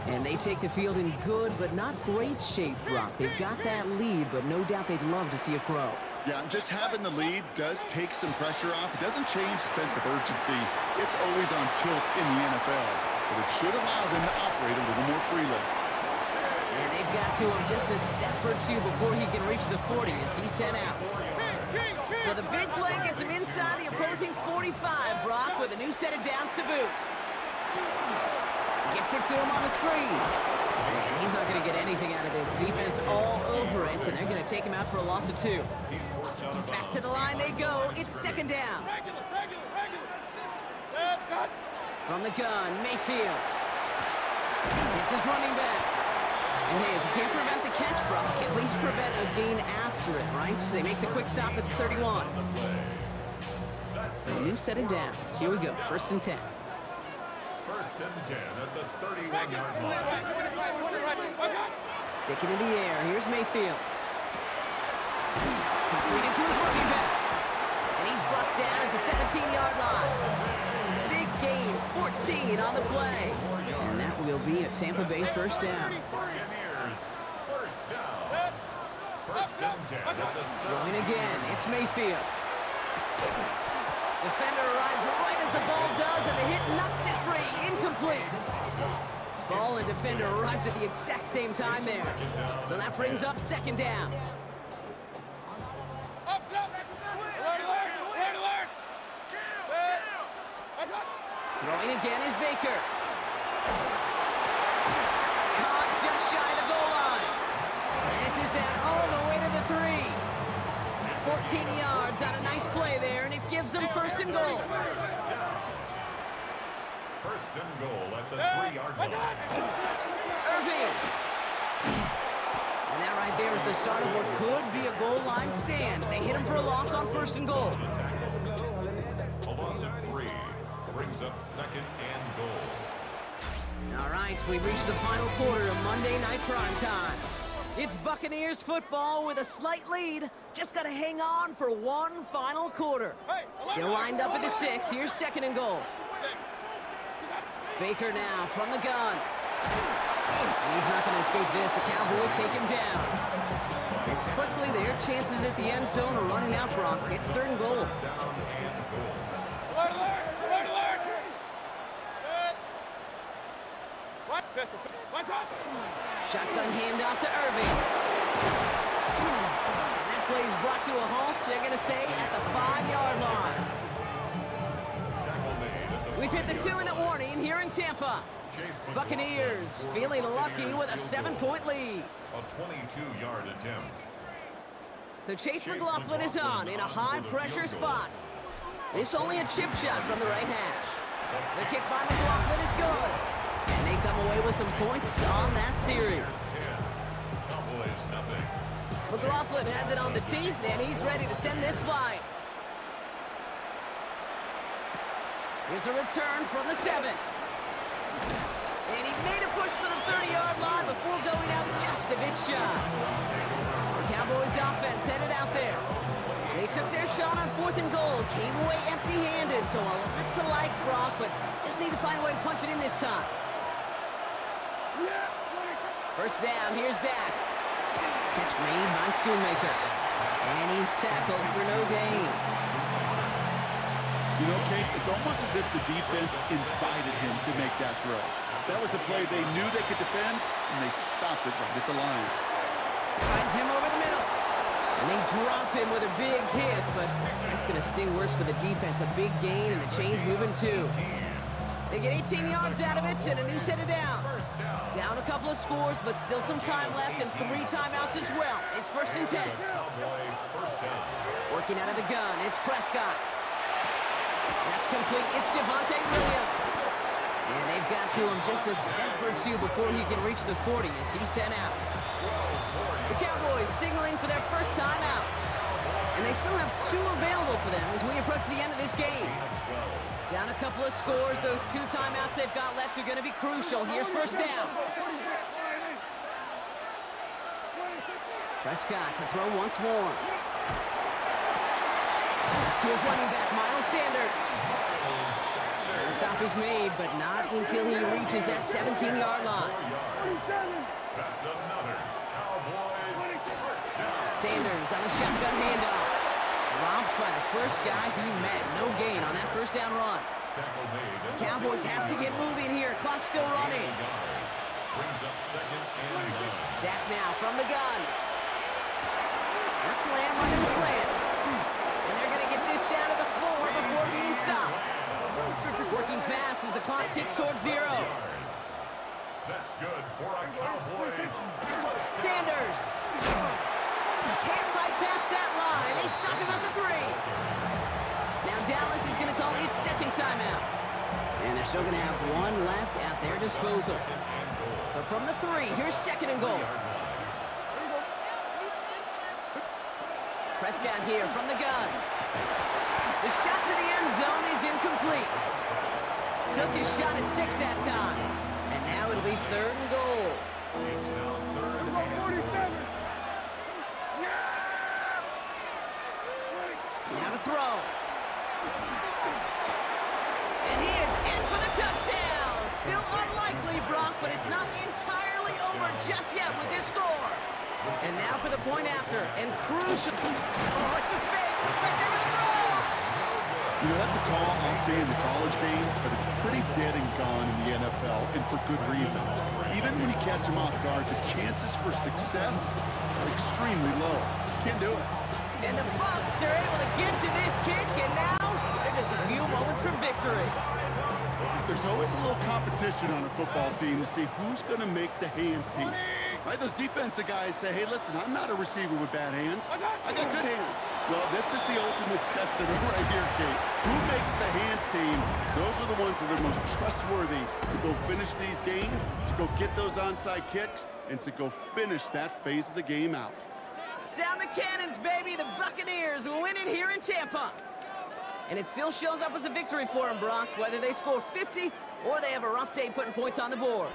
And they take the field in good but not great shape, Brock. They've got that lead, but no doubt they'd love to see it grow. Yeah, just having the lead does take some pressure off. It doesn't change the sense of urgency. It's always on tilt in the NFL. But it should allow them to operate a little more freely. And they've got to him just a step or two before he can reach the 40 as he's sent out. So the big play gets him inside the opposing 45, Brock, with a new set of downs to boot. Gets it to him on the screen. And he's not going to get anything out of this. The defense all over it, and they're going to take him out for a loss of 2. Back to the line they go. It's second down. From the gun, Mayfield. It's his running back. And hey, if you can't prevent the catch, Brock, at least prevent a gain after it, right? So they make the quick stop at the 31. So a new set of downs. Here we go, 1st and 10. 1st and 10 at the 31-yard line. Sticking in the air, here's Mayfield. Completed to his running back. And he's brought down at the 17-yard line. Big gain, 14 on the play. And that will be a Tampa Bay 1st down. Throwing again, it's Mayfield. Defender arrives right as the ball does, and the hit knocks it free. Incomplete. Ball and defender arrived at the exact same time there. So that brings up 2nd down. Throwing again is Baker. Caught just shy of the goal line. And this is down all the way to the 3. 14 yards on a nice play there, and it gives them 1st and goal. 1st and goal at the 3-yard line. Irving. And that right there is the start of what could be a goal line stand. They hit him for a loss on 1st and goal. A loss of 3 brings up 2nd and goal. All right, we've reached the final quarter of Monday Night Primetime. It's Buccaneers football with a slight lead. Just got to hang on for one final quarter. Still lined up at the 6. Here's 2nd and goal. Baker now from the gun. And he's not going to escape this. The Cowboys take him down. And quickly, their chances at the end zone are running out, Brock. It's 3rd and goal. Shotgun handoff to Irving. And that play is brought to a halt, they're going to say, at the 5-yard line. We've hit the 2-minute warning here in Tampa. Buccaneers feeling lucky with a 7-point lead. A 22-yard attempt. So Chase McLaughlin is on in a high-pressure spot. This only a chip shot from the right hash. The kick by McLaughlin is good. And they come away with some points on that series. Cowboys nothing. McLaughlin has it on the tee, and he's ready to send this flying. Here's a return from the 7. And he made a push for the 30-yard line before going out just a bit shy. The Cowboys offense headed out there. They took their shot on 4th and goal, came away empty-handed, so a lot to like, Brock, but just need to find a way to punch it in this time. 1st down, here's Dak. Catch made by Schoonmaker. And he's tackled for no gain. You know, Kate, it's almost as if the defense invited him to make that throw. That was a play they knew they could defend, and they stopped it right at the line. Finds him over the middle. And they drop him with a big hit, but that's going to sting worse for the defense. A big gain, and the chain's moving too. They get 18 yards out of it and a new set of downs. Down a couple of scores, but still some time left and 3 timeouts as well. It's 1st and 10. Working out of the gun, it's Prescott. That's complete. It's Javonte Williams. And they've got to him just a step or two before he can reach the 40 as he's sent out. The Cowboys signaling for their first time out. And they still have 2 available for them as we approach the end of this game. Down a couple of scores. Those 2 timeouts they've got left are going to be crucial. Here's 1st down. Prescott to throw once more. That's to his running back, Miles Sanders. The stop is made, but not until he reaches that 17-yard line. That's another Cowboys first down. Sanders on the shotgun handoff. Dropped by the first guy he met. No gain on that 1st down run. Tackle made. Cowboys have to get moving here. Clock still running. Brings up 2nd and 9. Dak now from the gun. That's Lamb running the slant. And they're going to get this down to the 4 before being stopped. Working fast as the clock ticks towards 0. That's good for a Cowboys. Sanders. He can't fight past that line. They stop him at the 3. Now Dallas is going to call its 2nd timeout. And they're still going to have 1 left at their disposal. So from the 3, here's 2nd and goal. Prescott here from the gun. The shot to the end zone is incomplete. Took his shot at 6 that time. And now it'll be 3rd and goal. It's now 3rd and 47. Now to throw. And he is in for the touchdown. Still unlikely, Brock, but it's not entirely over just yet with this score. And now for the point after, and crucial. Oh, it's a fake. Looks like they're going to throw. You know, that's a call I'll see in the college game, but it's pretty dead and gone in the NFL, and for good reason. Even when you catch them off guard, the chances for success are extremely low. Can't do it. And the Bucs are able to get to this kick, and now they're just a few moments from victory. There's always a little competition on a football team to see who's going to make the hands team. Right? Those defensive guys say, hey, listen, I'm not a receiver with bad hands. I got good hands. Well, this is the ultimate test of it right here, Kate. Who makes the hands team? Those are the ones that are most trustworthy to go finish these games, to go get those onside kicks, and to go finish that phase of the game out. Sound the cannons, baby. The Buccaneers will win it here in Tampa. And it still shows up as a victory for them, Brock, whether they score 50 or they have a rough day putting points on the board.